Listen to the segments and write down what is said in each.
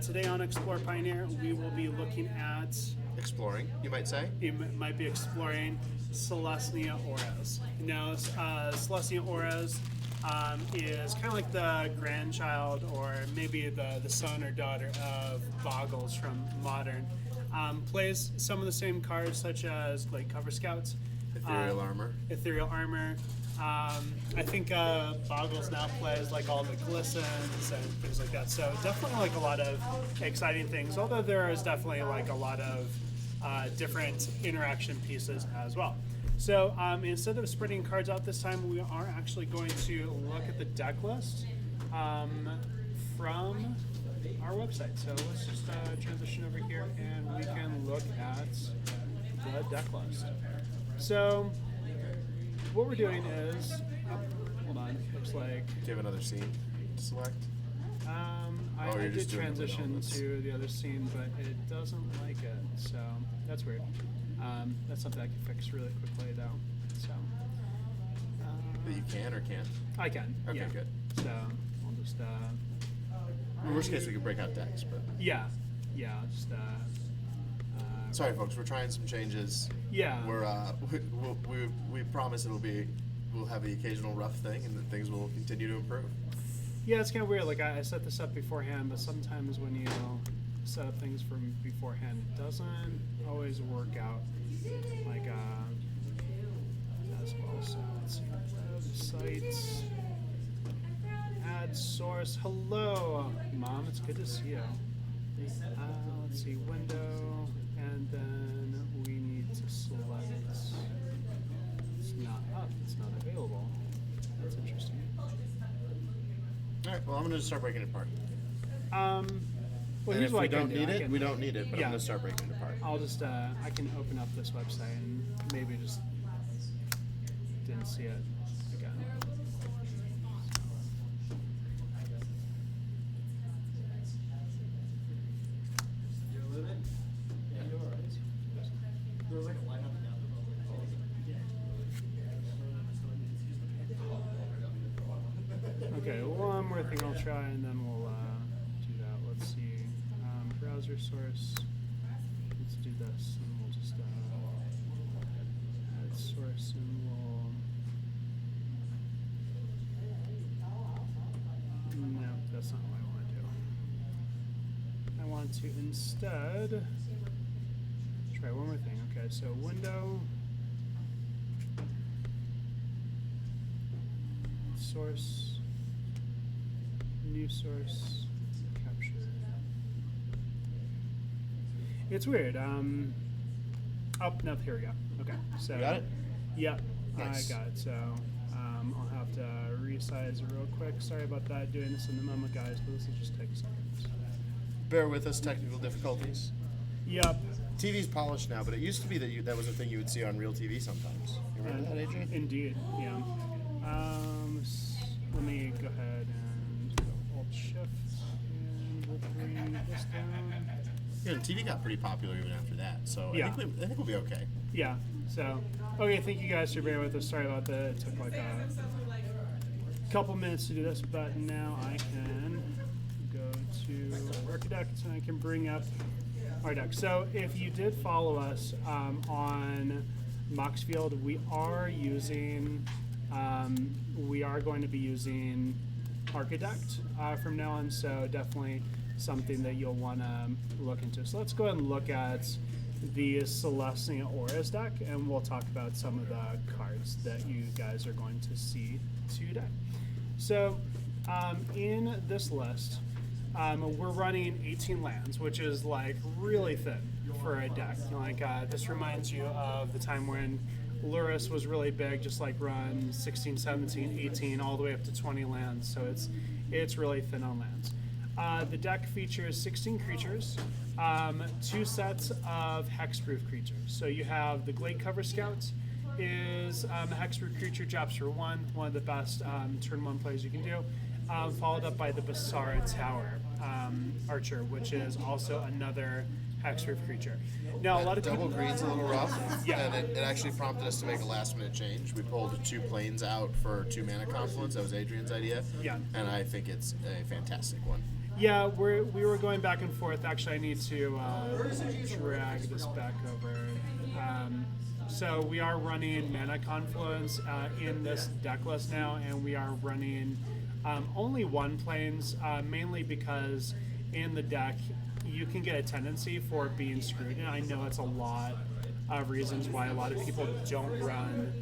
Today on Explore Pioneer, we will be looking at, Exploring, you might say. you might be exploring Selesnya Auras. Now, Selesnya Auras is kind of like the grandchild or maybe the son or daughter of Boggles from Modern. Plays some of the same cards such as like Cover Scouts. Ethereal Armor. Ethereal Armor. I think Boggles now plays like all the glistens and things like that. So definitely like a lot of exciting things. Although there is definitely like a lot of different interaction pieces as well. So instead of spreading cards out this time, we are actually going to look at the deck list from our website. So let's just transition over here and we can look at the deck list. So what we're doing is, hold on, looks like... Do you have another scene to select? I did transition to the other scene, but it doesn't like it, so that's weird. That's something I can fix really quickly, though. So That you can or can't? I can. Okay, yeah. good. So I'll just. In worst case, we could break out decks, but... Yeah. I'll just. Sorry, folks, we're trying some changes. Yeah. We're we promise we'll have the occasional rough thing, and that things will continue to improve. Yeah, it's kind of weird. Like I set this up beforehand, but sometimes when you set up things from beforehand, it doesn't always work out. Like as well. So let's see. Sites. Add source. Hello, Mom. It's good to see you. Let's see. Window, and then we need to select. It's not up. It's not available. That's interesting. All right, well, I'm going to start breaking it apart. Well, And here's if what we I can don't do. need I it, can- we don't need it, but Yeah. I'm going to start breaking it apart. I'll just, I can open up this website and maybe just didn't see it again. Okay, one more thing I'll try and then we'll do that. Let's see. Browser source. Let's do this and we'll just add source and we'll. No, that's not what I want to do. I want to instead try one more thing. Okay, so window. Source, new source, capture. It's weird. Oh, no, here we go. Okay, so. You got it? Yep, Nice. I got it. So I'll have to resize it real quick. Sorry about that, doing this in the moment, guys, but this will just take seconds. Bear with us, technical difficulties. Yep. TV's polished now, but it used to be that was a thing you would see on real TV sometimes. You remember that, Adrian? Indeed, yeah. Let me go ahead and go Alt-Shift, and we'll bring this down. Yeah, TV got pretty popular even after that, so Yeah. I think we'll be okay. Yeah, so, okay, thank you guys for bearing with us. Sorry about that. It took like a couple minutes to do this, but now I can go to Architect and I can bring up our deck. So if you did follow us on Moxfield, we are going to be using Architect from now on, so definitely something that you'll want to look into. So let's go ahead and look at the Selesnya Auras deck, and we'll talk about some of the cards that you guys are going to see today. So in this list, we're running 18 lands, which is like really thin for a deck. Like this reminds you of the time when Luris was really big, just like run 16, 17, 18, all the way up to 20 lands. So it's really thin on lands. The deck features 16 creatures, 2 sets of hexproof creatures. So you have the Glade Cover Scout is a hexproof creature, drops for one of the best turn 1 plays you can do, followed up by the Basara Tower Archer, which is also another hexproof creature. Now, a lot of Double people... green's a little rough, Yeah. and it actually prompted us to make a last-minute change. We pulled 2 planes out for 2 mana confluence. That was Adrian's idea. Yeah. And I think it's a fantastic one. Yeah, we were going back and forth. Actually, I need to drag this back over. So we are running Mana Confluence in this deck list now, and we are running only one planes, mainly because in the deck you can get a tendency for being screwed, and I know it's a lot of reasons why a lot of people don't run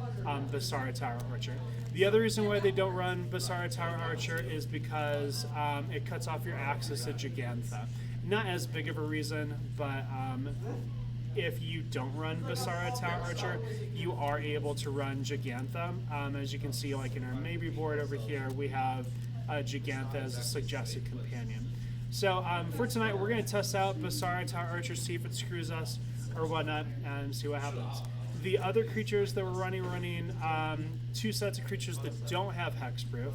Basara Tower Archer. The other reason why they don't run Basara Tower Archer is because it cuts off your access to Gigantha. Not as big of a reason, but if you don't run Basara Tower Archer, you are able to run Gigantha. As you can see, like in our maybe board over here, we have Gigantha as a suggested companion. So for tonight, we're going to test out Basara Tower Archer, see if it screws us or whatnot, and see what happens. The other creatures that we're running two sets of creatures that don't have hexproof.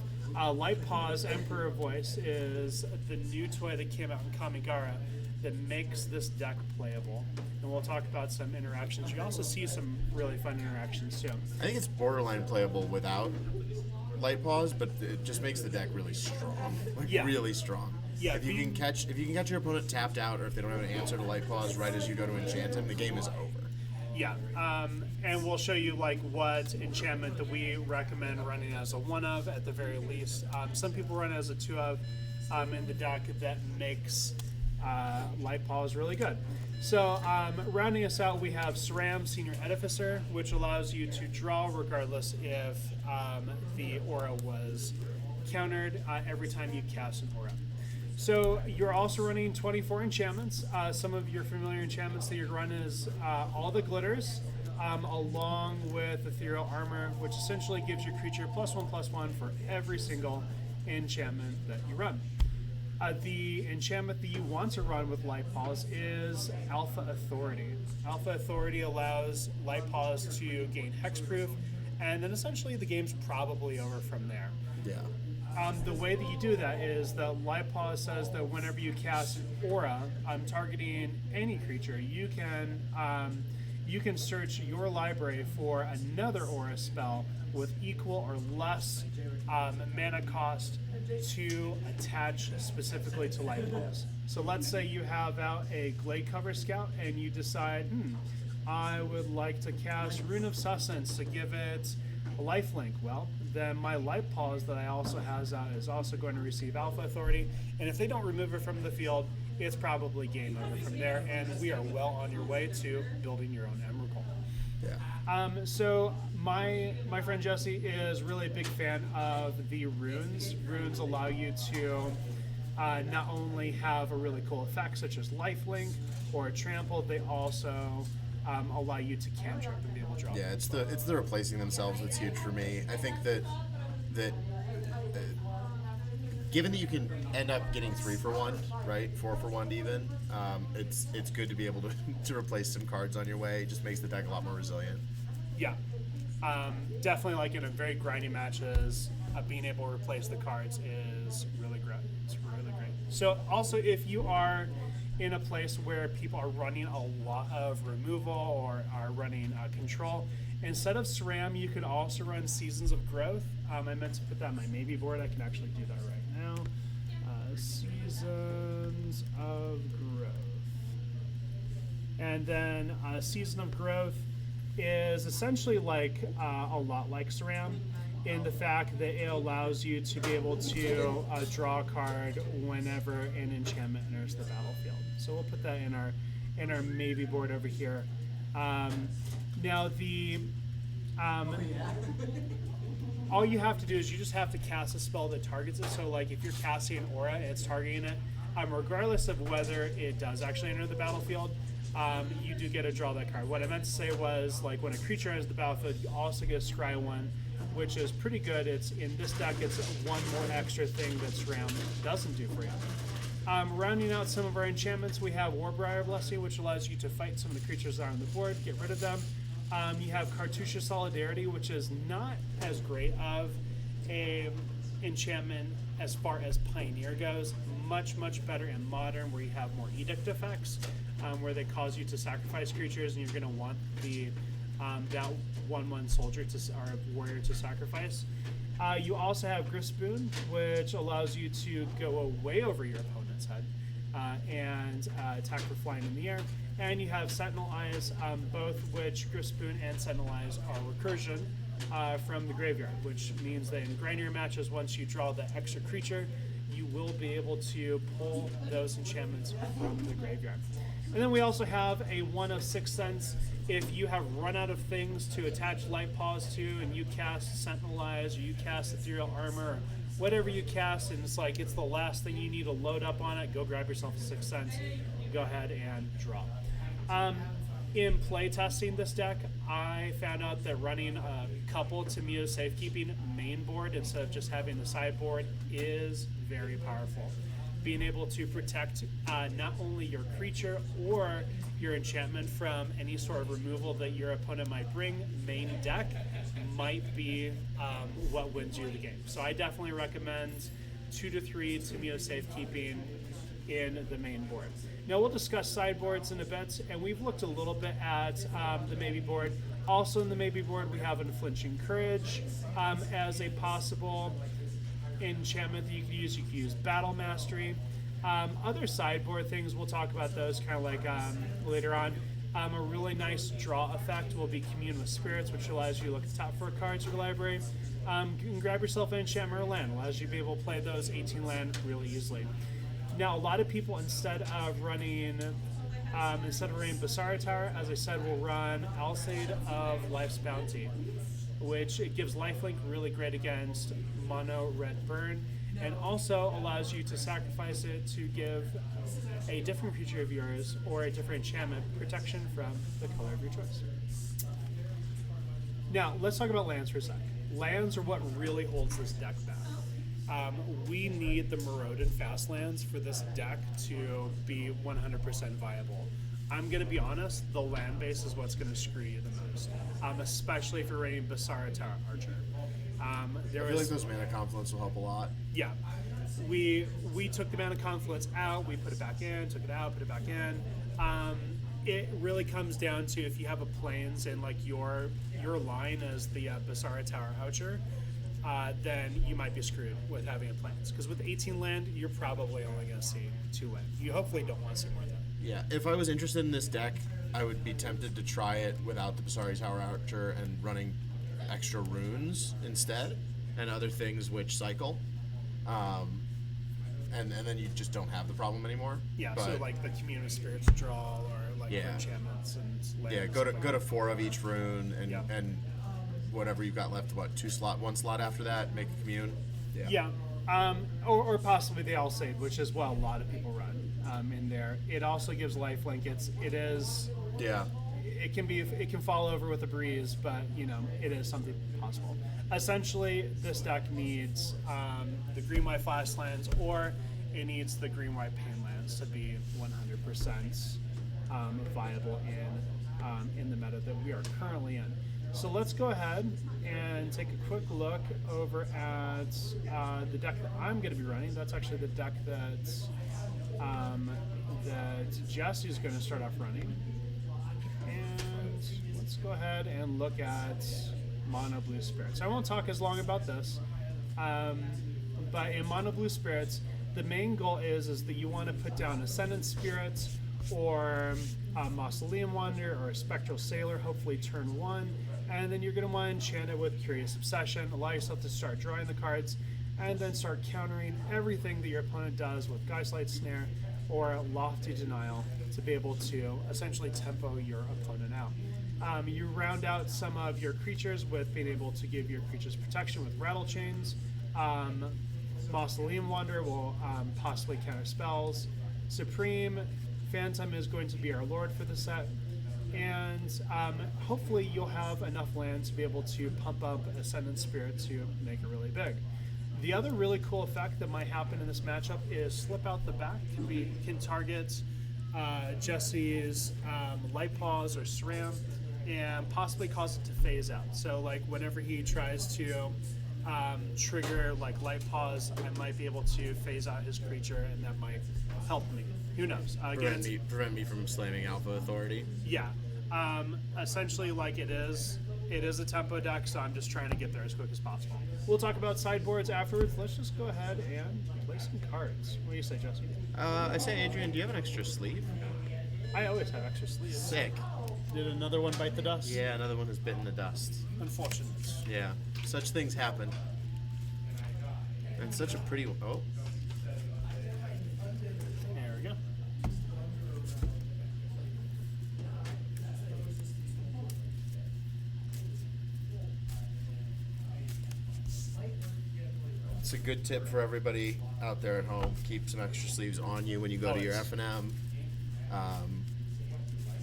Light Paws Emperor Voice is the new toy that came out in Kamigara that makes this deck playable. And we'll talk about some interactions. You also see some really fun interactions too. I think it's borderline playable without Light Paws, but it just makes the deck really strong. Like really strong. Yeah, if you can catch your opponent tapped out, or if they don't have an answer to Light Paws right as you go to enchant him, the game is over. Yeah, and we'll show you like what enchantment that we recommend running as a 1-of at the very least. Some people run as a 2-of in the deck that makes Light Paws really good. So rounding us out, we have Saram, Senior Edificer, which allows you to draw regardless if the aura was countered every time you cast an aura. So you're also running 24 enchantments. Some of your familiar enchantments that you're running is all the glitters, along with Ethereal Armor, which essentially gives your creature +1/+1 for every single enchantment that you run. The enchantment that you want to run with Light Paws is Alpha Authority. Alpha Authority allows Light Paws to gain hexproof, and then essentially the game's probably over from there. Yeah. The way that you do that is that Light Paws says that whenever you cast an aura, targeting any creature, you can search your library for another aura spell with equal or less mana cost to attach specifically to Light Paws. So let's say you have out a Glade Cover Scout and you decide, I would like to cast Rune of Sustenance to give it a lifelink. Well, then my Light Paws that I also has out is also going to receive Alpha Authority, and if they don't remove it from the field, it's probably game over from there, and we are well on your way to building your own Emrakul. Yeah. So my friend Jesse is really a big fan of the runes. Runes allow you to not only have a really cool effect such as lifelink or trample, they also allow you to cantrip and be able to draw. Yeah, it's the replacing themselves that's huge for me. I think that given that you can end up getting 3 for 1, right, 4 for 1 even, it's good to be able to replace some cards on your way. It just makes the deck a lot more resilient. Yeah, definitely like in a very grindy matches, being able to replace the cards is really great. It's really great. So also if you are in a place where people are running a lot of removal or are running control, instead of SRAM, you could also run Seasons of Growth. I meant to put that on my maybe board. I can actually do that right now. Seasons of Growth. And then Season of Growth is essentially like a lot like SRAM in the fact that it allows you to be able to draw a card whenever an enchantment enters the battlefield. So we'll put that in our maybe board over here. Now the all you have to do is you just have to cast a spell that targets it. So like if you're casting an aura and it's targeting it, regardless of whether it does actually enter the battlefield, you do get to draw that card. What I meant to say was like when a creature enters the battlefield, you also get a scry 1, which is pretty good. It's in this deck, it's one more extra thing that SRAM doesn't do for you. Rounding out some of our enchantments, we have Warbriar Blessing, which allows you to fight some of the creatures that are on the board, get rid of them. You have Cartouche Solidarity, which is not as great of a enchantment as far as Pioneer goes. Much, much better in Modern, where you have more edict effects, where they cause you to sacrifice creatures, and you're going to want the that 1/1 soldier or warrior to sacrifice. You also have Griff's Boon, which allows you to go away over your opponent. its head. And attack for flying in the air. And you have Sentinel Eyes, both which Griffspoon and Sentinel Eyes are recursion from the graveyard, which means that in Grindr matches, once you draw the extra creature, you will be able to pull those enchantments from the graveyard. And then we also have a 1 of 6 cents. If you have run out of things to attach Light Paws to, and you cast Sentinel Eyes, or you cast Ethereal Armor, or whatever you cast, and it's like it's the last thing you need to load up on it, go grab yourself a 6 cents, go ahead and draw. In play testing this deck, I found out that running a couple Tamiyo Safekeeping main board instead of just having the sideboard is very powerful. Being able to protect not only your creature or your enchantment from any sort of removal that your opponent might bring, main deck might be what wins you the game. So I definitely recommend 2 to 3 Tamiyo Safekeeping in the main board. Now we'll discuss sideboards and events, and we've looked a little bit at the maybe board. Also in the maybe board, we have Unflinching Courage as a possible enchantment that you could use. You could use Battle Mastery. Other sideboard things, we'll talk about those kind of like later on. A really nice draw effect will be Commune with Spirits, which allows you to look at the top 4 cards of your library. You can grab yourself an enchantment or land, allows you to be able to play those 18 land really easily. Now, a lot of people, instead of running Basara Tower, as I said, will run Alseid of Life's Bounty, which it gives lifelink really great against mono red burn, and also allows you to sacrifice it to give a different creature of yours or a different enchantment protection from the color of your choice. Now, let's talk about lands for a sec. Lands are what really holds this deck back. We need the Maraudin fast lands for this deck to be 100% viable. I'm going to be honest, the land base is what's going to screw you the most, especially if you're running Basara Tower Archer. I feel like those Mana Confluence will help a lot. Yeah. We took the Mana Confluence out, we put it back in, took it out, put it back in. It really comes down to if you have a plains and like your line as the Basara Tower Archer, then you might be screwed with having a plains. Because with 18 land, you're probably only going to see 2 land. You hopefully don't want to see more than that. Yeah, if I was interested in this deck, I would be tempted to try it without the Basara Tower Archer and running extra runes instead, and other things which cycle. And then you just don't have the problem anymore. Yeah, but, so like the Community Spirits draw or like enchantments and lands. Yeah, go to 4 of each rune and whatever you've got left, one slot after that, make a commune. Yeah. Or possibly the Alseid, which is what a lot of people run in there. It also gives lifelink. It can fall over with a breeze, but it is something possible. Essentially, this deck needs the green-white flash lands, or it needs the green-white pain lands to be 100% viable in the meta that we are currently in. So let's go ahead and take a quick look over at the deck that I'm going to be running. That's actually the deck that Jesse's going to start off running. And let's go ahead and look at Mono Blue Spirits. I won't talk as long about this, but in Mono Blue Spirits, the main goal is that you want to put down Ascendant Spirit or a Mausoleum Wanderer or a Spectral Sailor, hopefully turn 1, and then you're going to want to enchant it with Curious Obsession, allow yourself to start drawing the cards, and then start countering everything that your opponent does with Geistlight Snare or Lofty Denial to be able to essentially tempo your opponent out. You round out some of your creatures with being able to give your creatures protection with Rattle Chains. Mausoleum Wanderer will possibly counter spells. Supreme Phantom is going to be our lord for the set. And hopefully you'll have enough land to be able to pump up Ascendant Spirit to make it really big. The other really cool effect that might happen in this matchup is Slip Out the Back. Can target Jesse's Light Paws or SRAM and possibly cause it to phase out. So like whenever he tries to trigger like Light Paws, I might be able to phase out his creature, and that might help me. Who knows? Prevent me from slamming Alpha Authority. Yeah. Essentially, like it is a tempo deck, so I'm just trying to get there as quick as possible. We'll talk about sideboards afterwards. Let's just go ahead and play play some cards. What do you say, Jesse? I say, Adrian, do you have an extra sleeve? I always have extra sleeves. Sick. Did another one bite the dust? Yeah, another one has bitten the dust. Unfortunate. Yeah, such things happen. And such a pretty one. Oh. There we go. It's a good tip for everybody out there at home. Keep some extra sleeves on you when you go to your F&M.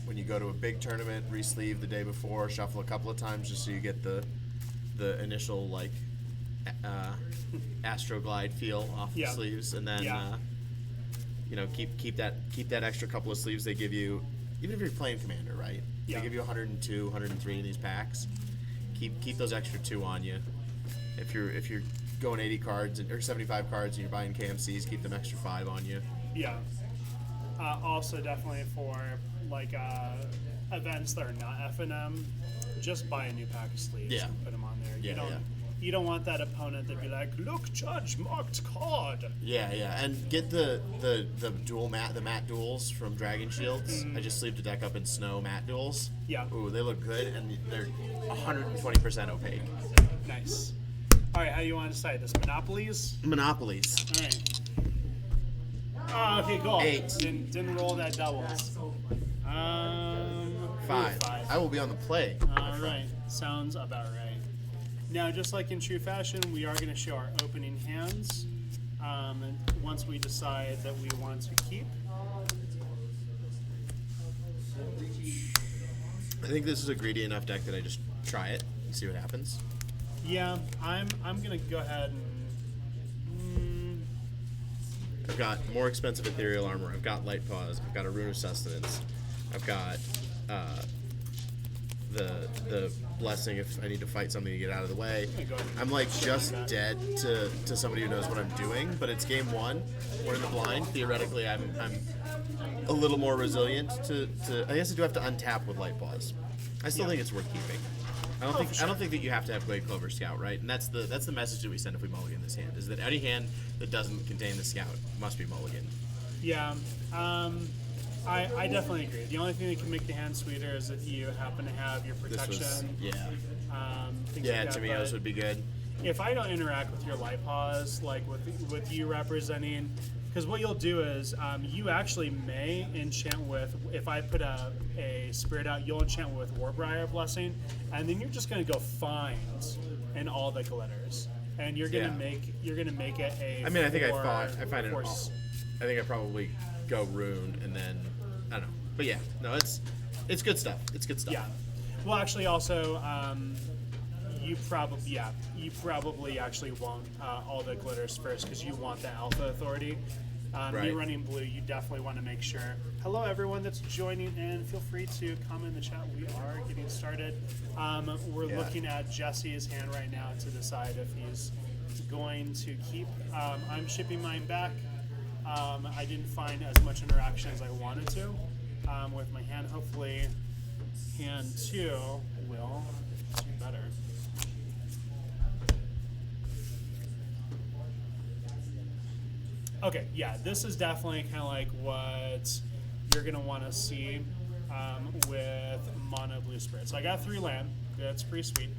When you go to a big tournament, re-sleeve the day before, shuffle a couple of times just so you get the initial like Astroglide feel off the sleeves, and then you know, keep that extra couple of sleeves they give you, even if you're playing Commander, right? They give you 102, 103 in these packs. Keep those extra 2 on you. If you're going 80 cards or 75 cards and you're buying KMCs, keep them extra 5 on you. Yeah. Also, definitely for like events that are not F&M, just buy a new pack of sleeves and put them on there. You don't want that opponent to be like, look, Judge, marked card. Yeah, and get the dual the matte duels from Dragon Shields. I just sleeved a deck up in snow matte duels. Yeah. Ooh, they look good, and they're 120% opaque. Nice. All right, how do you want to decide this? Monopolies? Monopolies. All right. Oh, okay, cool. 8. Didn't roll that doubles. 5. I will be on the play. All right. Sounds about right. Now, just like in true fashion, we are going to show our opening hands. And once we decide that we want to keep. I think this is a greedy enough deck that I just try it and see what happens. Yeah, I'm going to go ahead and... I've got more expensive ethereal armor. I've got light paws. I've got a rune of sustenance. I've got the blessing if I need to fight something to get out of the way. I'm like just dead to somebody who knows what I'm doing, but it's game 1. We're in the blind. Theoretically, I'm a little more resilient to I guess I do have to untap with light paws. I still think it's worth keeping. I don't think that you have to have Glade Clover Scout, right? And that's the message that we send if we mulligan this hand, is that any hand that doesn't contain the Scout must be mulligan. Yeah, I definitely agree. The only thing that can make the hand sweeter is if you happen to have your protection. Things like that. Tamios would be good. If I don't interact with your light paws, like with you representing, because what you'll do is you actually may enchant with, if I put a spirit out, you'll enchant with Warbriar Blessing, and then you're just gonna go find in all the glitters, and you're gonna make it a. I mean, I think I find it all. I think I probably go rune and then I don't know, but yeah, no, it's good stuff. It's good stuff. Yeah. Well, actually, also. You probably actually want all the glitters first because you want the alpha authority. Right. Me running blue, you definitely want to make sure. Hello, everyone that's joining in. Feel free to comment in the chat. We are getting started. We're looking at Jesse's hand right now to decide if he's going to keep. I'm shipping mine back. I didn't find as much interaction as I wanted to with my hand. Hopefully, hand 2 will do better. Okay, yeah, this is definitely kind of like what you're going to want to see with mono blue spirit. So I got 3 land. That's pretty sweet.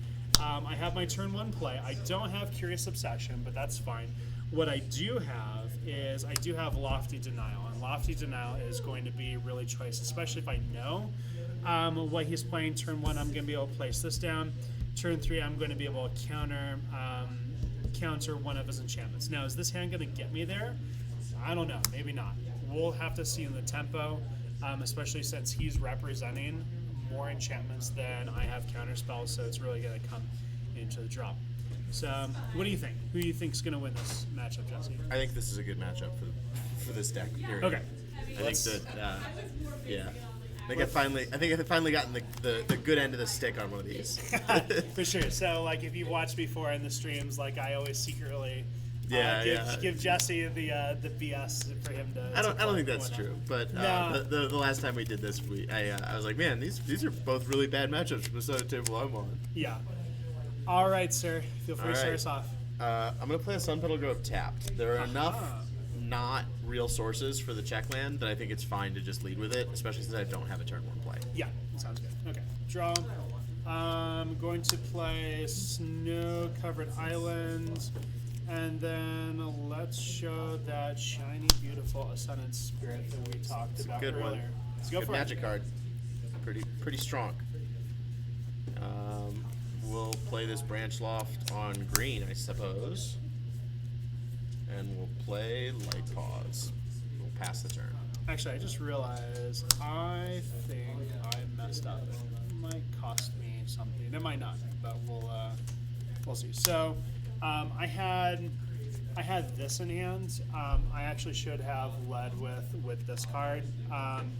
I have my turn 1 play. I don't have Curious Obsession, but that's fine. What I do have is I do have Lofty Denial, and Lofty Denial is going to be really choice, especially if I know what he's playing. Turn 1, I'm going to be able to place this down. Turn 3, I'm going to be able to counter one of his enchantments. Now, is this hand going to get me there? I don't know. Maybe not. We'll have to see in the tempo, especially since he's representing more enchantments than I have counter spells, so it's really going to come into the drop. So, what do you think? Who do you think is going to win this matchup, Jesse? I think this is a good matchup for this deck. Period. Okay. I think that, yeah. I think I've finally gotten the good end of the stick on one of these. For sure. So, like, if you've watched before in the streams, like, I always secretly give Jesse the BS for him to. I don't think that's true. But the last time we did this, I was like, man, these are both really bad matchups from the Soda table I'm on. Yeah. All right, sir. Feel free to start us off. I'm going to play a Sun Petal Grove tapped. There are enough not real sources for the check land that I think it's fine to just lead with it, especially since I don't have a turn 1 play. Yeah, sounds good. Okay, draw. I'm going to play Snow-Covered Island, and then let's show that shiny, beautiful Ascendant Spirit that we talked about Good earlier. one. Let's go Good for magic it. card. Pretty strong. We'll play this Branch Loft on green, I suppose. And we'll play Light Paws. We'll pass the turn. Actually, I just realized I think I messed up. It might cost me something. It might not, but we'll see. So I had this in hand. I actually should have led with this card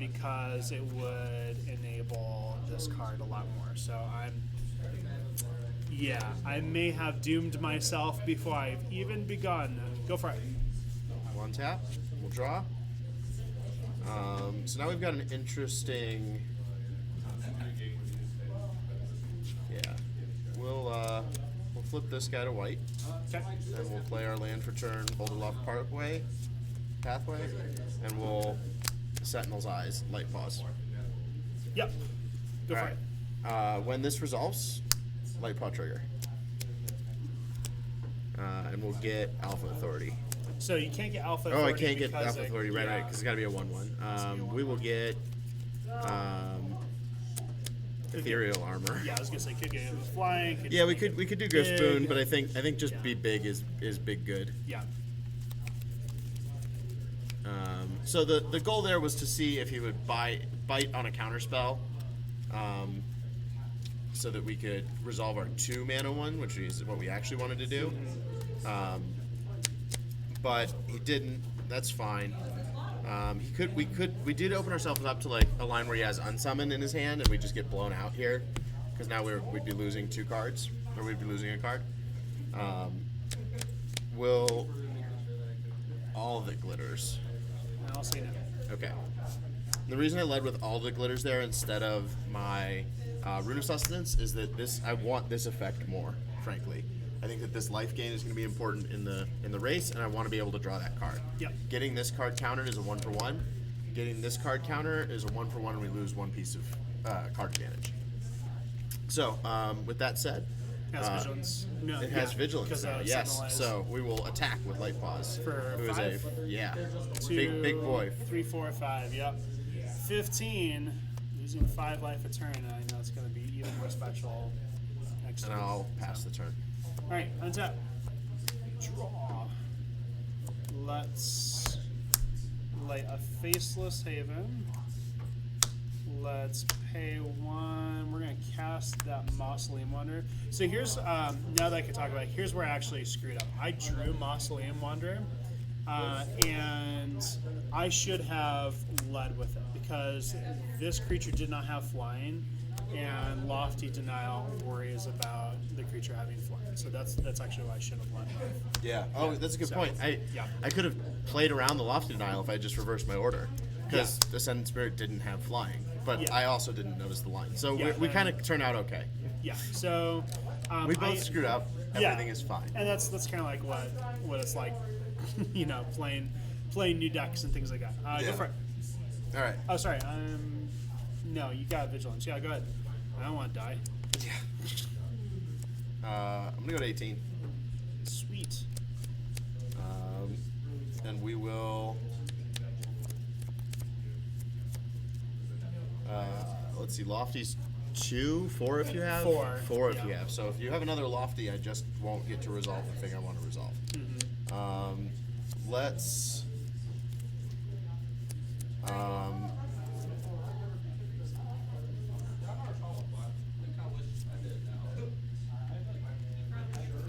because it would enable this card a lot more. So I may have doomed myself before I've even begun. Go for it. One tap. We'll draw. So now we've got an interesting. Yeah. We'll flip this guy to white. Okay. And we'll play our land for turn, Boulder Loft Pathway, and we'll Sentinel's Eyes, Light Paws. Yep. Go for it. When this resolves, Light Paw trigger. And we'll get Alpha Authority. So you can't get Alpha Oh, Authority. I can't get because Alpha Authority, right, because it's got to be a 1/1. We will get Ethereal Armor. Yeah, I was gonna say could get flying. Yeah, we could do Griff Boon, big. but I think just be big is big good. Yeah. So the goal there was to see if he would bite on a counterspell, so that we could resolve our 2-mana one, which is what we actually wanted to do. But he didn't. That's fine. We did open ourselves up to like a line where he has Unsummon in his hand, and we just get blown out here because now we'd be losing 2 cards, or we'd be losing a card. Will all of it glitters? I'll say no. Okay. The reason I led with all the glitters there instead of my Rune of Sustenance is that I want this effect more, frankly. I think that this life gain is going to be important in the race, and I want to be able to draw that card. Yep. Getting this card countered is a 1-for-1. Getting this card counter is a 1-for-1, and we lose 1 piece of card advantage. So, with that said, It has vigilance. No, it has vigilance now, yes. Sentinel Eyes. So we will attack with Light Paws. For who is 5? big boy. 3, 4, 5. Yep. 15. Losing 5 life a turn. I know it's going to be even more special next And turn. I'll pass the turn. All right, untap. Draw. Let's lay a Faceless Haven. Let's pay 1. We're going to cast that Mausoleum Wanderer. So here's, now that I can talk about it, here's where I actually screwed up. I drew Mausoleum Wanderer, and I should have led with it because this creature did not have flying, and Lofty Denial worries about the creature having flying. So that's actually why I should have led with. Yeah. Oh, that's a good point. I could have played around the Lofty Denial if I just reversed my order, because the Ascendant Spirit didn't have flying, but I also didn't notice the line. So we kind of turn out okay. Yeah. So we both screwed up. Everything is fine. And that's kind of like what it's like, playing new decks and things like that. Go for it. All right. Oh, sorry. No, you got vigilance. Yeah, go ahead. I don't want to die. Yeah. I'm gonna go to 18. Sweet. And we will. Let's see. Lofty's 2, 4 if you have. 4 if you have. So if you have another Lofty, I just won't get to resolve the thing I want to resolve. Let's.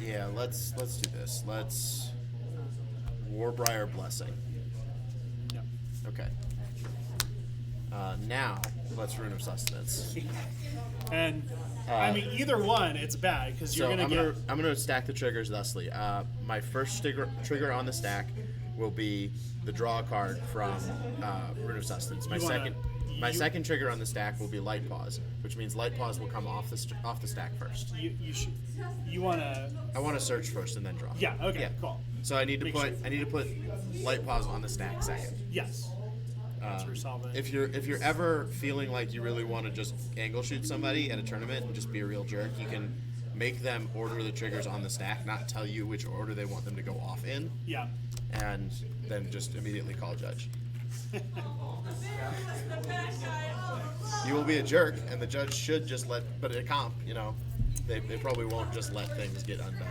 Yeah, let's do this. Let's Warbriar Blessing. No. Okay. Now let's Rune of Sustenance. And I mean, either one, it's bad because you're So I'm gonna stack the triggers thusly. My first trigger on the stack will be the draw card from Rune of Sustenance. My second trigger on the stack will be Light Pause, which means Light Pause will come off the stack first. You want to. I want to search first and then draw. Yeah. Okay. Cool. So I need to put Light Pause on the stack second. Yes. Resolve it. If you're ever feeling like you really want to just angle shoot somebody at a tournament and just be a real jerk, you can make them order the triggers on the stack, not tell you which order they want them to go off in. Yeah. And then just immediately call judge. You will be a jerk, and the judge should just but at a comp, they probably won't just let things get undone.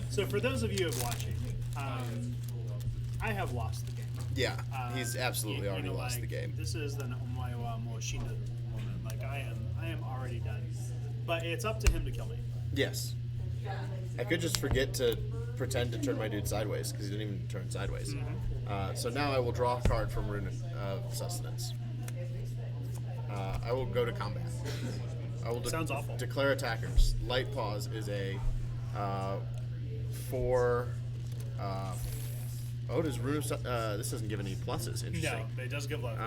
So for those of you who are watching, I have lost the game. Yeah, he's absolutely already lost the game. This is the Omaewa Moshina moment. Like I am already done. But it's up to him to kill me. Yes. I could just forget to pretend to turn my dude sideways because he didn't even turn sideways. So now I will draw a card from Rune of Sustenance. I will go to combat. I will Sounds awful. Declare attackers. Light Pause is a 4. Does Rune of this doesn't give any pluses. Interesting. No, but it does give luck.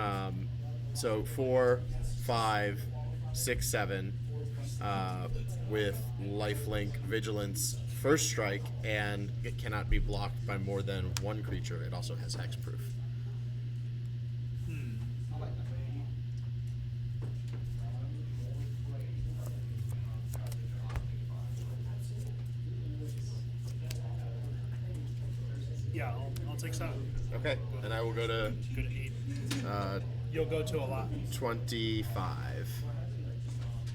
So 4, 5, 6, 7 with lifelink, vigilance, first strike, and it cannot be blocked by more than one creature. It also has hexproof. Yeah, I'll take 7. Okay, and I will go to 8. You'll go to a lot. 25.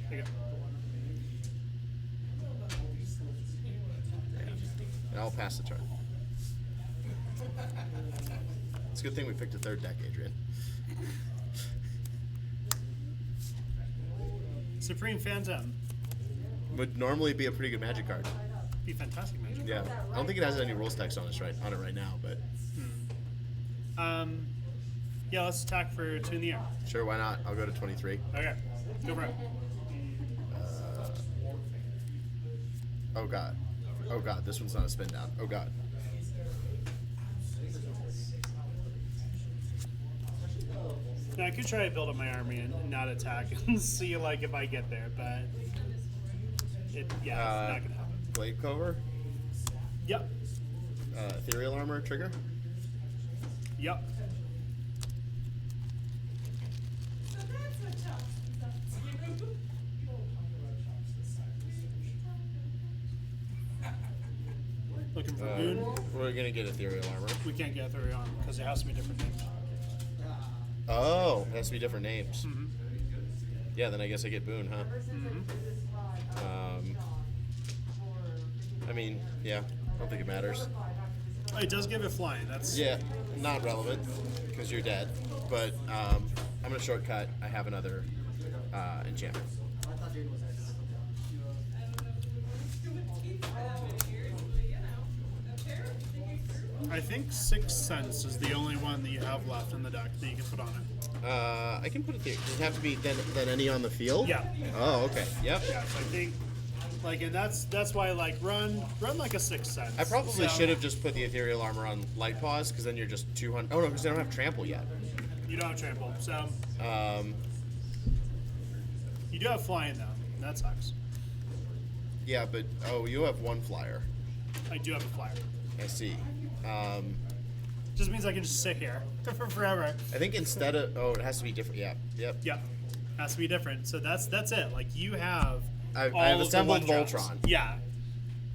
Okay. And I'll pass the turn. It's a good thing we picked a third deck, Adrian. Supreme Phantom. Would normally be a pretty good Magic card. Be fantastic Magic. Yeah, I don't think it has any rules text on it right now, but yeah, let's attack for 2 in the air. sure, why not? I'll go to 23. Okay, go for it. Oh god, this one's not a spin down. Oh god. Now I could try to build up my army and not attack and see like if I get there, but it's not gonna happen. Blade Cover. Yep. Ethereal Armor trigger. Yep. Looking for Boon. We're gonna get Ethereal Armor. We can't get through on because it has to be different names. Oh, it has to be different names. Yeah, then I guess I get Boon, huh? I mean, yeah, I don't think it matters. It does give it flying. That's Not relevant because you're dead. But I'm gonna shortcut. I have another enchantment. I think Sixth Sense is the only one that you have left in the deck that you can put on it. I can put it there. Does it have to be then any on the field? Yeah. Oh, okay. Yep. Yeah, so I think, and that's why run like a Sixth Sense. I probably should have just put the Ethereal Armor on Light Pause because then you're just 200. Oh no, because they don't have Trample yet. You don't have Trample, so. You do have Flying though. And that sucks. Yeah, but you have one flyer. I do have a Flyer. I see. Just means I can just sit here for forever. I think instead of it has to be different. Yeah. Yep. Yep. Has to be different. So that's it. Like you have. I have all of assembled the one drops. Voltron. Yeah.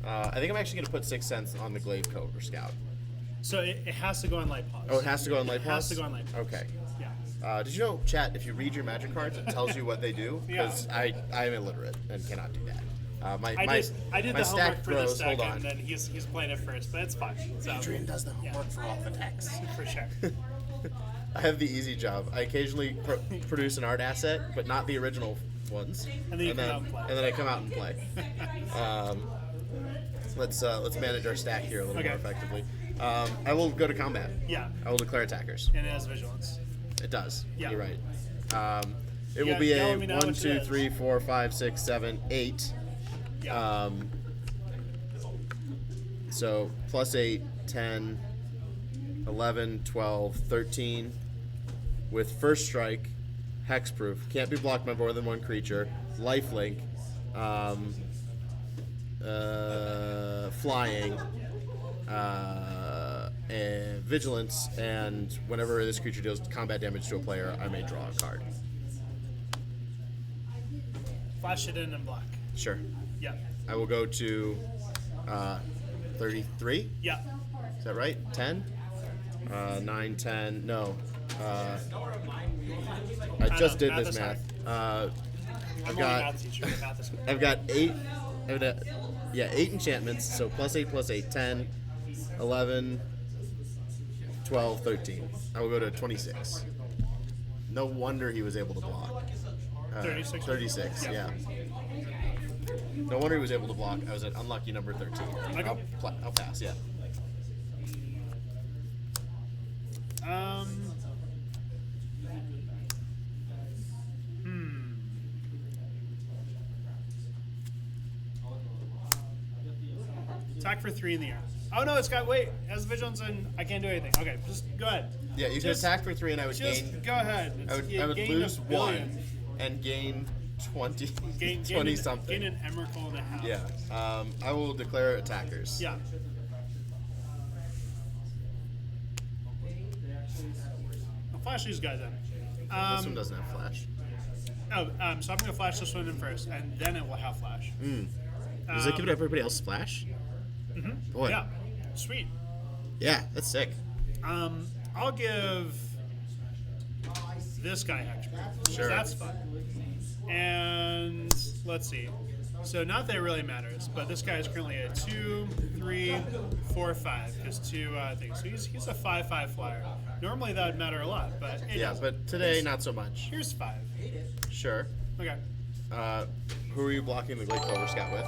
I think I'm actually going to put Sixth Sense on the Glaive Cobra Scout. So it has to go on Light Pause. Oh, it has to go on Light Pause? It has to go on Light Pause. Okay. Yeah. Did you know, chat, if you read your Magic cards, it tells you what they do? Because I am illiterate and cannot do that. I did my the stack homework for this grows. deck, Hold on. and then he's playing it first, but it's fine. So, Adrian does the homework for all the decks. For sure. I have the easy job. I occasionally produce an art asset, but not the original ones. And then you come out and play. And then I come out and play. Let's manage our stack here a little more effectively. I will go to combat. Yeah. I will declare attackers. And it has vigilance. It does. Yeah. You're right. It will be a let me know 1, what 2, it is. 3, 4, 5, 6, 7, 8. Yeah. So +8, 10, 11, 12, 13. With first strike, hexproof, can't be blocked by more than one creature, lifelink, flying, and vigilance, and whenever this creature deals combat damage to a player, I may draw a card. Flash it in black. Sure. Yeah. I will go to 33. Yeah. Is that right? 10? 9, 10. No. I just did this math. I'm only a math teacher. The math is good. I've got 8. Eight enchantments. So +8, +8, 10, 11, 12, 13. I will go to 26. No wonder he was able to block. 36. 36. Yeah. No wonder he was able to block. I was at unlucky number 13. Okay. I'll pass. Yeah. Attack for 3 in the air. Oh no, it's got wait. As vigilance and I can't do anything. Okay, just go ahead. Yeah, you can attack for 3, and I would Just gain. go ahead. I would lose 1 and gain 20, 20 something. Gain an Emrakul and a half. Yeah. I will declare attackers. Yeah. I'll flash these guys in. This one doesn't have flash. So I'm gonna flash this one in first, and then it will have flash. Does it give everybody else flash? Mm-hmm. Boy. Yeah. Sweet. Yeah, that's sick. I'll give this guy hexproof. Sure. That's fun. And let's see. So not that it really matters, but this guy is currently a 2, 3, 4, 5. Has 2 things. So he's a 5/5 flyer. Normally that would matter a lot, but it doesn't. But today not so much. Here's 5. Sure. Okay. Who are you blocking the Glade Clover Scout with?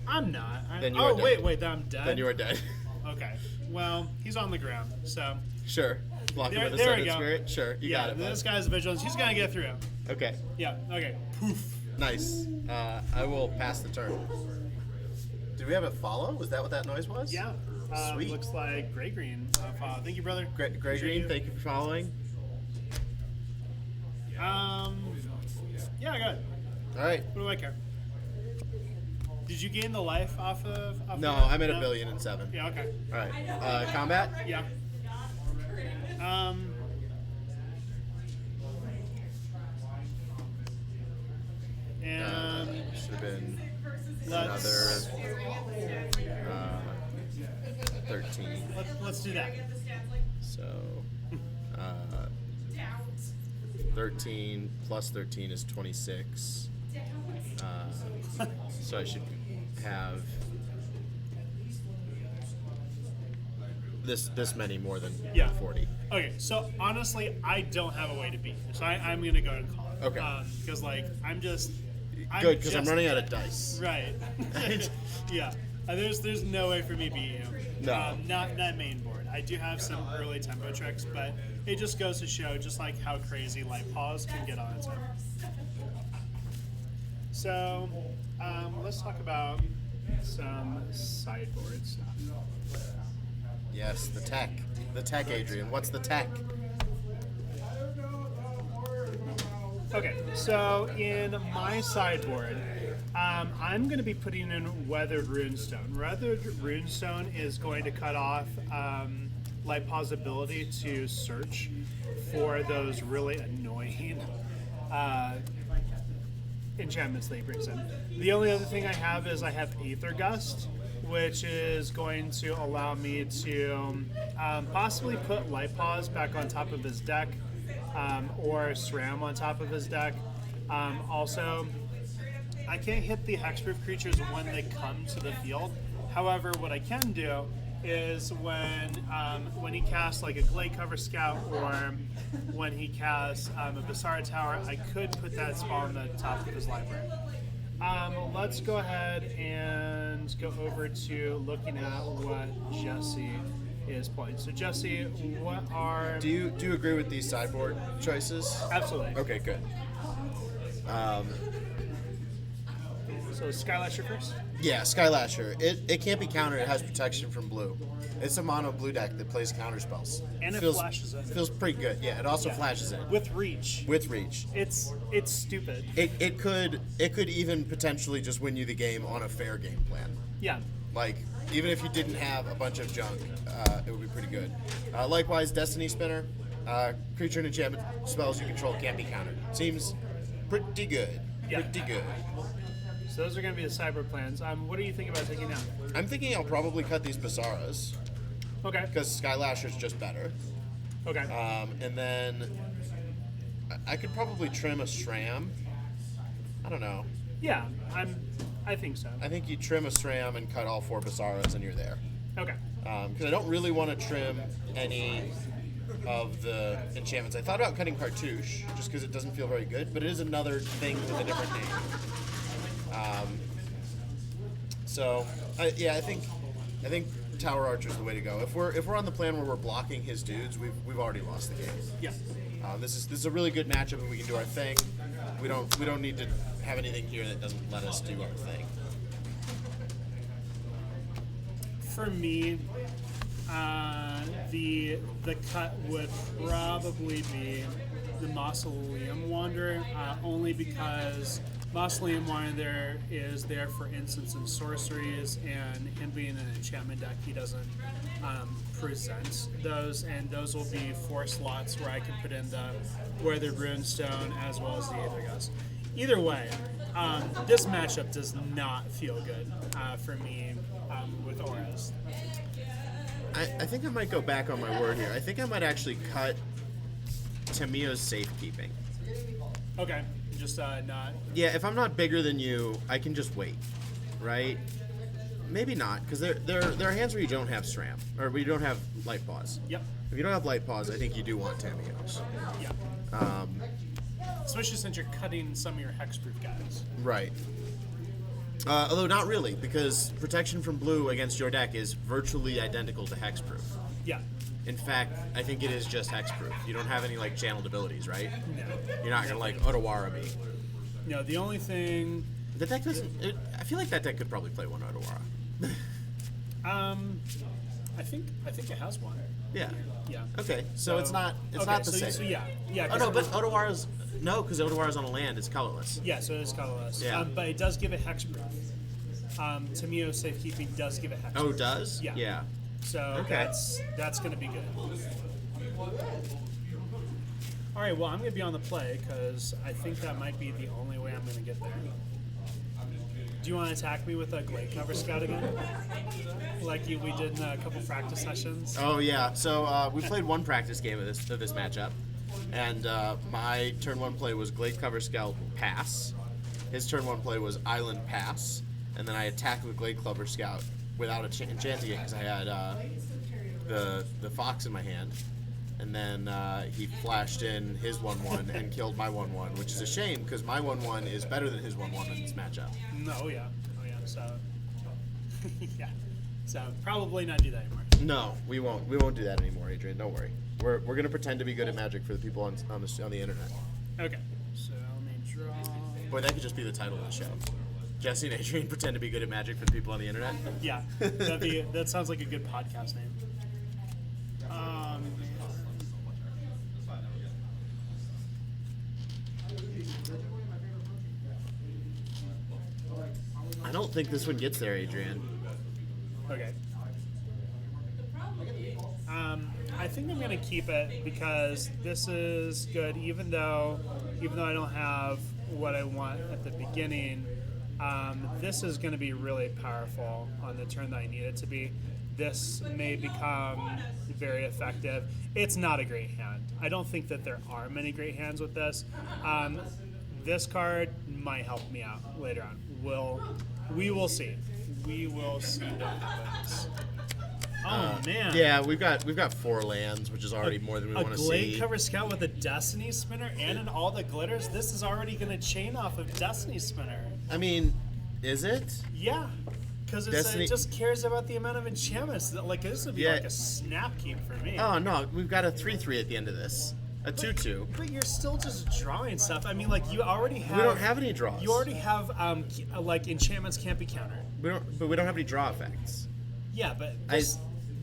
I'm not. Then you are dead. Wait, then I'm dead. Then you are dead. Okay. Well, he's on the ground, so. Sure. Blocking with a There we Ascended go. Spirit? Sure. You got it. This guy's vigilance. He's gonna get through. Okay. Yeah. Okay. Poof. Nice. I will pass the turn. Did we have it follow? Was that what that noise was? Yeah. Sweet. Looks like gray-green. Thank you, brother. Gray Green, thank you for following. Yeah, I got it. All right. What do I care? Did you gain the life off of? No, that? I'm at 1,000,007. Yeah. Okay. All right. Combat? Yeah. And Should have been let's another 13. let's do that. So 13 plus 13 is 26. So I should have this many more than 40. Okay, so honestly, I don't have a way to beat you, so I'm gonna go and call it. Okay. Because I'm good, because I'm running out of dice. Right. Yeah. There's no way for me to beat you. No. Not main board. I do have some early tempo tricks, but it just goes to show just like how crazy Light Paws can get on its own. So, let's talk about some sideboard stuff. Yes, the tech. The tech, Adrian. What's the tech? Okay, so in my sideboard, I'm going to be putting in Weathered Runestone. Weathered Runestone is going to cut off Lightpaw's ability to search for those really annoying enchantments that he brings in. The only other thing I have is I have Aether Gust, which is going to allow me to possibly put Lightpaws back on top of his deck, or SRAM on top of his deck. Also, I can't hit the hexproof creatures when they come to the field. However, what I can do is when he casts like a Glade Cover Scout, or when he casts a Basara Tower, I could put that spell on the top of his library. Let's go ahead and go over to looking at what Jesse is playing. So Jesse, what are... Do you agree with these sideboard choices? Absolutely. Okay, good. So Skylasher first? Yeah, Skylasher. It can't be countered. It has protection from blue. It's a mono blue deck that plays counter spells. And it feels, flashes in. Feels pretty good. Yeah, it also flashes in. With reach. With reach. It's stupid. It could even potentially just win you the game on a fair game plan. Yeah. Like, even if you didn't have a bunch of junk, it would be pretty good. Likewise, Destiny Spinner. Creature and enchantment spells you control can't be countered. Seems pretty good. Yeah. Pretty good. So those are going to be the cyber plans. What do you think about taking down? I'm thinking I'll probably cut these Basaras. Okay. Because Skylasher's just better. Okay. And then I could probably trim a Stram. I don't know. Yeah, I think so. I think you trim a Stram and cut all 4 Basaras and you're there. Okay. Because I don't really want to trim any of the enchantments. I thought about cutting Cartouche just because it doesn't feel very good, but it is another thing with a different name. I think Tower Archer's the way to go. If we're on the plan where we're blocking his dudes, we've already lost the game. Yeah. This is a really good matchup, and we can do our thing. We don't need to have anything here that doesn't let us do our thing. For me, the cut would probably be the Mausoleum Wanderer, only because Mausoleum Wanderer is there for instants and sorceries, and him being an enchantment deck, he doesn't present those, and those will be 4 slots where I can put in the Weathered Runestone as well as the Aether Gust. Either way, this matchup does not feel good for me with Auras. I think I might go back on my word here. I think I might actually cut Tamio's Safekeeping. Okay, just not. Yeah, if I'm not bigger than you, I can just wait, right? Maybe not, because there are hands where you don't have Stram, or where you don't have Light Paws. Yep. If you don't have Light Paws, I think you do want Tamio's. Yeah. Especially since you're cutting some of your hexproof guys. Right. Although not really, because protection from blue against your deck is virtually identical to hexproof. Yeah. In fact, I think it is just hexproof. You don't have any channeled abilities, right? No. You're not gonna Otawara me. No, the only thing. The deck doesn't. I feel like that deck could probably play one Otawara. I think it has one. Yeah. Yeah. Okay, so it's not the same. So yeah. Oh no, but Otawara's no, because Otawara's on a land. It's colorless. Yeah, so it is colorless. Yeah. But it does give it hexproof. Tamio Safekeeping does give it hexproof. Oh, it does? Yeah. Yeah. So Okay. that's going to be good. All right, well, I'm going to be on the play because I think that might be the only way I'm going to get there. Do you want to attack me with a Glade Cover Scout again? Like we did in a couple practice sessions? Oh, yeah. So we played one practice game of this matchup, and my turn 1 play was Glade Cover Scout pass. His turn 1 play was Island pass, and then I attacked with Glade Cover Scout without enchanting it because I had the Fox in my hand. And then he flashed in his 1/1 and killed my 1/1, which is a shame because my 1/1 is better than his 1/1 in this matchup. Oh yeah. So yeah. So probably not do that anymore. No, we won't. We won't do that anymore, Adrian. Don't worry. We're gonna pretend to be good at Magic for the people on the internet. Okay. So let me draw. Boy, that could just be the title of the show. Jesse and Adrian pretend to be good at Magic for the people on the internet. Yeah. That sounds like a good podcast name. I don't think this one gets there, Adrian. Okay. I think I'm gonna keep it because this is good. Even though I don't have what I want at the beginning, this is gonna be really powerful on the turn that I need it to be. This may become very effective. It's not a great hand. I don't think that there are many great hands with this. This card might help me out later on. We will see. We will see what happens. Oh man! Yeah, we've got 4 lands, which is already more than we want to see. A Glade Cover Scout with a Destiny Spinner and an all the glitters. This is already going to chain off of Destiny Spinner. I mean, is it? Yeah, because it just cares about the amount of enchantments. Like this would be like a snap keep for me. Oh no, we've got a 3/3 at the end of this. A 2/2. But you're still just drawing stuff. I mean, like you already have. We don't have any draws. You already have like enchantments can't be countered. We don't have any draw effects. Yeah, but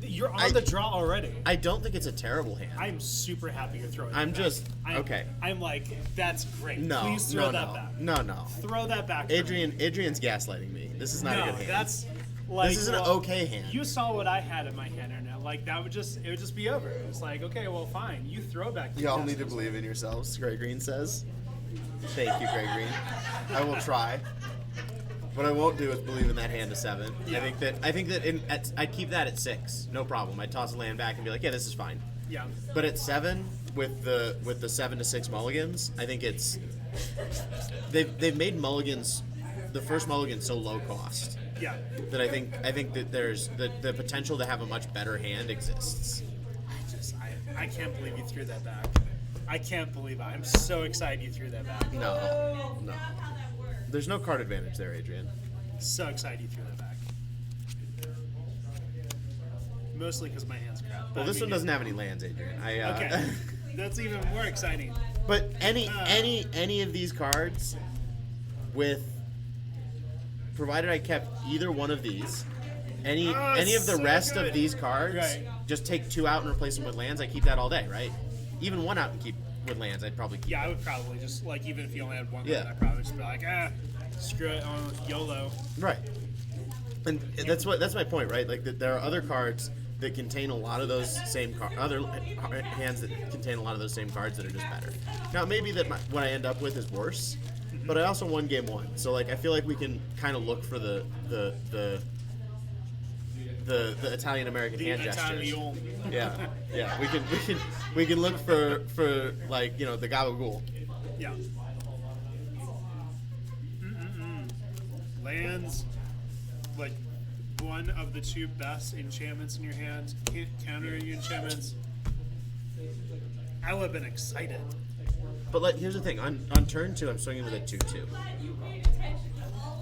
You're on the draw already. I don't think it's a terrible hand. I'm super happy you're throwing I'm it just back. okay. I'm like, that's great. No, Please throw that back. No. Throw that back. For me. Adrian's gaslighting me. This is not a good hand. That's like, this is an okay hand. You saw what I had in my hand right now. Like it would just be over. It's like, okay, well, fine. You throw back. Y'all need to believe in yourselves, Grey Green says. Thank you, Grey Green. I will try. What I won't do is believe in that hand to 7. Yeah. I think that I'd keep that at 6, no problem. I'd toss a land back and be like, yeah, this is fine. Yeah. But at 7, with the 7 to 6 mulligans, I think it's they've made mulligans, the first mulligan, so low cost. Yeah. That I think that there's the potential to have a much better hand exists. I can't believe you threw that back. I can't believe it. I'm so excited you threw that back. No. There's no card advantage there, Adrian. So excited you threw that back. Mostly because my hand's crap. Well, this one doesn't have any lands, Adrian. Okay. That's even more exciting. But any of these cards, provided I kept either one of these, any of the so rest good. of these cards, Right. just take 2 out and replace them with lands. I keep that all day, right? Even 1 out and keep with lands, I'd probably keep. Yeah, I would probably just, like, even if you only had one Yeah. land, I'd probably just be like, screw it, YOLO. Right. And that's my point, right? Like there are other cards that contain a lot of those same other hands that contain a lot of those same cards that are just better. Now, maybe that what I end up with is worse, but I also won game 1, so like I feel like we can kind of look for the Italian American hand gestures. Yeah. We can look for like the gabagool. Yeah. Lands, like one of the 2 best enchantments in your hand. Can't counter your enchantments. I would have been excited. But like, here's the thing: on turn 2, I'm swinging with a 2/2.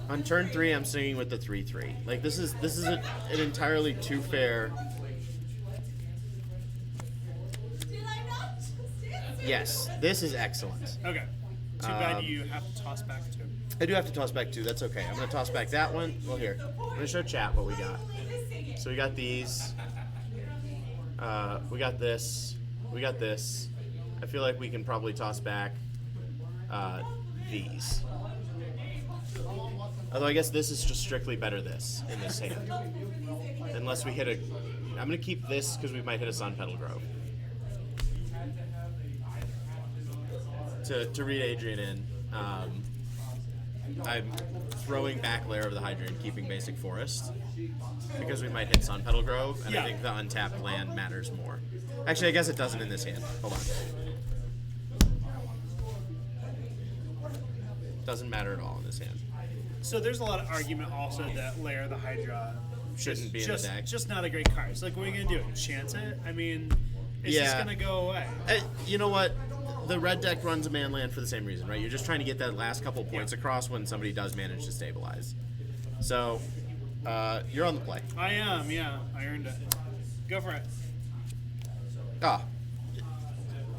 On turn 3, I'm swinging with the 3/3. Like this is an entirely too fair. Yes, this is excellent. Okay. Too bad you have to toss back 2. I do have to toss back 2. That's okay. I'm gonna toss back that one. Well, here, I'm gonna show chat what we got. So we got these. We got this. We got this. I feel like we can probably toss back these. Although I guess this is just strictly better this in this hand. Unless we hit I'm gonna keep this because we might hit a Sun Petal Grove. To read Adrian in, I'm throwing back Lair of the Hydra and keeping basic forest because we might hit Sun Petal Grove, and I think the untapped land matters more. Actually, I guess it doesn't in this hand. Hold on. Doesn't matter at all in this hand. So there's a lot of argument also that Lair of the Hydra Shouldn't be in the deck. Just not a great card. It's like, what are you gonna do? Enchant it? I mean, it's just gonna go away. You know what? The red deck runs a man land for the same reason, right? You're just trying to get that last couple points across when somebody does manage to stabilize. So, you're on the play. I am, yeah. I earned it. Go for it. Ah,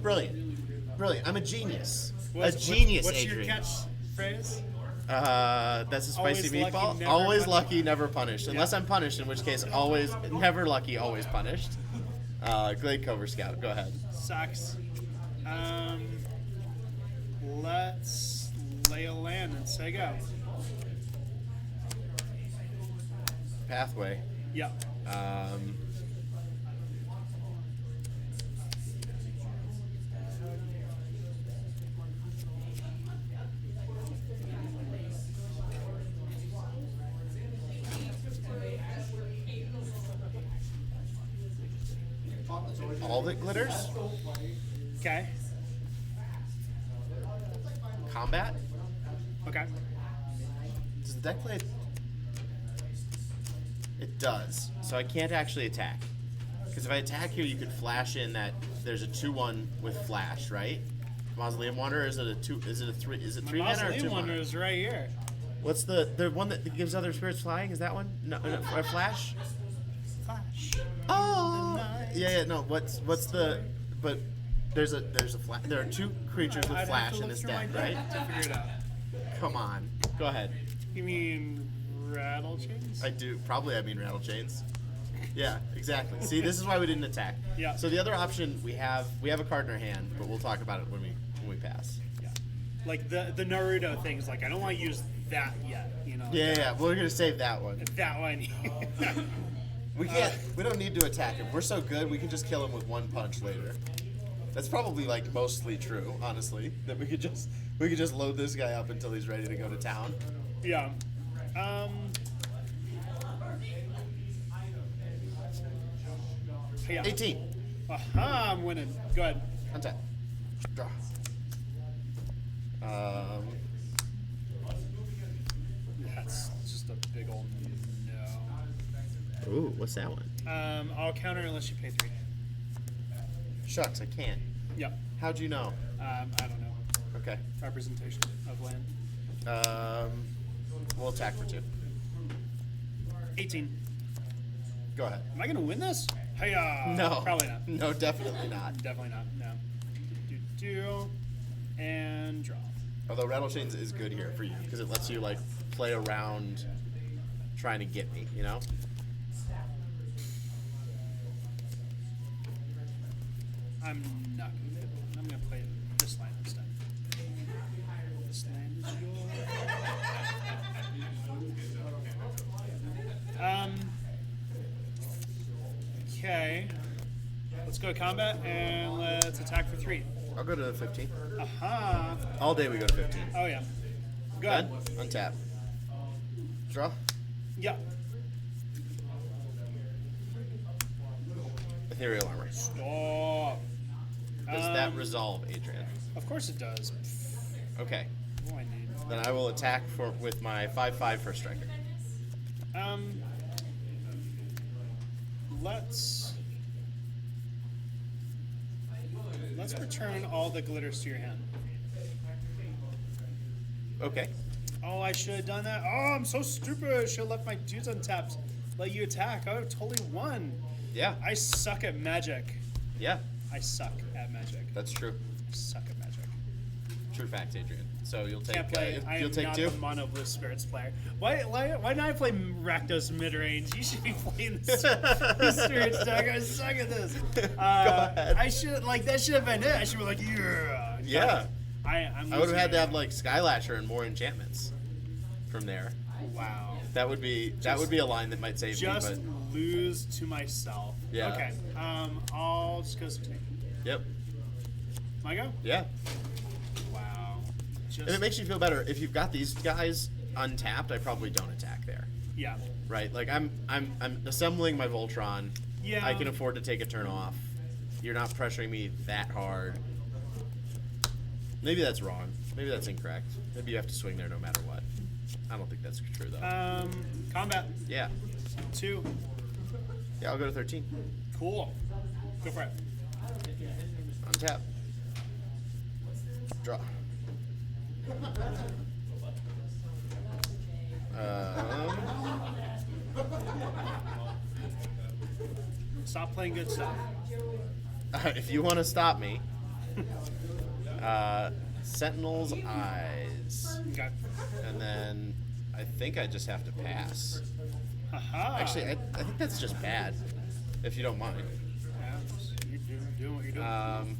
brilliant, brilliant. I'm a genius. What's Adrian. your catchphrase? That's a spicy Always lucky, meatball. never Always punished. lucky, never punished. Unless I'm punished, in which case always, never lucky, always punished. Glade Cover Scout, go ahead. Sucks. Let's lay a land and say go. Pathway. Yeah. All that glitters. Okay. Combat. Okay. Does the deck play? It does. So I can't actually attack. Because if I attack here, you could flash in that there's a 2/1 with flash, right? Mausoleum Wanderer, is it a 2? Is it a 3? Is it 3 mana or 2 Mausoleum Wanderer mana? is right here. What's the one that gives other spirits flying? Is that one? No, a flash. Flash. Oh. Yeah. No. What's the? But there's a flash. There are 2 creatures with I'd have flash to in look this through my deck, deck right? to figure it out. Come on. Go ahead. You mean rattle chains? I do. Probably I mean rattle chains. Yeah, exactly. See, this is why we didn't attack. Yeah. So the other option we have a card in our hand, but we'll talk about it when we pass. Yeah. Like the Naruto things. Like I don't want to use that yet. You know. Yeah. We're gonna save that one. That one. We can't. We don't need to attack him. We're so good. We can just kill him with one punch later. That's probably like mostly true, honestly. That we could just load this guy up until he's ready to go to town. Yeah. Yeah. 18. Aha, I'm winning. Go ahead. Untap. Draw. That's just a big old no. Ooh, what's that one? I'll counter unless you pay 3. Shucks, I can't. Yep. How'd you know? I don't know. Okay. Representation of land. We'll attack for 2. 18. Go ahead. Am I gonna win this? Hiya! No. Probably not. No, definitely not. Definitely not. No. Do and draw. Although Rattle Chains is good here for you because it lets you like play around trying to get me, you know? I'm not gonna play that. I'm gonna play this line instead. This land is yours. Okay. Let's go to combat and let's attack for 3. I'll go to 15. Aha. All day we go to 15. Oh yeah. Go ahead. Untap. Draw. Yeah. Ethereal Armor. Stop. Does that resolve, Adrian? Of course it does. Okay. What do I need? Then I will attack with my 5/5 first striker. Let's return all the glitters to your hand. Okay. Oh, I should have done that. Oh, I'm so stupid. I should have left my dudes untapped. Let you attack. I would have totally won. Yeah. I suck at magic. Yeah. I suck at magic. That's true. I suck at magic. True facts, Adrian. So you'll take. Can't play. I you'll am take not 2. the Mono Blue Spirits player. Why didn't I play Rakdos Midrange? You should be playing the Spirits deck. I suck at this. Go ahead. I should that should have been it. I should be like, yeah. Yeah. I'm I would have had to have losing like Skylasher and more enchantments from there. it. Wow. That would be a line that might save Just me. But lose to myself. Yeah. Okay. I'll just go 16. yep. My go? Yeah. Wow. And it makes you feel better if you've got these guys untapped. I probably don't attack there. Yeah. Right. Like I'm assembling my Voltron. Yeah. I can afford to take a turn off. You're not pressuring me that hard. Maybe that's wrong. Maybe that's incorrect. Maybe you have to swing there no matter what. I don't think that's true though. Combat. Yeah. 2. Yeah, I'll go to 13. Cool. Go for it. Untap. Draw. Stop playing good stuff. If you want to stop me, Sentinel's Eyes. Okay. And then I think I just have to pass. Aha. Actually, I think that's just bad, if you don't mind. Yeah, you're doing what you're doing.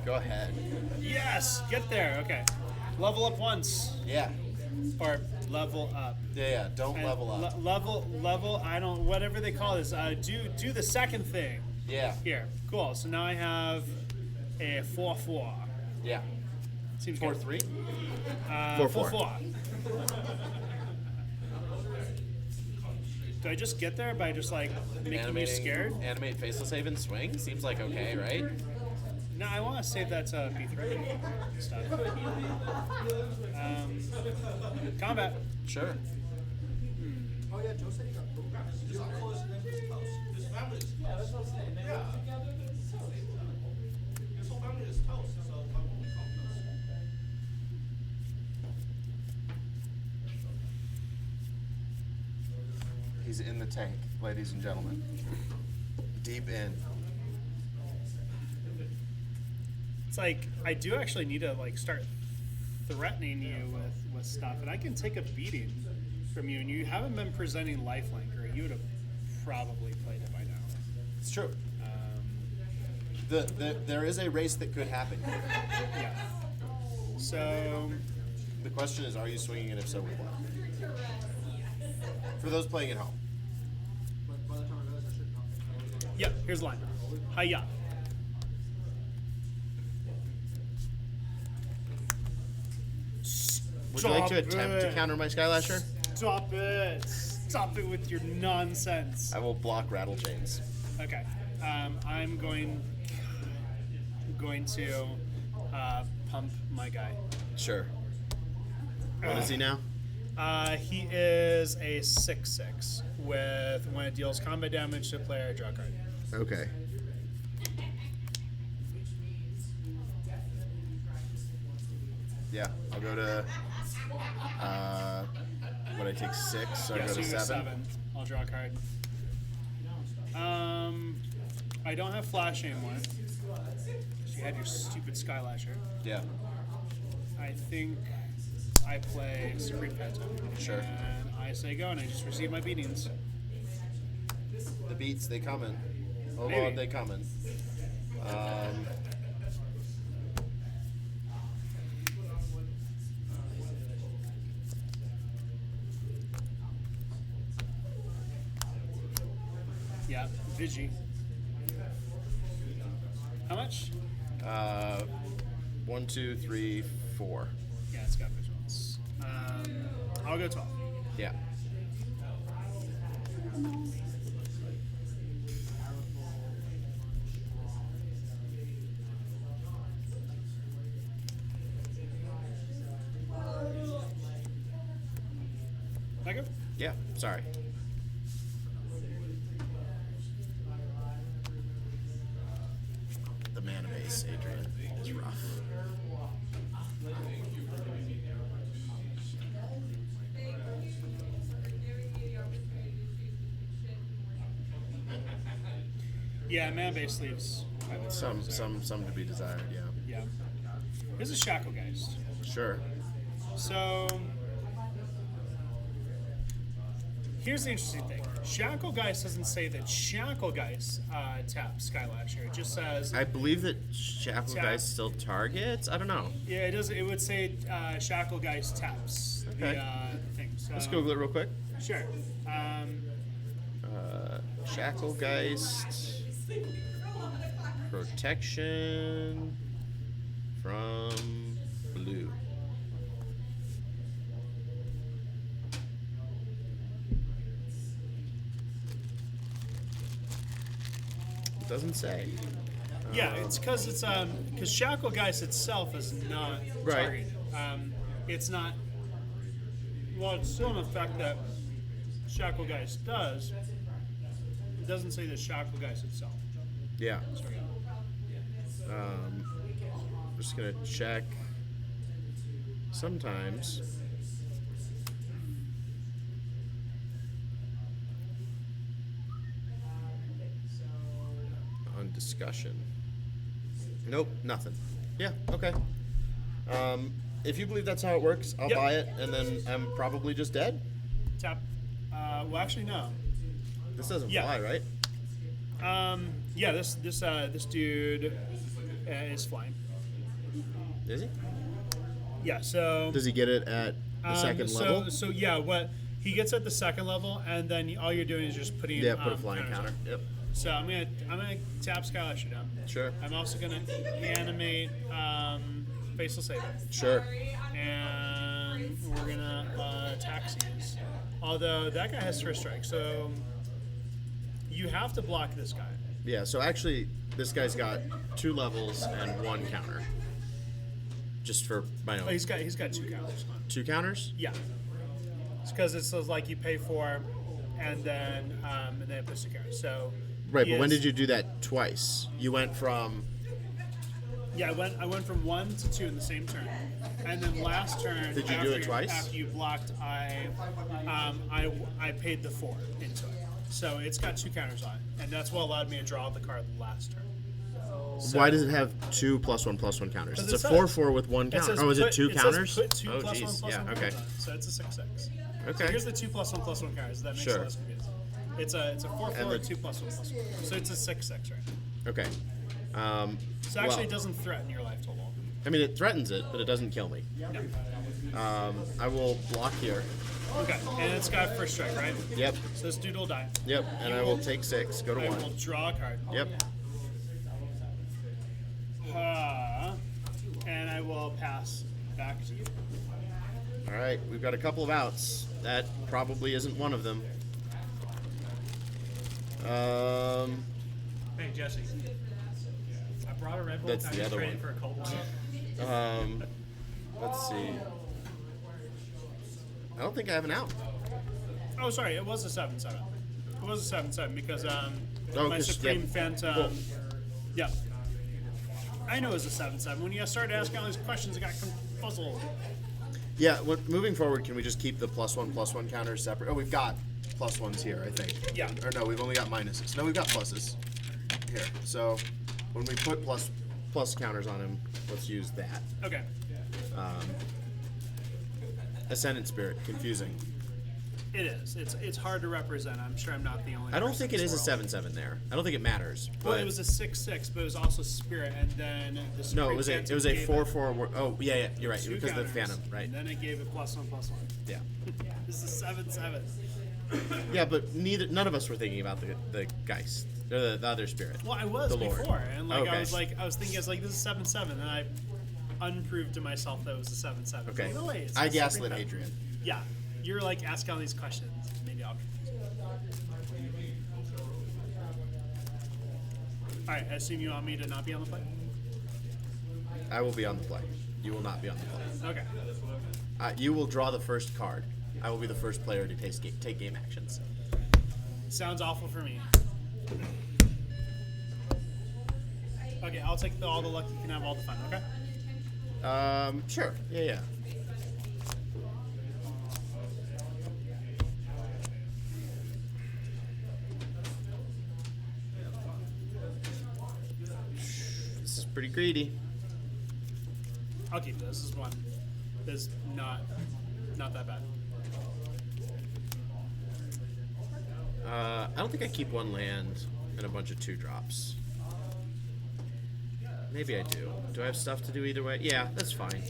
Go ahead. Yes! Get there. Okay. Level up once. Yeah. Or level up. Yeah, don't And level up. level, I don't, whatever they call this. Do the second thing. Yeah. Here. Cool. So now I have a 4/4. Yeah. Seems good. 4/3? 4/4. Do I just get there by just like making you scared? Animate Faceless Haven swing? Seems like okay, right? No, I want to save that to B3 stuff. Combat. Sure. He's in the tank, ladies and gentlemen. Deep in. It's like I do actually need to like start threatening you with stuff, and I can take a beating from you, and you haven't been presenting lifelink or you would have probably played it by now. It's true. There is a race that could happen. Yeah. So, The question is, are you swinging, and if so, with what? For those playing at home. yeah, here's the line. Hiya. Would you like to attempt to counter my Skylasher? Stop it. Stop it with your nonsense. I will block Rattle Chains. Okay. I'm going to pump my guy. Sure. What is he now? He is a 6/6 with when it deals combat damage to a player, draw a card. Okay. Yeah, I'll go to. What I take 6, so Yeah, I go so to you go 7. 7. I'll draw a card. I don't have flash anymore. You had your stupid Skylasher. Yeah. I think I play Supreme Phantom. Sure. And I say go, and I just receive my beatings. The beats, they coming. Oh Maybe. Lord, they coming. Yeah, Vigi. How much? 1, 2, 3, 4. Yeah, it's got visuals. I'll go 12. Yeah. I go? Yeah, sorry. The mana base, Adrian, is rough. Yeah, mana base leaves. Some to be desired, yeah. Yeah. This is Shacklegeist. Sure. So, here's the interesting thing. Shacklegeist doesn't say that Shacklegeist taps Skylasher. It just says, I believe that Shacklegeist still targets? I don't know. yeah, it does. It would say Shacklegeist taps Okay. the thing. So, Let's Google it real quick. Sure. Shacklegeist protection from blue. It doesn't say. Yeah, it's because Shacklegeist itself is not Right. targeted. It's not. Well, it's still an effect that Shacklegeist does. It doesn't say the Shacklegeist itself. Yeah. Sorry. Just gonna check. Sometimes. On discussion. Nope, nothing. Yeah, okay. If you believe that's how it works, I'll Yep. buy it, and then I'm probably just dead. Tap. Well, actually, no. This doesn't Yeah. fly, right? Yeah, this dude is flying. Is he? Yeah. So. Does he get it at the second level? So yeah, what he gets at the second level, and then all you're doing is just putting. Yeah, put a flying counters counter. on. Yep. So I'm gonna tap Skylasher down. Sure. I'm also gonna animate Faceless Saber. Sure. And we're gonna taxis. Although that guy has first strike, so you have to block this guy. Yeah, so actually, this guy's got 2 levels and 1 counter. Just for my own. Oh, he's got 2 counters on. 2 counters? Yeah, it's because it says like you pay for, and then it puts 2 counters. So Right, he but when is- did you do that twice? You went from. Yeah, I went from 1 to 2 in the same turn, and then last turn. Did you do it twice? After you blocked, I paid the 4 into it, so it's got 2 counters on it, and that's what allowed me to draw the card last turn. So- Why does it have 2 +1/+1 counters? 'Cause It's it a says- 4/4 with 1 It counter. says Oh, is it put- 2 it says counters? put 2 Oh, +1 jeez. +1 Yeah, counters okay. on it, so it's a 6/6. Okay. So here's the 2 +1/+1 counters. That makes Sure. it less confusing. It's a 4/4 And the- 2+1/1. So it's a 6/6 right now. Okay. So actually, well, it doesn't threaten your life total. I mean, it threatens it, but it doesn't kill me. No. I will block here. Okay, and it's got first strike, right? Yep. So this dude will die. Yep. And I will take 6. Go to I 1. will draw a card. Yep. And I will pass back to you. All right. We've got a couple of outs. That probably isn't one of them. Hey, Jesse. I brought a Red Bull. That's the other traded one. for a cold one. Let's see. I don't think I have an out. Oh, sorry, it was a 7/7. It was a 7/7 because Oh, my 'cause- Supreme yeah. Phantom. Cool. Yeah. I know it was a 7/7. When you started asking all these questions, I got puzzled. Yeah. Moving forward, can we just keep the +1/+1 counters separate? Oh, we've got +1s here, I think. Yeah. Or no, we've only got minuses. No, we've got pluses here. So when we put plus counters on him, let's use that. Okay. Ascendant Spirit, confusing. It is. It's hard to represent. I'm sure I'm not the only. I don't person think it in is a this world. 7/7 there. I don't think it matters. Well, But it was a 6/6, but it was also Spirit, and then the no, Supreme it was Phantom a gave 4/4. Oh, yeah, you're right. two Because of the counters, Phantom, right? And then it gave it +1/+1. Yeah. This is 7/7. Yeah, but none of us were thinking about the Geist or the other spirit. Well, I was The Lord. before, and like Okay. I was thinking, this is 7/7, and I unproved to myself that it was a 7/7. Okay. No way, it's I a Supreme gaslit Phantom. Adrian. Yeah, you're like asking all these questions. Maybe I'll. All right, I assume you want me to not be on the play. I will be on the play. You will not be on the play. Okay. You will draw the first card. I will be the first player to take game actions. Sounds awful for me. Okay, I'll take all the luck. You can have all the fun. Okay. Sure. Yeah. This is pretty greedy. I'll keep this. This is one. This is not that bad. I don't think I keep one land and a bunch of 2-drops. Maybe I do. Do I have stuff to do either way? Yeah, that's fine.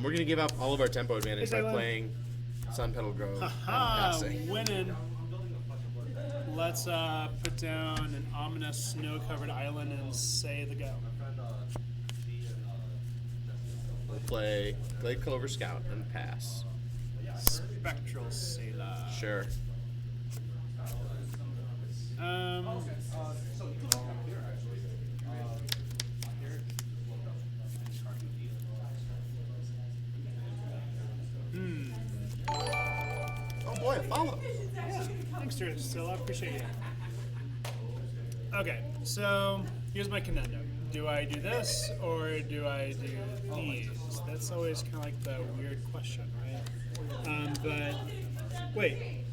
We're gonna give up all of our tempo advantage by Dylan. playing Sun Petal Grove and Ha! passing. Winning. Let's put down an ominous snow-covered island and say the go. We'll play Glade Clover Scout and pass. Spectral Sailor. Sure. Oh boy, a follow. Thanks, Still, I appreciate it. Okay, so here's my conundrum. Do I do this or do I do these? That's always kind of like the weird question, right? But wait,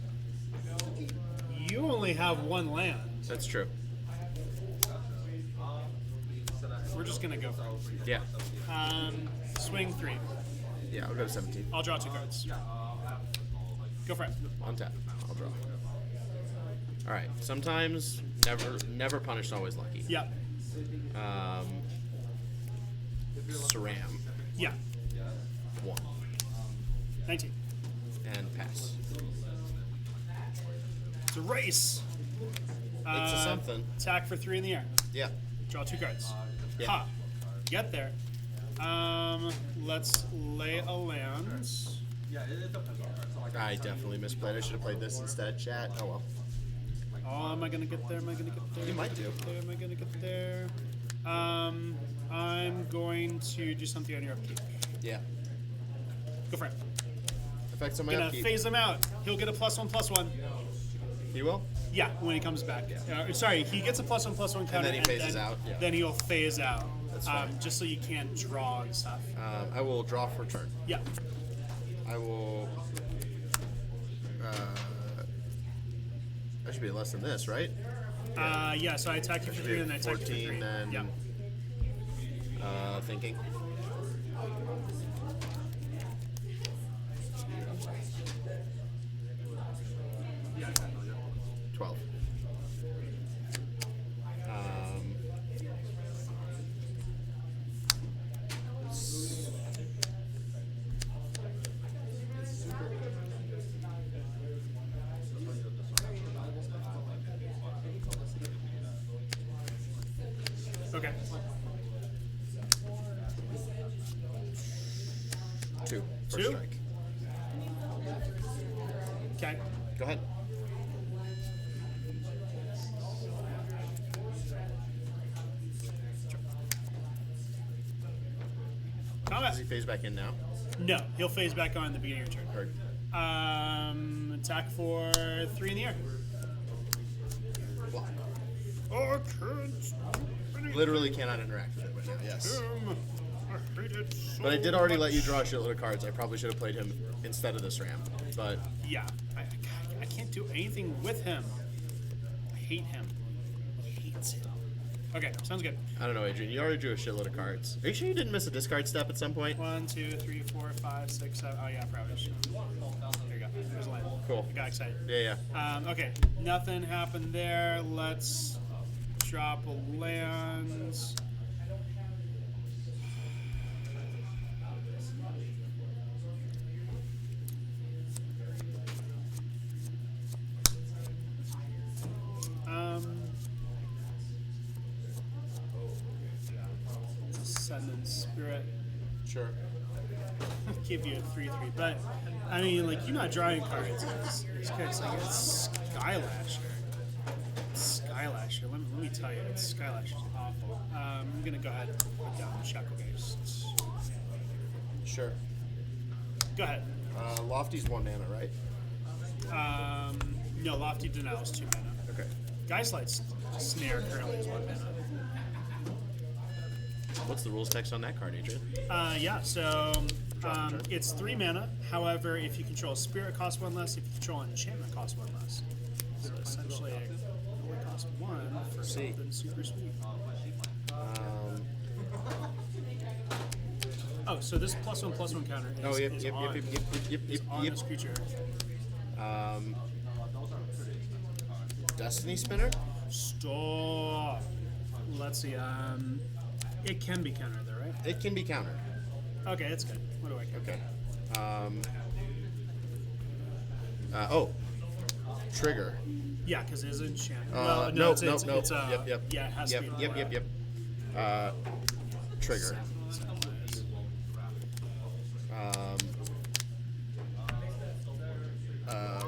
you only have one land. That's true. We're just gonna go for it. Yeah. Swing 3. Yeah, I'll go to 17. I'll draw 2 cards. Go for it. Untap. I'll draw. Alright. Sometimes never punished, always lucky. Yeah. Saram. Yeah. 1. 19. And pass. It's a race. It's a something. Attack for 3 in the air. Yeah. Draw 2 cards. Yeah. Ha! Get there. Let's lay a land. I definitely misplayed. I should have played this instead, chat. Oh well. Oh, am I gonna get there? Am I gonna get there? You might do. Am I gonna get there? I'm going to do something on your upkeep. Yeah. Go for it. Effects on my Gonna upkeep. phase him out. He'll get a +1/+1. He will? Yeah, when he comes back. Sorry, he gets a +1/+1 counter, then he phases out, yeah. Then he'll phase out. That's fine. Just so you can't draw and stuff. I will draw for turn. Yeah. I will. That should be less than this, right? Yeah. So I attack you for 3, and I attack you for 3. 14, then. Yeah. Thinking. 2 for 2? strike. Okay. Go ahead. Combat. Does he phase back in now? No, he'll phase back on at the beginning of your turn. Heard. Attack for 3 in the air. Block. Oh, kids. Literally cannot interact with it right now. Yes. I hate it so But I did already let you much. draw a shitload of cards. I probably should have played him instead of this ram. But Yeah, I can't do anything with him. I hate him. He hates it. Okay, sounds good. I don't know, Adrian. You already drew a shitload of cards. Are you sure you didn't miss a discard step at some point? 1, 2, 3, 4, 5, 6, 7. Oh yeah, probably. There you go. There's a line. Cool. I got excited. Yeah, yeah. Okay, nothing happened there. Let's drop a land. Ascendant Spirit. Sure. Give you a 3/3, but I mean, like, you're not drawing cards. It's good. It's like it's Skylasher. Skylasher. Let me tell you, Skylasher's awful. I'm gonna go ahead and put down Shacklegeist. Sure. Go ahead. Lofty's 1 mana, right? No, Lofty Denial is 2 mana. Okay. Geistlight's Snare currently is 1 mana. What's the rules text on that card, Adrian? Yeah, so Drop a turn. it's 3 mana. However, if you control a spirit, it costs 1 less. If you control an enchantment, it costs 1 less. So essentially, it only costs 1 for See. something super sweet. Oh, so this +1/+1 counter is, Oh, yep, is yep, on, yep, yep, yep, is yep, on yep. this creature. Destiny Spinner? Stop. Let's see. It can be countered, though, right? It can be countered. Okay, that's good. What do I get? Okay. Oh. Trigger. Yeah, because it is enchantment. No, it's no. yeah, it has to be. Yep. Trigger.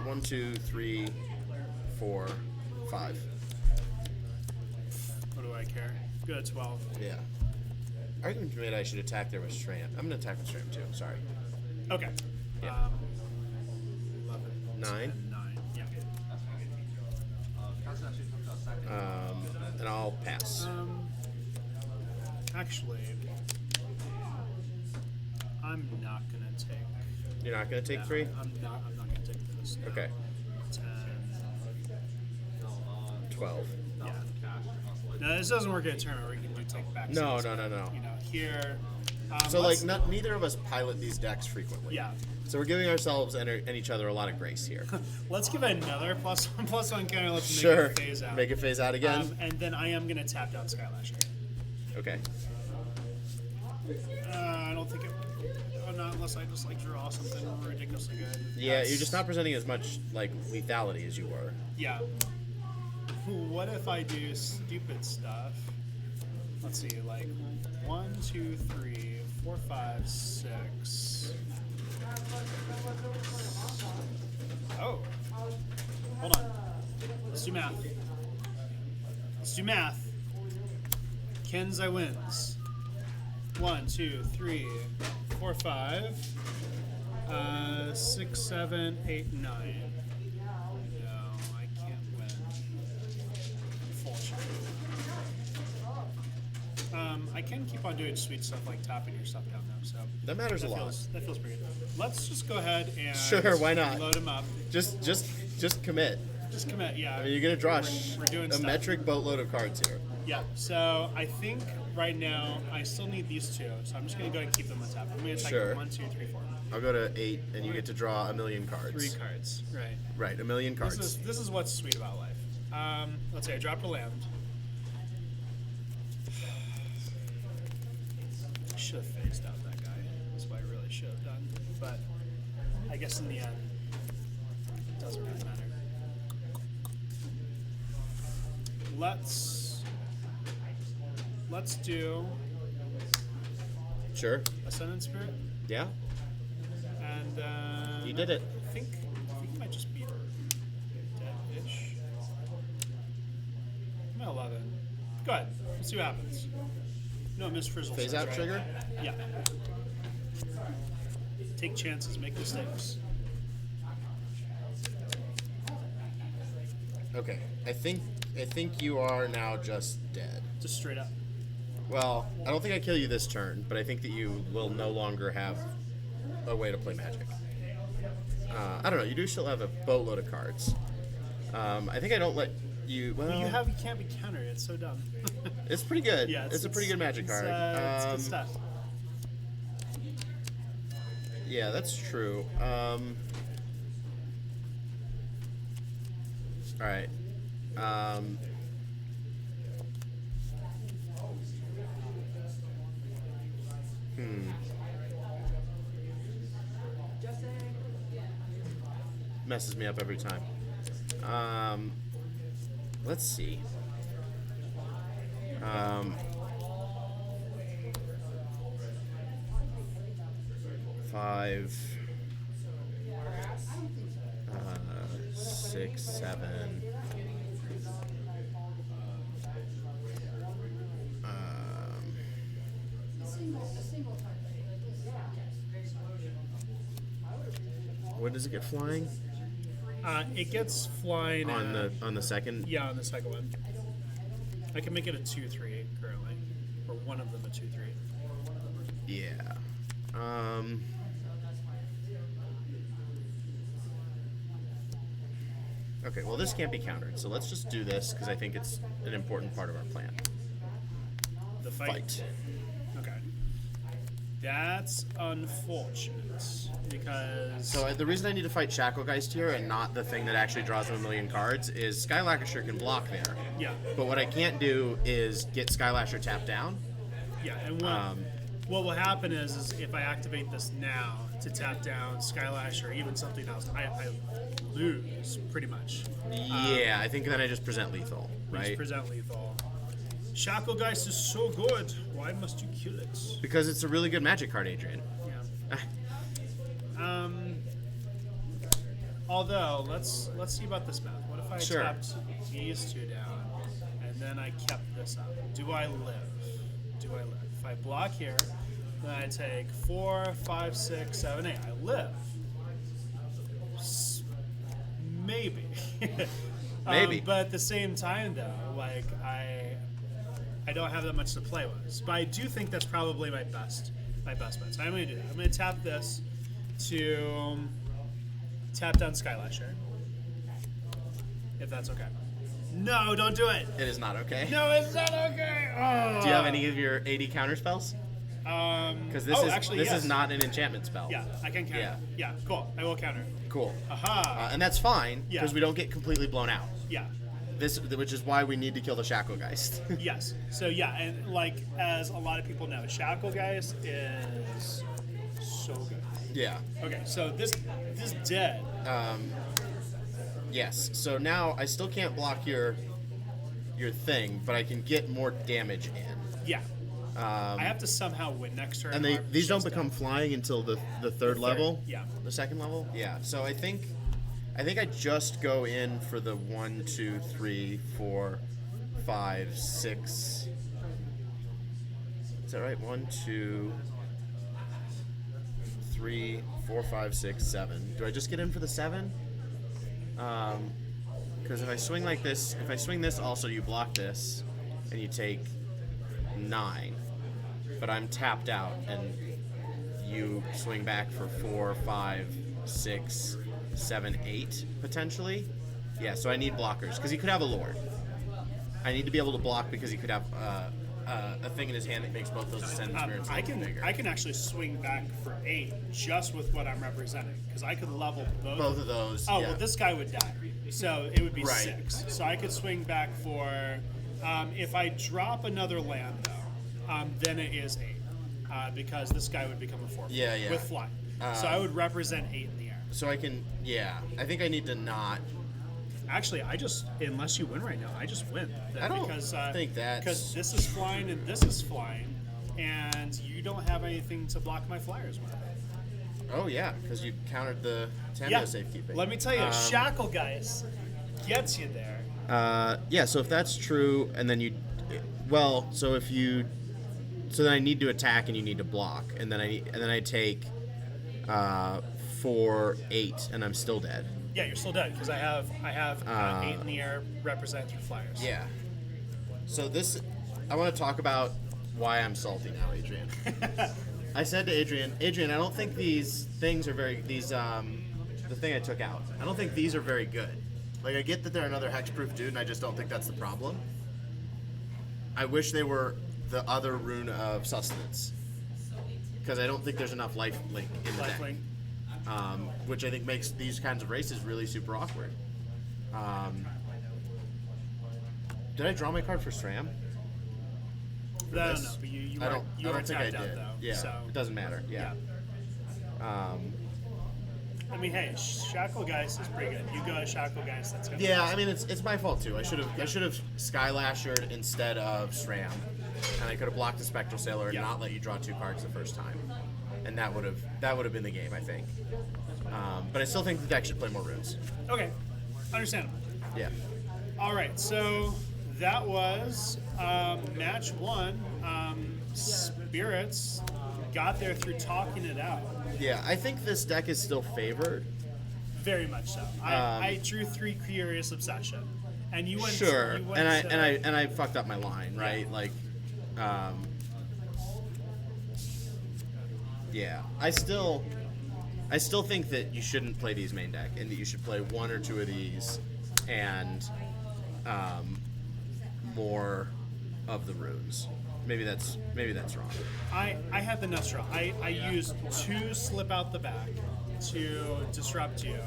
One, 2, 3, 4, 5. What do I care? Good, 12. Yeah. Argument made I should attack there with Strand. I'm gonna attack with Strand too. Sorry. Okay. Yeah. 11, 9. 9. Yeah. And I'll pass. Actually, I'm not gonna take. You're not gonna take 3? I'm not gonna take this. No. Okay. 10. 12. Yeah. No, this doesn't work at a tournament where you can do take back. No. You know, here. So let's- neither of us pilot these decks frequently. Yeah. So we're giving ourselves and each other a lot of grace here. Let's give it another +1/+1 counter. Let's Sure. make it phase out. Make it phase out again. And then I am gonna tap down Skylasher. Okay. I don't think it. Oh, not unless I just like draw something ridiculously good. Yeah, That's- you're just not presenting as much like lethality as you were. Yeah. What if I do stupid stuff? Let's see, like 1, 2, 3, 4, 5, 6. Oh. Hold on. Let's do math. Kenzai wins. 1, 2, 3, 4, 5, 6, 7, 8, 9. No, I can't win. Unfortunately. I can keep on doing sweet stuff like topping your stuff down though, so That matters a lot. That feels pretty good. Let's just go ahead and Sure, why not? load them up. Just commit. Just commit, yeah. I mean, you're gonna draw We're doing a stuff. metric boatload of cards here. Yeah, so I think right now I still need these 2, so I'm just gonna go ahead and keep them on top. I'm gonna attack Sure. them 1, 2, 3, 4. I'll go to 8, and you get to draw a million cards. 3 cards, right? Right, a million cards. This is what's sweet about life. Let's say I dropped a land. I should have phased out that guy. That's what I really should have done. But I guess in the end, it doesn't really matter. Let's do Sure. Ascendant Spirit. Yeah. You did it. I think it might just be dead-ish. I'm at 11. Go ahead. Let's see what happens. No, Miss Frizzle. Phase out trigger? Yeah. Take chances, make mistakes. Okay. I think you are now just dead. Just straight up. Well, I don't think I kill you this turn, but I think that you will no longer have a way to play Magic. I don't know. You do still have a boatload of cards. I think I don't let you. Well, You can't be countered. It's so dumb. it's pretty good. Yeah, it's a pretty good Magic card. It's good stuff. Yeah, that's true. All right. Messes me up every time. Let's see. Five, 6, 7. When does it get flying? It gets flying On the second? Yeah, on the second one. I can make it a 2/3 currently, or one of them a 2/3. Yeah. Okay, well this can't be countered, so let's just do this because I think it's an important part of our plan. The fight. Okay. That's unfortunate because. So the reason I need to fight Shacklegeist here and not the thing that actually draws him a million cards is Skylasher can block there. Yeah. But what I can't do is get Skylasher tapped down. Yeah, and what will happen is if I activate this now to tap down Skylash or even something else, I lose pretty much. Yeah, I think then I just present lethal, We just right? present lethal. Shacklegeist is so good. Why must you kill it? Because it's a really good Magic card, Adrian. Yeah. Although let's see about this math. What if I Sure. tapped these two down and then I kept this up? Do I live? Do I live? If I block here, then I take 4, 5, 6, 7, 8. I live. Maybe. Maybe. But at the same time, though, like I don't have that much to play with. But I do think that's probably my best bet. So I'm going to do that. I'm going to tap this to tap down Skylasher, if that's okay. No, don't do it. It is not okay. No, it's not okay. Oh. Do you have any of your 80 counter spells? Because this yes. is not an enchantment spell. Yeah, I can counter. Yeah, cool. I will counter. Cool. Aha. And that's fine Yeah. because we don't get completely blown out. Yeah. Which is why we need to kill the Shacklegeist. Yes. So yeah, and like as a lot of people know, Shacklegeist is so good. Yeah. Okay, so this dead. Yes. So now I still can't block your thing, but I can get more damage in. Yeah. I have to somehow win next turn. And or these don't just become flying until the third level. Yeah. The second level. Yeah. So I think I just go in for the 1, 2, 3, 4, 5, 6. Is that right? 1, 2, 3, 4, 5, 6, 7. Do I just get in for the 7? Because if I swing like this, if I swing this, also you block this, and you take 9. But I'm tapped out, and you swing back for 4, 5, 6, 7, 8 potentially. Yeah, so I need blockers because he could have a Lord. I need to be able to block because he could have a thing in his hand that makes both those Ascendant Spirits a little bigger. I can actually swing back for 8 just with what I'm representing because I could level Both of those. Oh yeah. well, this guy would die, so it would be Right. 6. So I could swing back for. If I drop another land though, then it is 8 because this guy would become a 4 Yeah, yeah. with fly. So I would represent 8 in the air. So I can, yeah. I think I need to not. Actually, unless you win right now, I just win. I don't think that's- because this is flying and this is flying, and you don't have anything to block my flyers with. Oh yeah, because you countered the Tando safekeeping. Let me tell you, Shacklegeist gets you there. Yeah, so if that's true, and then so then I need to attack and you need to block, and then I take 4/8, and I'm still dead. Yeah, you're still dead because I have 8 in the air represented through flyers. Yeah. So I want to talk about why I'm salty now, Adrian. I said to Adrian, I don't think these things are the thing I took out, I don't think these are very good. Like, I get that they're another hexproof dude, and I just don't think that's the problem. I wish they were the other rune of sustenance, because I don't think there's enough life link in the deck. Which I think makes these kinds of races really super awkward. Did I draw my card for SRAM? I don't know, but you I were don't think I tapped out, did. though. Yeah, So, it doesn't matter. Yeah. I mean, hey, Shacklegeist is pretty good. You go to Shacklegeist, that's good. Yeah, I mean it's my fault too. I should have Skylashered instead of SRAM, and I could have blocked the Spectral Sailor and not let you draw 2 cards the first time, and that would have been the game, I think. But I still think the deck should play more runes. Okay, understandable. Yeah. All right, so that was match 1. Spirits got there through talking it out. Yeah, I think this deck is still favored. Very much so. I drew 3 Curious Obsession, and you went. Sure, You went and I fucked up my line, right? Like, yeah, I still think that you shouldn't play these main deck, and that you should play 1 or 2 of these, and more of the runes. Maybe that's wrong. I had the nuts draw. I used 2 Slip Out the Back to disrupt you,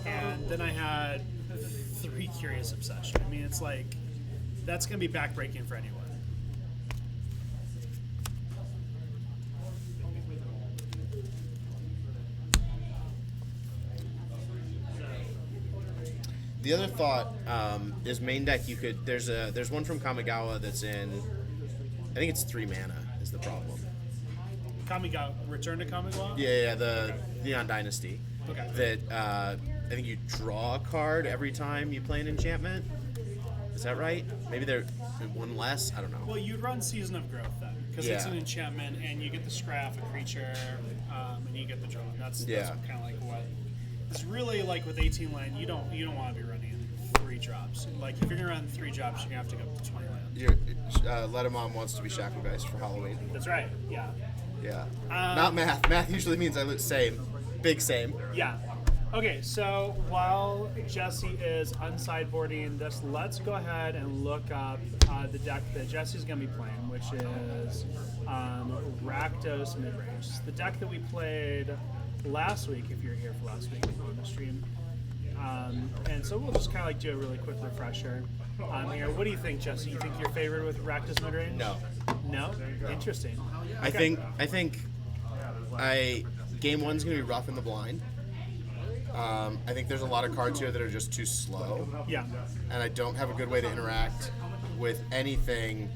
and then I had 3 Curious Obsession. I mean, it's like that's gonna be backbreaking for anyone. The other thought is main deck. You could there's one from Kamigawa that's in. I think it's 3 mana is the problem. Kamigawa, Return to Kamigawa? Yeah, the Neon Dynasty. Okay. That I think you draw a card every time you play an enchantment. Is that right? Maybe they're 1 less. I don't know. Well, you'd run Season of Growth then, because it's an enchantment, and you get the scrap a creature, and you get the draw. That's kind of like what. It's really like with 18 land, you don't want to be running 3 drops. Like if you're gonna run 3 drops, you're gonna have to go to 20 land. Ledamon wants to be Shacklegeist for Halloween. That's right. Yeah. Yeah. Not math. Math usually means I lose. Same. Big same. Yeah. Okay, so while Jesse is unsideboarding this, let's go ahead and look up the deck that Jesse's going to be playing, which is Rakdos Midrange. The deck that we played last week, if you're here for last week on the stream. And so we'll just kind of like do a really quick refresher here. What do you think, Jesse? You think you're favored with Rakdos Midrange? No. No? Interesting. I think game 1's gonna be rough in the blind. I think there's a lot of cards here that are just too slow. Yeah. And I don't have a good way to interact with anything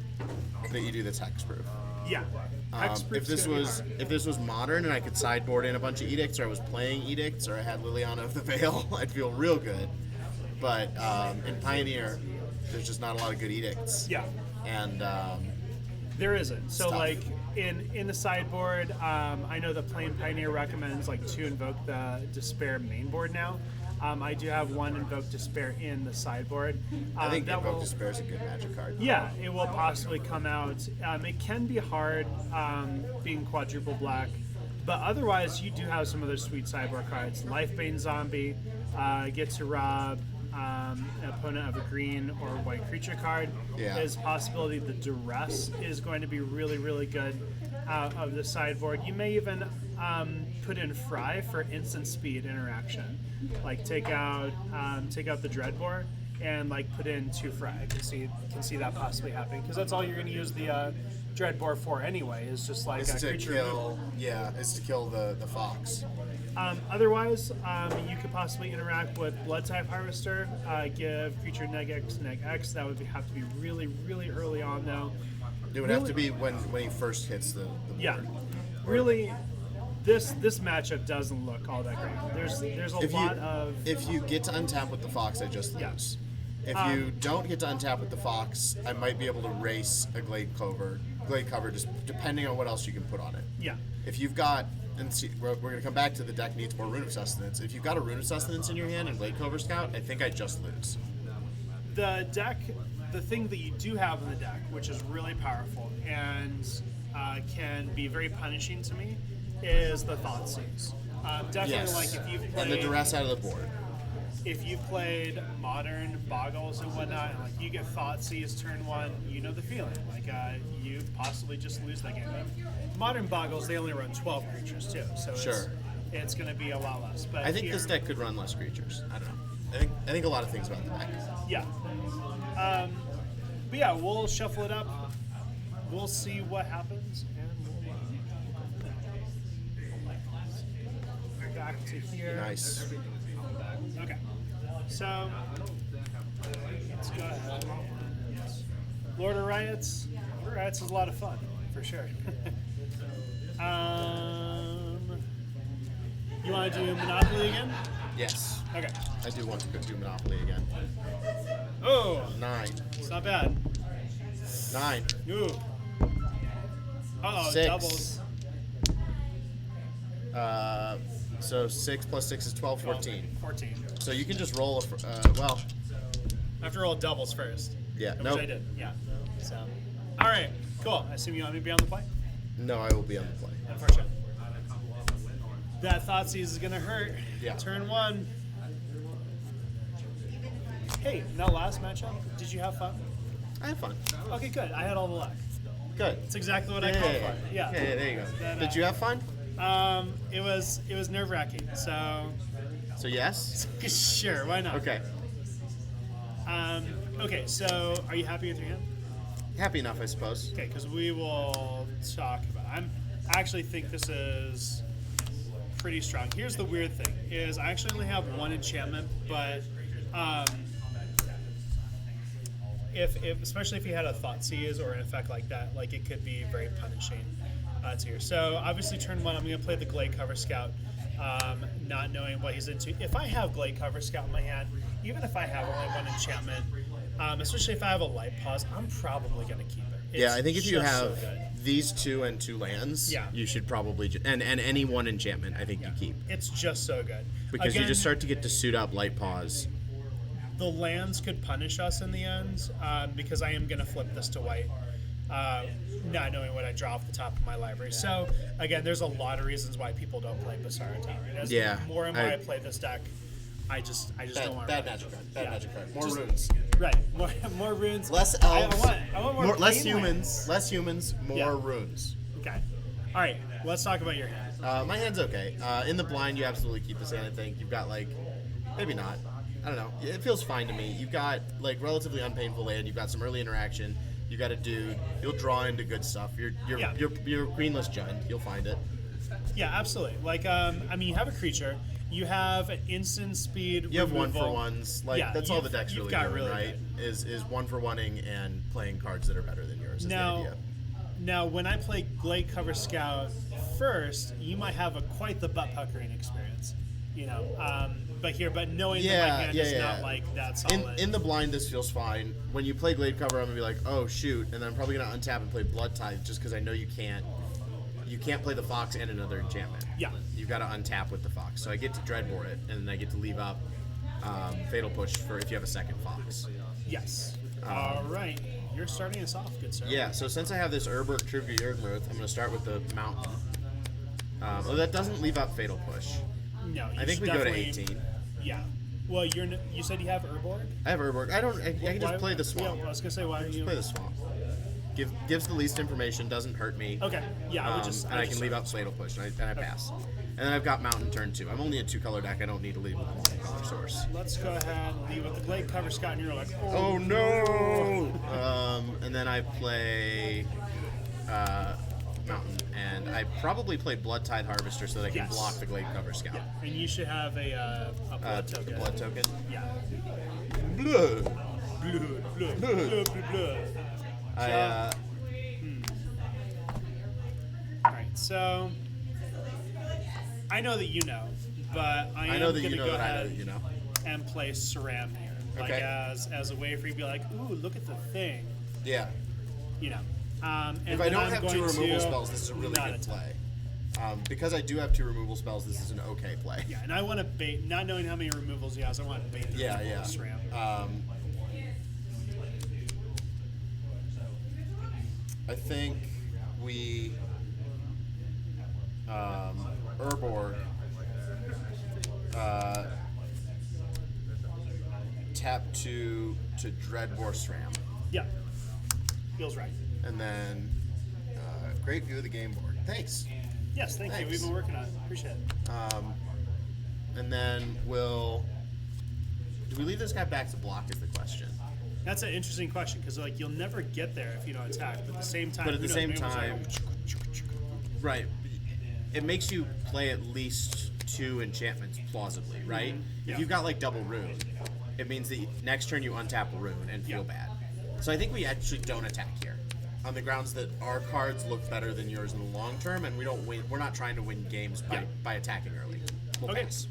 that you do that's hexproof. Yeah. If this was modern and I could sideboard in a bunch of edicts, or I was playing edicts, or I had Liliana of the Veil, I'd feel real good. But in Pioneer, there's just not a lot of good edicts. Yeah. And there isn't. So stuff. like in the sideboard, I know that Plain Pioneer recommends like to invoke the Despair main board now. I do have 1 Invoke Despair in the sideboard. I think that Invoke Despair is a good magic card. Yeah, it will possibly come out. It can be hard being quadruple black, but otherwise you do have some other sweet sideboard cards. Lifebane Zombie, get to rob an opponent of a green or white creature card. Yeah. There's a possibility the Duress is going to be really, really good out of the sideboard. You may even put in Fry for instant speed interaction. Like take out the Dreadbore and like put in 2 Fry. I can see that possibly happening because that's all you're going to use the Dreadbore for anyway. Is just like a creature removal. It's to kill the fox. Otherwise, you could possibly interact with Blood Type Harvester, give creature neg X. That would have to be really, really early on though. It would have to be when he first hits the board. Yeah, really, this matchup doesn't look all that great. There's a lot of If you get to untap with the Fox, I just Yeah. lose. If you don't get to untap with the Fox, I might be able to race a Glade cover, just depending on what else you can put on it. yeah. If you've got, and see, we're going to come back to the deck needs more Rune of Sustenance. If you've got a Rune of Sustenance in your hand and Glade Cover Scout, I think I just lose. The deck, the thing that you do have in the deck, which is really powerful and can be very punishing to me, is the Thoughtseize. Definitely, Yes. like if you've played, And the duress out of the board. if you've played Modern Boggles and whatnot, and like you get Thoughtseize turn one, you know the feeling. Like you possibly just lose that game. Modern Boggles, they only run 12 creatures too, so Sure. it's going to be a lot less. But I think here, this deck could run less creatures. I don't know. I think a lot of things about the deck. yeah. But yeah, we'll shuffle it up. We'll see what happens, and we'll back to here. Nice. Okay. So let's go ahead. Lord of Riots. Riots is a lot of fun, for sure. You want to do Monopoly again? Yes. Okay. I do want to go do Monopoly again. Oh, 9. it's not bad. 9. Ooh. Uh-oh, 6. doubles. So 6 plus 6 is 12, 14. 14. So you can just roll well, I have to roll doubles first. yeah, Which no. I did, yeah. So, all right, cool. I assume you want me to be on the play? No, I will be on the play. Unfortunately. That Thoughtseize is going to hurt. Yeah. Turn one. Hey, in that last matchup, did you have fun? I had fun. Okay, good. I had all the luck. Good. It's exactly what I called for. Yeah. Yeah, there you go. Then, Did you have fun? It was nerve-wracking, so So yes? sure, why not? Okay. Okay, so are you happy with your hand? Happy enough, I suppose. Okay, because we will talk about it. I actually think this is pretty strong. Here's the weird thing, is I actually only have one enchantment, but if especially if you had a Thoughtseize or an effect like that, like it could be very punishing to you. So obviously turn one, I'm going to play the Glade Cover Scout, not knowing what he's into. If I have Glade Cover Scout in my hand, even if I have only one enchantment, especially if I have a Light Pause, I'm probably going to keep it. Yeah, I think if you just so have good. these 2 and 2 lands, Yeah. you should probably and any one enchantment, I think you keep, It's just so good. because you Again, just start to get to suit up Light Pause. the lands could punish us in the end, because I am going to flip this to white, not knowing what I draw off the top of my library. So again, there's a lot of reasons why people don't play Basara Tower. And as Yeah, more and more I I play this deck, I just don't want Bad to. magic card. Bad Yeah. magic card. More Just- runes. Right, more runes. Less I elves. want more less green humans. lands. Less humans. More Yeah. runes. Okay. All right. Let's talk about your hand. My hand's okay. In the blind, you absolutely keep this hand. I think you've got maybe not. I don't know. It feels fine to me. You've got relatively unpainful land. You've got some early interaction. You got a dude. You'll draw into good stuff. You're Yeah. greenless Jund. You'll find it. Yeah, absolutely. You have a creature. You have an instant speed. You have removal. 1-for-1s. Yeah, That's all the deck's you've really got doing, really right? Is 1-for-1ing and playing cards that are better than yours. Is the idea. Now, when I play Glade Cover Scout first, you might have quite the butt puckering experience, but knowing that my hand is not like that solid. In the blind, this feels fine. When you play Glade Cover, I'm gonna be like, oh shoot, and then I'm probably gonna untap and play Blood Tithe just because I know you can't play the Fox and another enchantment. Yeah. You've got to untap with the Fox. So I get to Dreadboard it, and then I get to leave up Fatal Push for if you have a second Fox. Yes. All right. You're starting us off, good sir. Yeah, so since I have this Urberk Tribute Yurgmuth, I'm going to start with the Mountain. That doesn't leave up Fatal Push. No, you I think should we go to definitely- 18. Yeah. Well, you said you have Urborg? I have Urberk. I can just play the Swamp. Yeah, I was gonna say why don't you Play the Swamp. Gives the least information, doesn't hurt me. Okay. Yeah, I would just. And I can leave up Fatal Push, and I pass. And then I've got Mountain turn 2. I'm only a 2-color deck. I don't need to leave with a multi-color source. Let's go ahead and leave with the Glade Cover Scout, and you're like, Oh no! And then I play Mountain, and I probably play Blood Tithe Harvester so that I can Yes. block the Glade Cover Scout. Yeah, and you should have a blood The token. blood token. Yeah. Blood. Blood. I All right, so I know that you know, but I know that going you to know go that I know ahead that you know. and play Saram here, like Okay. as a way for you to be like, ooh, look at the thing, Yeah. you know. And If I then don't I'm have going two removal to spells, this is a really not good attack. play. Because I do have 2 removal spells, this is an okay play. Yeah, and I want to bait, not knowing how many removals he has, I want to bait the Yeah, removals yeah. Saram. I think we Urborg tap to Dreadbore SRAM, Yeah, feels right. and then great view of the game board. Thanks. Yes, thank you. Thanks. We've been working on it. Appreciate it. And then do we leave this guy back to block is the question. That's an interesting question because like you'll never get there if you don't attack. But at the same time, But at the who knows, same maybe it was time, like, right, it makes you play at least 2 enchantments plausibly, right? Yeah. If you've got like double rune, it means that next turn you untap a rune and feel Yeah. bad. So I think we actually don't attack here, on the grounds that our cards look better than yours in the long term, and we don't win. We're not trying to win games by attacking early. We'll Okay. pass.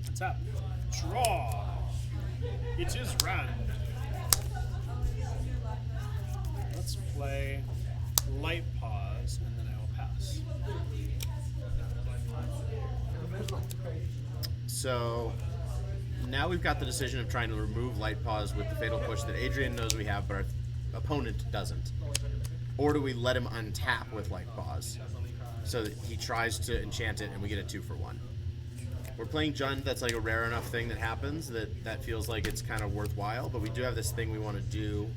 what's up? Draw. It is round. Let's play Light Pause, and then I will pass. So now we've got the decision of trying to remove Light Pause with the Fatal Push that Adrian knows we have, but our opponent doesn't. Or do we let him untap with Light Pause so that he tries to enchant it and we get a 2-for-1? We're playing Jund, that's like a rare enough thing that happens that feels like it's kind of worthwhile, but we do have this thing we want to do.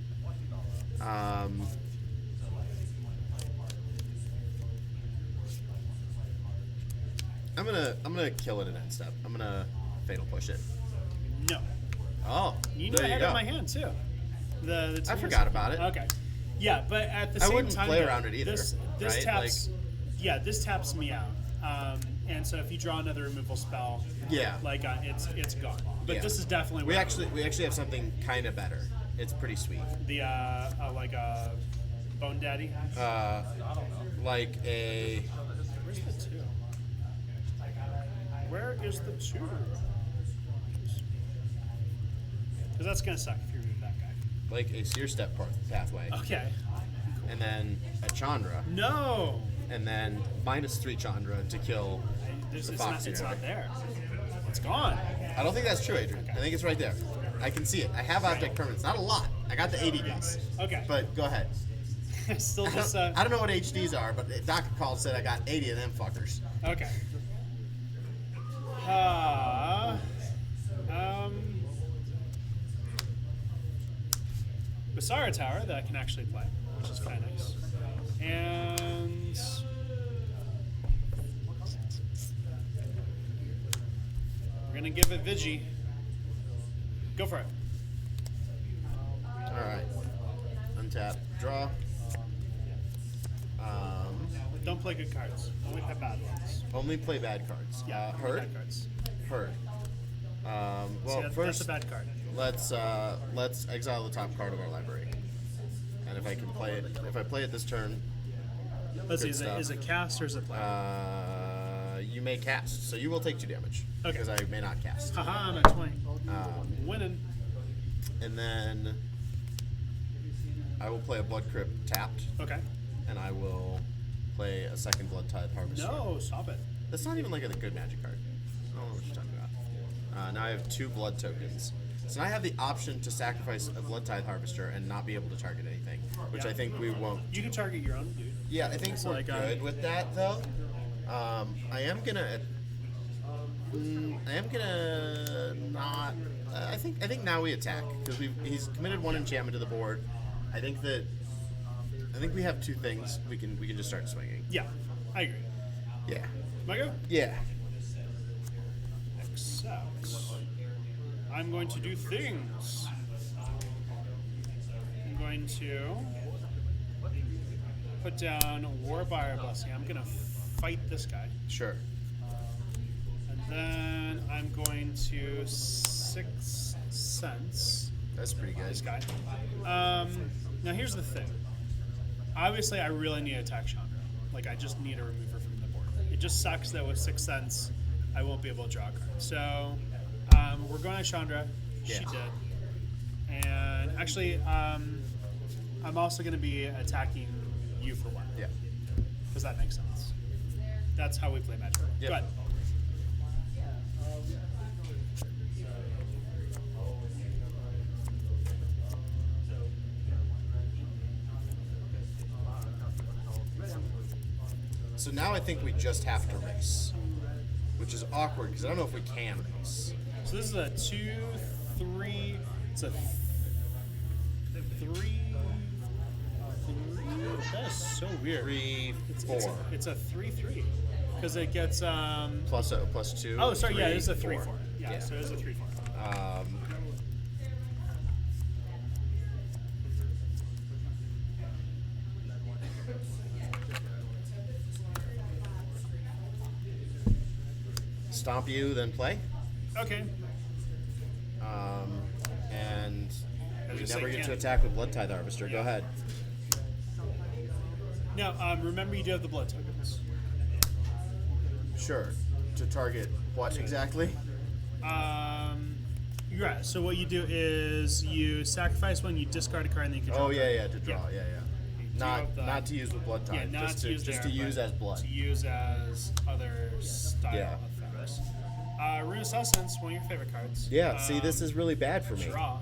I'm gonna kill it at end step. I'm gonna Fatal Push it. No. Oh, You know I there you had it go. in my hand too. The I two forgot is- about it. Okay. Yeah, but at the I same wouldn't time, play though, around it either, This right? taps. Yeah, this taps me out. And so if you draw another removal spell, Yeah. like it's gone. But Yeah. this is definitely We where actually have something kind of better. It's pretty sweet. the like a Bone Daddy. Like a Where's the 2? Where is the 2? Because that's gonna suck if you remove that guy. Seer Step pathway, Okay. and then a Chandra, No. and then -3 Chandra to kill It's the Fox. not there. It's gone. I don't think that's true, Adrian. I think it's right there. I can see it. I have object permanents. Not a lot. I got the 80Ds. Okay. But go ahead. Still I just don't, I don't know what HDs are, but Dr. Call said I got 80 of them fuckers. okay. Basara Tower that I can actually play, which is kind of nice. And we're gonna give it Vigi. Go for it. Alright. Untap. Draw. Don't play good cards. Only play bad ones. Only play bad cards. Yeah, only Hurt? bad cards. Hurt. Well, See, that's first, a bad card. let's exile the top card of our library. And if I can play it, if I play it this turn, Let's see, Good stuff. is it cast or is it play? you may cast. So you will take 2 damage. Okay. Because I may not cast. Haha, I'm at 20. Winning. And then I will play a Blood Crypt tapped, Okay. and I will play a second Blood Tithe Harvester. No, stop it. That's not even like a good magic card. I don't know what you're talking about. Now I have 2 blood tokens. So now I have the option to sacrifice a Blood Tithe Harvester and not be able to target anything, which Yeah. I think we won't. You can target your own dude. Yeah, I think It's we're like, good with that though. I am gonna not. I think now we attack because he's committed 1 enchantment to the board. I think we have 2 things we can just start swinging. Yeah, I agree. Yeah. My go? Yeah. Except I'm going to do things. I'm going to put down Warbuyer Blessing. I'm going to fight this guy. Sure. And then I'm going to 6 Sense That's pretty good. this guy. Now here's the thing. Obviously, I really need to attack Chandra. Like, I just need a remover from the board. just sucks that with 6 cents, I won't be able to draw a card. So we're going on Chandra. She Yeah. did. And actually, I'm also going to be attacking you for 1. Yeah. Because that makes sense. That's how we play Magic. Yep. Go ahead. So now I think we just have to race, which is awkward because I don't know if we can race. So this is a 2, 3. It's a 3. That is so weird. 3, 4. It's a 3/3 because it gets Plus 2. Oh, sorry. Yeah, 3, it is a 4. 3/4. Yeah, so it is a 3/4. Stomp you, then play. Okay. And As we you say, never get to can. attack with Blood Tithe Harvester. Go Yeah. ahead. Now, remember you do have the blood tokens. Sure. To target what exactly? You're right. So what you do is you sacrifice one, you discard a card, and then you can draw. Oh a yeah, card. yeah, to draw. Yeah, You Not have the- not to use with Blood Tithe. Yeah, not just to use just there, to use but as blood. To use as other style Yeah. effects. Ruinous Essence, one of your favorite cards. Yeah. See, this is really bad for me. Draw.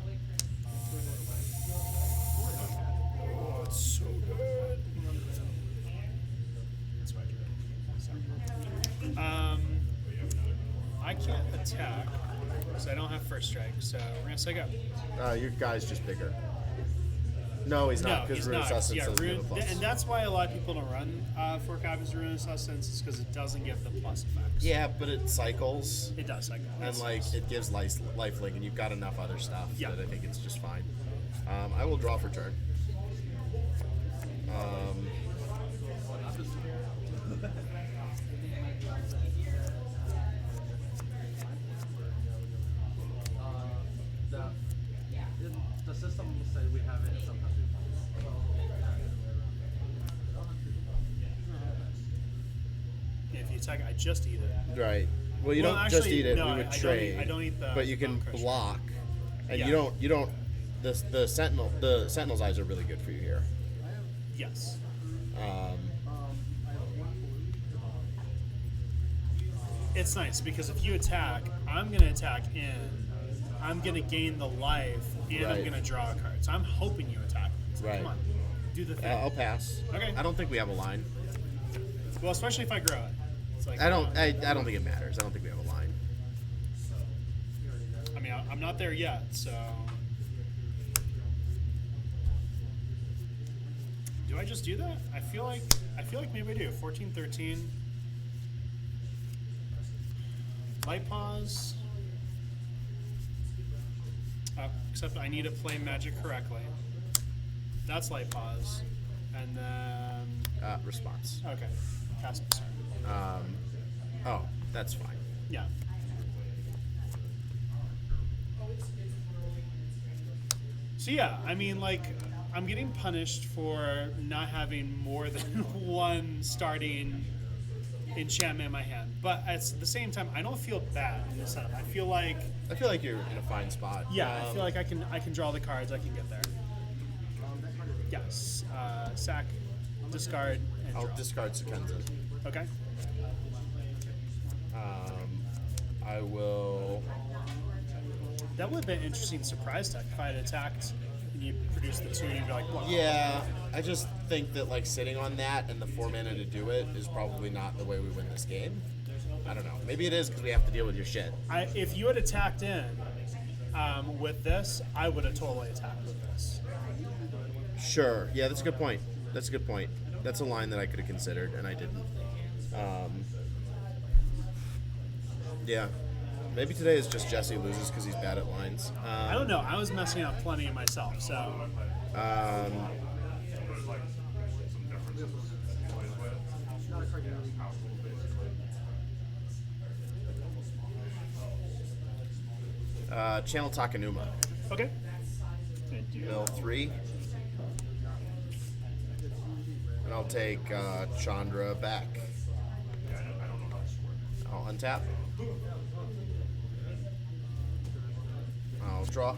Oh, it's so good. That's why I do it. I can't attack because I don't have first strike, so we're gonna say go. Your guy's just bigger. No, he's not, because he's Ruinous not. Essence Yeah, doesn't give a plus. and that's why a lot of people don't run 4 copies of Ruinous Essence, is because it doesn't give the plus effects. Yeah, but it cycles, It does, like and like it gives lifelink, and you've got enough other stuff Yeah. that I think it's just fine. I will draw for turn. The system will say we have it, sometimes we if you attack, I just eat it. Right. Well, you Well, don't just actually, eat it. no, we would I don't trade. I don't eat the But you can bone crusher. block, and Yeah. you don't. The Sentinel's eyes are really good for you here. Yes. It's nice because if you attack, I'm going to attack in. I'm going to gain the life, and I'm Right. going to draw a card. So I'm hoping you attack. It's like, Right. Come on, do the thing. I'll pass. Okay. I don't think we have a line. Well, especially if I grow it. It's like, I don't think it matters. I don't think we have a line. I mean, I'm not there yet, so. Do I just do that? I feel like maybe I do. 14, 13. Light pause. Except I need to play Magic correctly. That's light pause, and then Response. okay, cast concern. Oh, that's fine. Yeah. So yeah, I mean, like, I'm getting punished for not having more than one starting enchantment in my hand, but at the same time, I don't feel bad in this setup. I feel like, you're in a fine spot. yeah, I feel like I can draw the cards. I can get there. Yes. Sack, discard, and I'll draw. discard Sekenzen. Okay. I will. That would have been an interesting surprise deck if I had attacked and you produced the 2 and you'd be like, what? Yeah, I just think that like sitting on that and the 4 mana to do it is probably not the way we win this game. I don't know. Maybe it is because we have to deal with your shit. If you had attacked in with this, I would have totally attacked with this. Sure. Yeah, that's a good point. That's a good point. That's a line that I could have considered, and I didn't. Yeah. Maybe today is just Jesse loses because he's bad at lines. I don't know. I was messing up plenty of myself, so. Channel Takanuma. Okay. Mill 3. And I'll take Chandra back. I'll untap. I'll draw.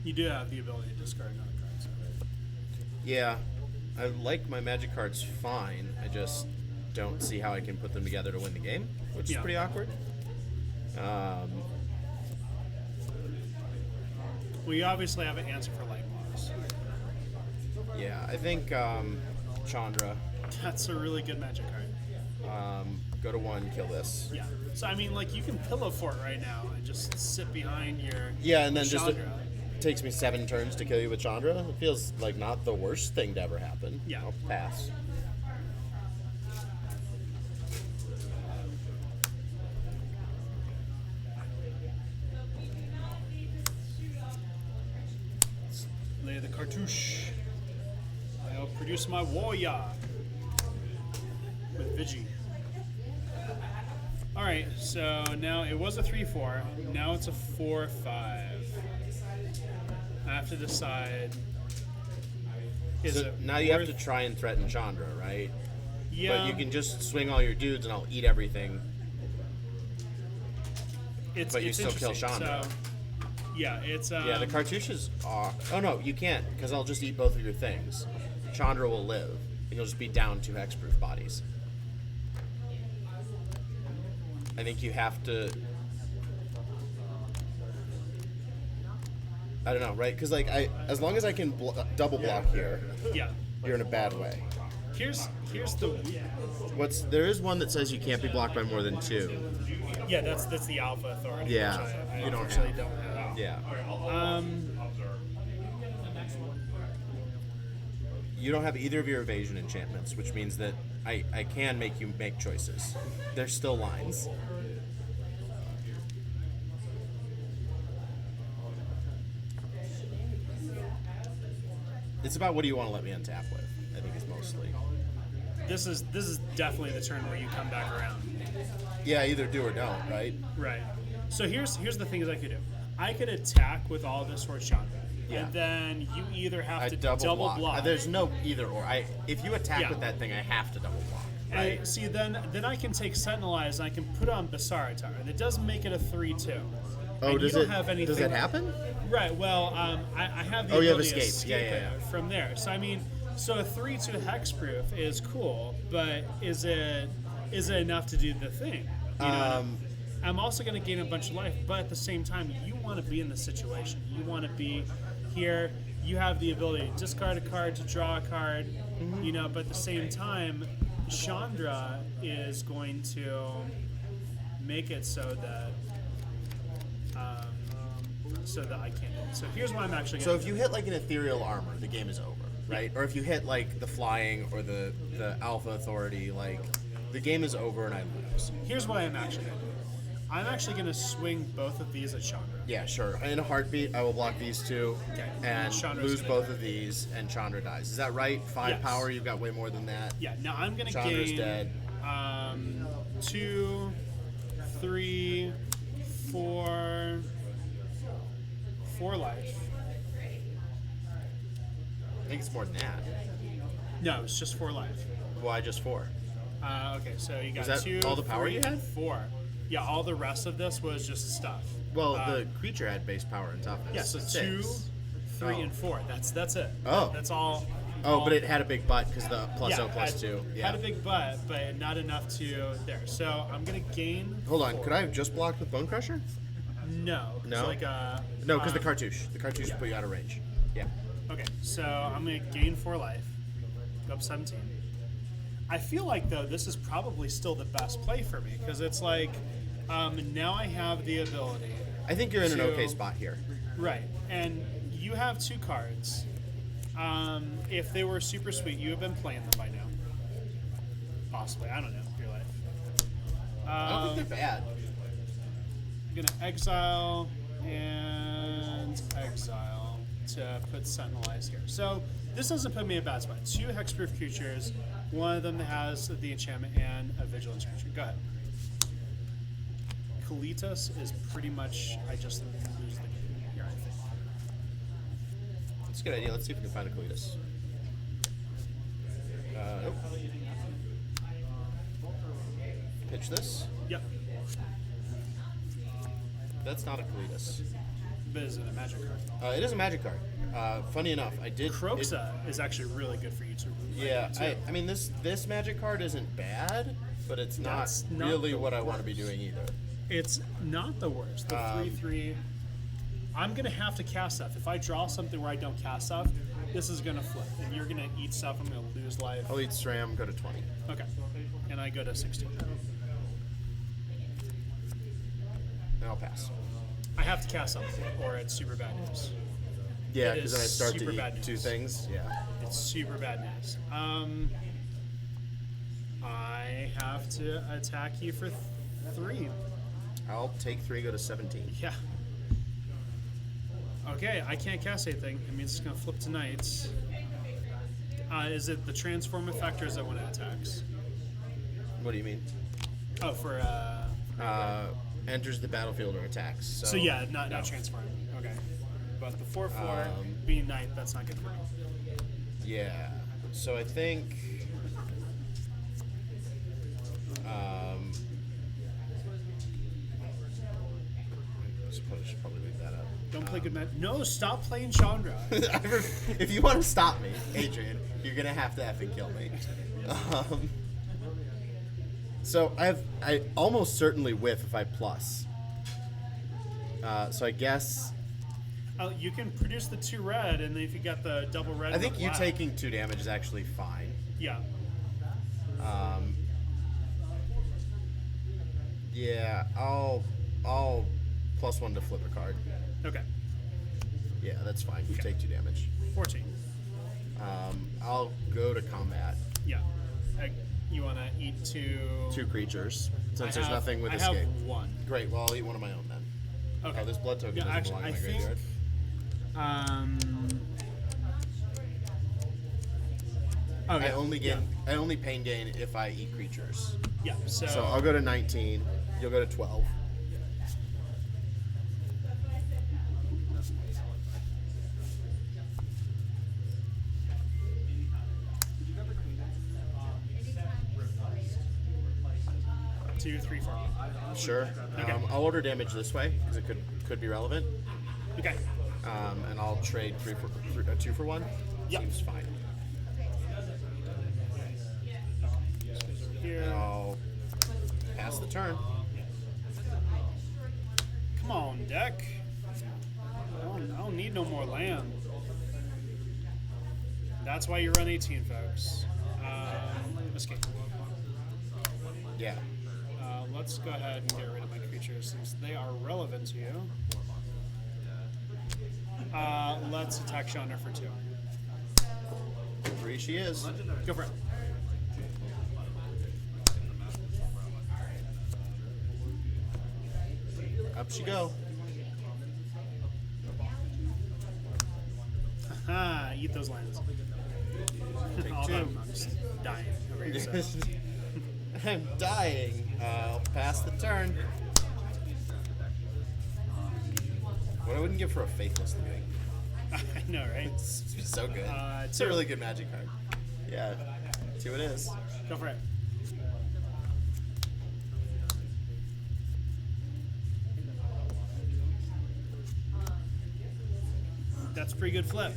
You do have the ability to discard another card. So. Yeah, I like my magic cards fine. I just don't see how I can put them together to win the game, which is pretty awkward. We obviously have an answer for light blocks. Yeah, I think Chandra. That's a really good magic card. Go to 1, kill this. Yeah. So I mean, like you can pillow fort right now and just sit behind your Yeah, and then Chandra. just takes me 7 turns to kill you with Chandra. It feels like not the worst thing to ever happen. Yeah. I'll pass. Lay the cartouche. I'll produce my warrior with Vigi. Alright, so now it was a 3-4. Now it's a 4-5. I have to decide. Is So it now you have worth- to try and threaten Chandra, right? Yeah. But you can just swing all your dudes and I'll eat everything. It's, but you it's still kill interesting. Chandra. So, yeah, it's Yeah, the cartouche is off. Oh no, you can't, because I'll just eat both of your things. Chandra will live, and you'll just be down 2 hexproof bodies. I think you have to. I don't know, right? Because like as long as I can double block here, yeah. you're in a bad way. Here's the There is one that says you can't be blocked by more than 2. yeah that's the alpha authority. Yeah. Which I You don't unfortunately have. don't have. Yeah. You don't have either of your evasion enchantments, which means that I can make you make choices. There's still lines. It's about what do you want to let me untap with, I think is mostly. This is definitely the turn where you come back around. Yeah, either do or don't, right? Right. So here's the things I could do. I could attack with all this or Chandra. Yeah. And then you either have I to double block. block. There's no either or. If you attack Yeah. with that thing, I have to double block. Right? And see, then I can take Sentinelize and I can put on Basaratar, and it does make it a 3-2. Oh, And does you it? don't have anything. Does that happen? Right. Well, I have the Oh, you have ability to escape. Yeah, yeah, yeah. from there. So I mean, so a 3-2 hexproof is cool, but is it enough to do the thing? You know? I'm also going to gain a bunch of life, but at the same time, you want to be in the situation. You want to be here. You have the ability to discard a card, to draw a card, you know, but at the same time, Chandra is going to make it so that I can't. So here's what I'm actually So going if to you hit like an ethereal armor, the game is over, right? Or if you hit like the flying or the alpha authority, like the game is over and I lose. Here's what I'm actually going to do. I'm actually going to swing both of these at Chandra. Yeah, sure. In a heartbeat, I will block these 2 Okay. and Chandra's lose gonna both of these, and Chandra dies. Is that right? 5 Yes. power. You've got way more than that. Yeah, now I'm going to Chandra's gain dead. 2, 3, 4 life. I think it's more than that. No, it's just 4 life. Why just 4? Okay, so you got Was that 2, all the power 3, you had? 4. Yeah, all the rest of this was just stuff. Well, the creature had base power and toughness. Yeah, so 6. 2, 3, Oh. and 4. That's it. Oh. That's all. Oh, all- but it had a big butt because the plus yeah, 0 plus had, 2. Yeah. Had a big butt, but not enough to there. So I'm gonna gain. Hold on. 4. Could I have just blocked with Bone Crusher? No. It's No? like No, because the cartouche. The cartouche yeah. put you out of range. Yeah. Okay, so I'm gonna gain 4 life. Go up 17. I feel like though this is probably still the best play for me because it's like now I have the ability. I think you're in an So- okay spot here. Right, and you have 2 cards. If they were super sweet, you have been playing them by now. Possibly, I don't know. Your life. I don't think they're bad. I'm gonna exile and exile to put Sentinelize here. So this doesn't put me in a bad spot. 2 hexproof creatures, one of them has the enchantment and a vigilance creature. Go ahead. Kalitas is pretty much, I just lose the game here, I think. That's a good idea. Let's see if we can find a Cletus. Nope. Pitch this. Yep. That's not a Cletus. But is it a magic card? It is a magic card. Funny enough, I did. Croxa is actually really good for you too. Yeah, I mean this magic card isn't bad, but it's not really the what I want to be worst. doing either. It's not the worst. The 3/3. I'm gonna have to cast stuff. If I draw something where I don't cast stuff, this is gonna flip, and you're gonna eat stuff. I'm gonna lose life. I'll eat SRAM, go to 20. Okay, and I go to 16. And I'll pass. I have to cast something, or it's super bad news. Yeah, It because then I is start super to bad eat 2 news. things. Yeah. It's super bad news. I have to attack you for 3. I'll take 3, go to 17. Yeah. Okay, I can't cast anything. It means it's gonna flip to knights. Is it the transform effect or is it when it attacks? What do you mean? Oh, for Enters the battlefield or attacks. so yeah, not transform. Okay, but the 4/4 being knight, that's not good for me. Yeah. So I think. I suppose I should probably leave that up. Don't play good match. No, stop playing Chandra. If you want to stop me, Adrian, you're gonna have to effing kill me. So I almost certainly whiff if I plus. So I guess You can produce the 2 red, and then if you got the double red. I think and the you black- taking 2 damage is actually fine. Yeah. Yeah, I'll +1 to flip a card. Okay. Yeah, that's fine. You Okay. take 2 damage. 14. I'll go to combat. Yeah. You want to eat 2. 2 creatures, since I there's have- nothing with I escape. have 1. Great. Well, I'll eat one of my own then. Okay. Oh, this blood token Yeah, doesn't actually, belong in I my think. graveyard. Oh, yeah. I only pain gain if I eat creatures. Yeah. So, So I'll go to 19. You'll go to 12. two, 3, 4. Sure. Okay. I'll order damage this way because it could be relevant. Okay. And I'll trade 2 for 1. Yep. Seems fine. Here. And I'll pass the turn. Come on, deck. I don't need no more land. That's why you run 18, folks. Escape. Yeah. Let's go ahead and get rid of my creatures since they are relevant to you. Let's attack Chandra for 2. 3 she is. Go for it. Up she go. Ah, eat those lands. Hold 2. on, I'm just dying over here. So. I'm dying. I'll pass the turn. What I wouldn't give for a Faithless Living. I know, right? It's so good. It's a 2. really good magic card. Yeah. 2 it is. Go for it. That's a pretty good flip.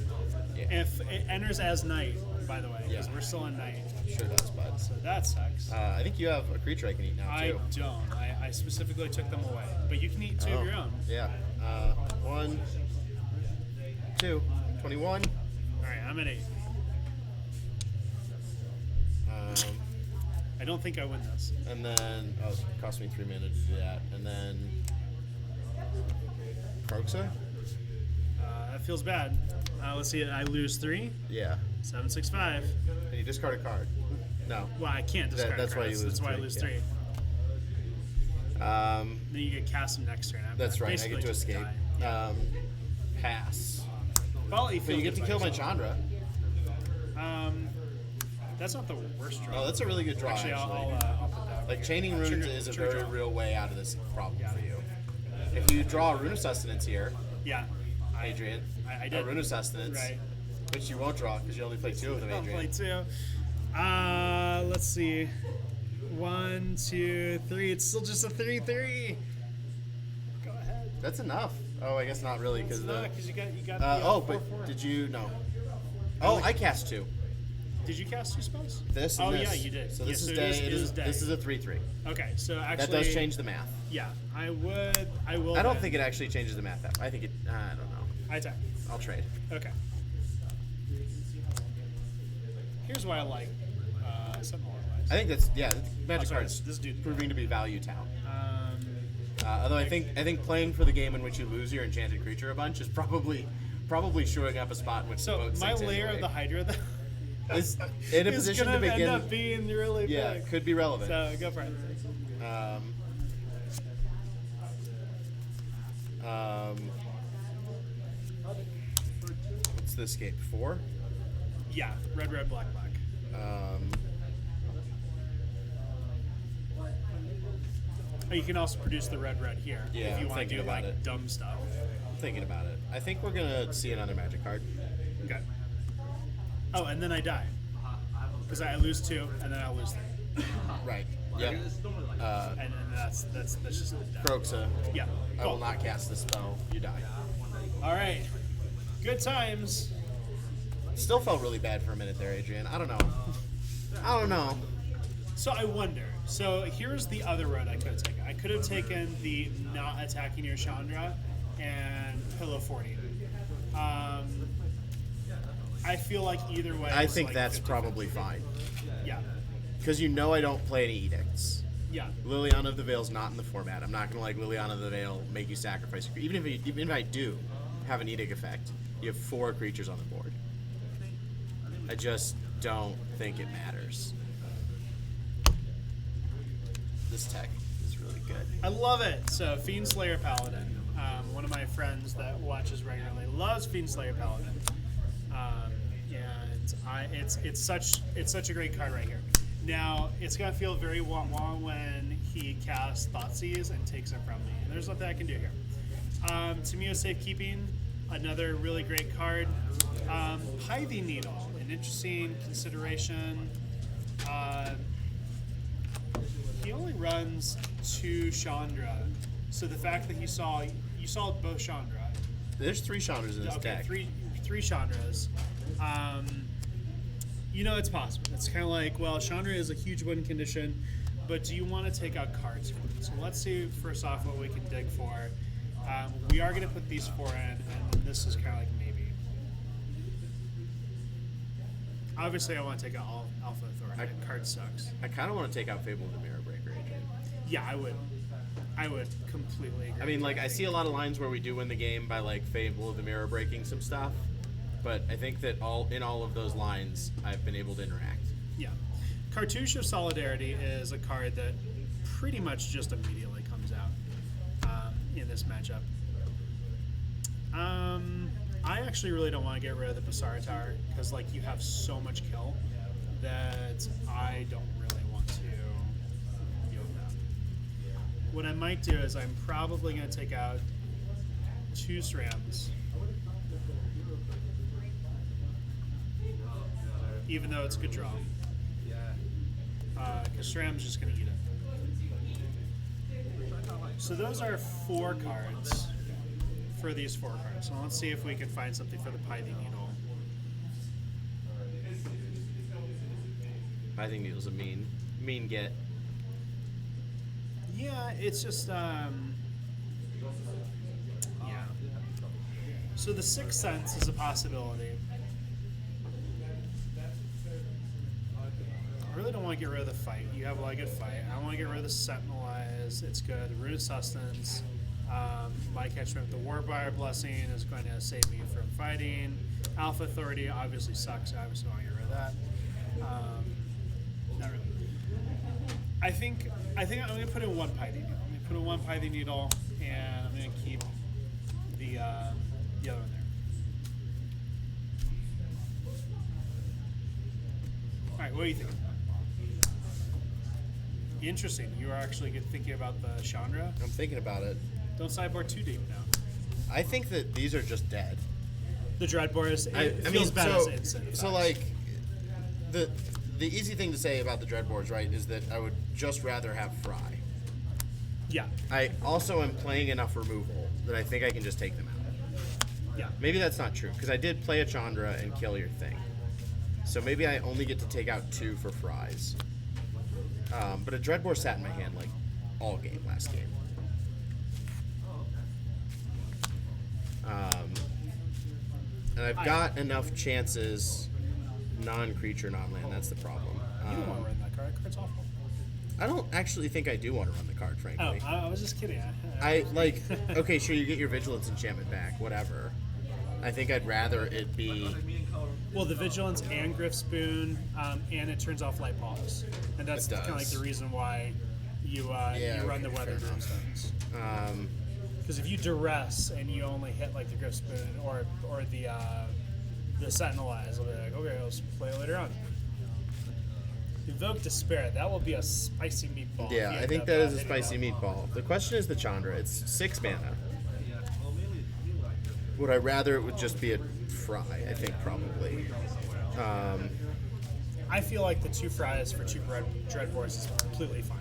Yeah. If it enters as knight, by the way, because Yeah. we're still in knight, Sure does, bud. so that sucks. I think you have a creature I can eat now, I too. don't. I specifically took them away, but you can eat 2 of your own. Yeah. 1, 2, 21. All right, I'm at 8. I don't think I win this. And then, it cost me 3 mana to do that. And then, Croxa? That feels bad. Let's see. I lose 3. Yeah. 7, 6, 5. And you discard a card. No. Well, I can't discard. That's why you cards. lose That's why I 3, lose yeah. 3. Um, Then you get cast him next turn. that's right. I Basically get to just escape. die. Yeah. Pass. Well, you But feel you get good to about kill my yourself. Chandra. That's not the worst draw. Oh, that's a really good draw, Actually, actually. I'll put that. Like, over chaining here. runes Trigger- is a trigger very draw. real way out of this problem for you. If you draw a Rune of Sustenance here, Yeah. Adrian, I a did. Rune of Sustenance, Right. which you won't draw because you only play 2 of them, I'll Adrian. play 2. Let's see. 1, 2, 3. It's still just a 3/3. Go ahead. That's enough. Oh, I guess not really because No, the. because you got. Oh, the, 4/4. but did you no? Oh, I cast 2. Did you cast 2 spells? This and Oh this. yeah, you did. So Yeah, this is it day. is- it is day. This is a 3/3. Okay, so actually That does change the math. Yeah, I will. I don't then. think it actually changes the math. I think it. I don't know. I attack. I'll trade. Okay. Here's why I like Sentinel Otherwise. I think that's Magic sorry, cards this dude. proving to be value town. Um, Although I think playing for the game in which you lose your enchanted creature a bunch is probably showing up a spot in which so the boat my sinks layer anyway. of the Hydra is in a is position gonna to begin. end up being really Yeah, big. could be relevant. So go for it. What's the escape? 4? Yeah, red, black. Oh, you can also produce the red here Yeah, if you I'm want to thinking do about like it. dumb stuff. I'm thinking about it. I think we're gonna see another magic card. Okay. Oh, and then I die because I lose 2, and then I lose 3, Right. Yep. It's normally like and that's just death. Croxa. Yeah. I will Cool. not cast the spell. You die. All right. Good times. Still felt really bad for a minute there, Adrian. I don't know. I don't know. So I wonder. So here's the other road I could have taken. I could have taken the not attacking your Chandra and pillow 40. I feel like either way. I it's think like that's 50-50. probably fine. Yeah. Because you know I don't play any edicts. Yeah. Liliana of the Veil's not in the format. I'm not gonna like Liliana of the Veil make you sacrifice. Even if I do have an edict effect, you have 4 creatures on the board. I just don't think it matters. This tech is really good. I love it. So Fiend Slayer Paladin. One of my friends that watches regularly loves Fiend Slayer Paladin. And it's such a great card right here. Now it's gonna feel very wah-wah when he casts Thoughtseize and takes it from me. And there's nothing I can do here. Tameo Safekeeping, another really great card. Pithing Needle, an interesting consideration. He only runs 2 Chandra, so the fact that you saw both Chandra. There's 3 Chandras in this Okay, deck. three Chandras. It's possible. It's kind of like, well, Chandra is a huge win condition, but do you want to take out cards from it? So let's see first off what we can dig for. We are going to put these 4 in, and then this is kind of like maybe. Obviously, I want to take out Alpha Authority. That card sucks. I kind of want to take out Fable of the Mirror Breaker, Adrian. Yeah, I would completely agree. I mean, like, I see a lot of lines where we do win the game by, like, Fable of the Mirror breaking some stuff, but I think that in all of those lines, I've been able to interact. Yeah. Cartouche of Solidarity is a card that pretty much just immediately comes out in this matchup. I actually really don't want to get rid of the Basara Tower because, like, you have so much kill that I don't really want to deal with that. What I might do is I'm probably going to take out 2 SRAMs. Even though it's a good draw. Because SRAM's just going to eat it. So those are 4 cards for these 4 cards. So let's see if we can find something for the Pithing Needle. Pithing Needle's a mean get. Yeah, it's just, yeah. So the Sixth Sense is a possibility. I really don't want to get rid of the fight. You have a lot of good fight. I want to get rid of the Sentinelize. It's good. Root of Sustenance. My catchment with the Warbire Blessing is going to save me from fighting. Alpha Authority obviously sucks. I obviously want to get rid of that. Not really. I think I'm going to put in 1 Pithing Needle. I'm going to put in one Python needle, and I'm going to keep the other one there. All right, what do you think? Interesting. You are actually thinking about the Chandra. I'm thinking about it. Don't sideboard too deep now. I think that these are just dead. The Dreadbore is I feels mean, bad so, as instant. so like the easy thing to say about the Dreadboards, right, is that I would just rather have Fry. Yeah, I also am playing enough removal that I think I can just take them out. yeah. Maybe that's not true, because I did play a Chandra and kill your thing. So maybe I only get to take out 2 for Fries. But a Dreadbore sat in my hand like all game last game. And I've got enough chances, non-creature, non-land. That's the problem. You don't want to run that card. That card's awful. I don't actually think I do want to run the card, Oh, frankly. I was just kidding. I like, okay, sure, you get your Vigilance enchantment back, whatever. I think I'd rather it be. Well, the Vigilance and Griff Spoon, and it turns off Light Pulse. And that's It does. kind of like the reason why you run the okay, Weather fair enough. Moonstones. Um, Because if you duress and you only hit like the Griff Spoon or the Sentinel Eyes, I'll be like, okay, let's play it later on. Evoke Despair. That will be a spicy meatball. yeah, if you I end think up, that is a hitting spicy that. meatball. The question is the Chandra. It's 6 mana. Would I rather it would just be a Fry? I think probably. I feel like the 2 Fries for 2 Dreadboards is completely fine.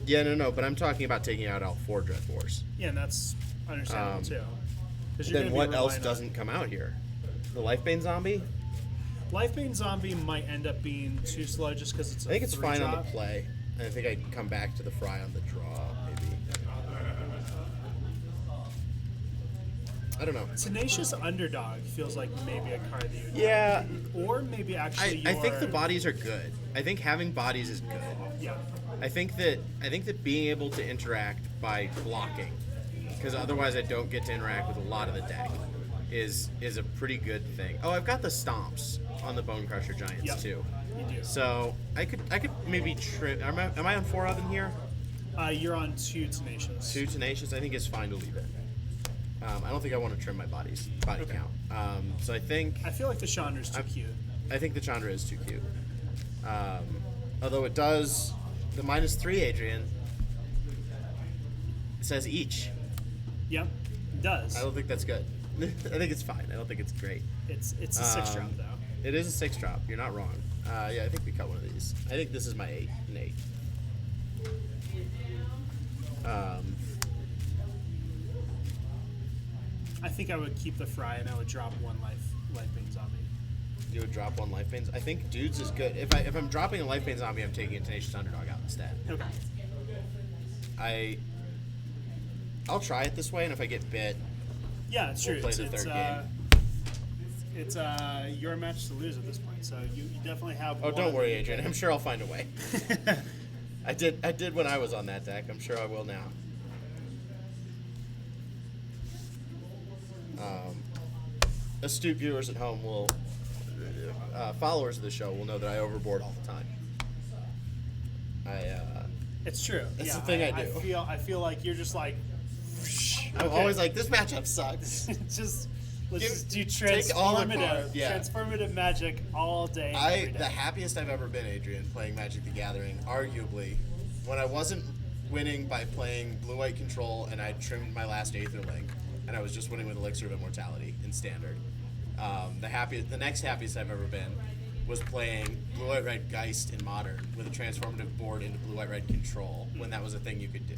Yeah, no, but I'm talking about taking out all 4 Dreadboars. Yeah, and that's understandable too. 'Cause you're Then gonna be what else relying on- doesn't come out here? The Lifebane Zombie? Lifebane Zombie might end up being too slow just because it's a I think it's 3 fine on drop. the play. And I think I'd come back to the Fry on the draw, maybe. I don't know. Tenacious Underdog feels like maybe a card that you Yeah, or maybe actually I think the bodies are good. I think having bodies is good. Yeah. I think that being able to interact by blocking, because otherwise I don't get to interact with a lot of the deck, is a pretty good thing. Oh, I've got the Stomps on the Bone Crusher Giants Yep. too. You do. So I could maybe trim. Am I on 4 of them here? You're on 2 Tenacious. 2 Tenacious. I think it's fine to leave it. I don't think I want to trim my body Okay. count. So I think I feel like the Chandra's too cute. I think the Chandra is too cute. Although it does the -3, Adrian. It says each. Yep, it does. I don't think that's good. I think it's fine. I don't think it's great. It's a 6 drop though. It is a 6 drop. You're not wrong. Yeah, I think we cut one of these. I think this is my 8. An 8. I think I would keep the Fry and I would drop 1 Lifebane Zombie. You would drop 1 Lifebanes. I think Dudes is good. If I'm dropping a Lifebane Zombie, I'm taking a Tenacious Underdog out instead. Okay. I'll try it this way, and if I get bit, Yeah, it's We'll true. play It's, the it's, third it's your match to lose at this point, so you definitely have. oh, one don't worry, that you Adrian. can- I'm sure I'll find a way. I did when I was on that deck. I'm sure I will now. Astute viewers at home will, followers of the show will know that I overboard all the time. It's true. That's yeah, the thing I do. I feel like you're just like. I'm okay. always like, this matchup sucks. let's Give- just do take all the transformative, cards, yeah. transformative magic all day. Every day. The happiest I've ever been, Adrian, playing Magic the Gathering, arguably, when I wasn't winning by playing blue-white control and I trimmed my last Aetherlink, and I was just winning with Elixir of Immortality in Standard. The next happiest I've ever been was playing blue-white-red Geist in Modern with a transformative board into blue-white-red control when that was a thing you could do.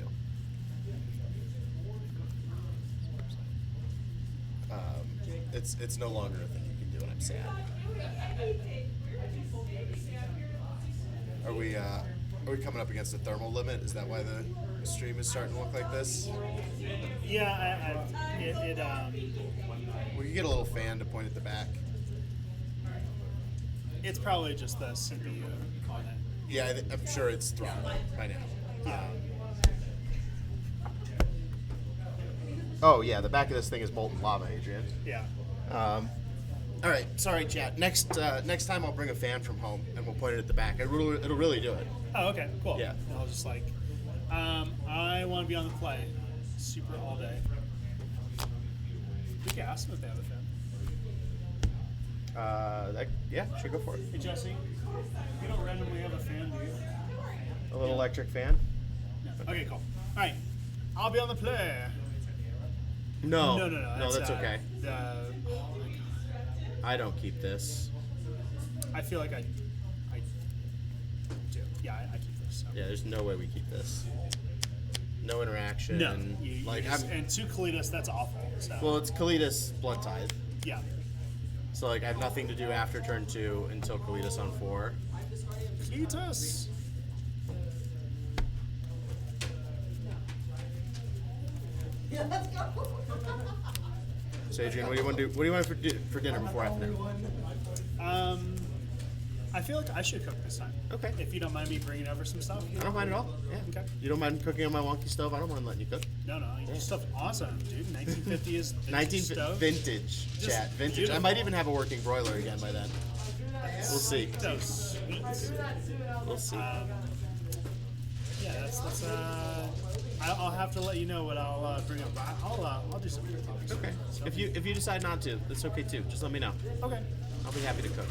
It's no longer a thing you can do, and I'm sad. Are we coming up against a thermal limit? Is that why the stream is starting to look like this? Yeah, We could get a little fan to point at the back. it's probably just the CPU on it. Yeah, I'm sure it's throttling by now. Yeah. Oh yeah, the back of this thing is molten lava, Adrian. Yeah. All right, sorry, chat. Next time I'll bring a fan from home and we'll point it at the back. It'll really do it. Oh, okay, cool. Yeah. And I'll just like, I want to be on the play. Super all day. We can ask them if they have a fan. Yeah, sure, go for it. Hey, Jesse, you don't randomly have a fan, do you? A little electric fan? No. Okay, cool. All right. I'll be on the play. No. No, that's okay. Oh, my God. I don't keep this. I feel like I do. Yeah, I keep this. So. Yeah, there's no way we keep this. No interaction. No. And two Kalitas, that's awful. So. Well, it's Kalitas Blood Tithe. Yeah. So, like, I have nothing to do after turn 2 until Kalitas on 4. Kalitas. Yeah, let's go. So, Adrian, what do you want to do? What do you want for dinner before afternoon? I feel like I should cook this time. Okay. If you don't mind me bringing over some stuff. I don't mind at all. Yeah. Okay. You don't mind cooking on my wonky stove? I don't mind letting you cook. No, your stuff's awesome, dude. 1950 is stove. Vintage, Just chat. Vintage. beautiful. I might even have a working broiler again by then. We'll see. So sweet. We'll see. Yeah, that's I'll have to let you know what I'll bring up. I'll do some cooking. Okay. So- If you decide not to, that's okay too. Just let me know. Okay. I'll be happy to cook.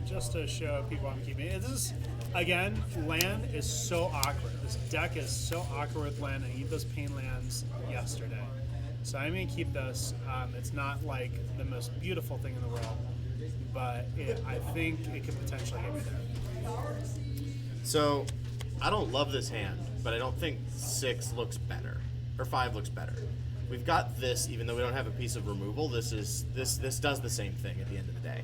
Just to show people I'm keeping it. This is, again, land is so awkward. This deck is so awkward with land. I need those pain lands yesterday. So I'm going to keep this. It's not like the most beautiful thing in the world, but I think it could potentially get me there. So, I don't love this hand, but I don't think 6 looks better, or 5 looks better. We've got this, even though we don't have a piece of removal. This does the same thing at the end of the day.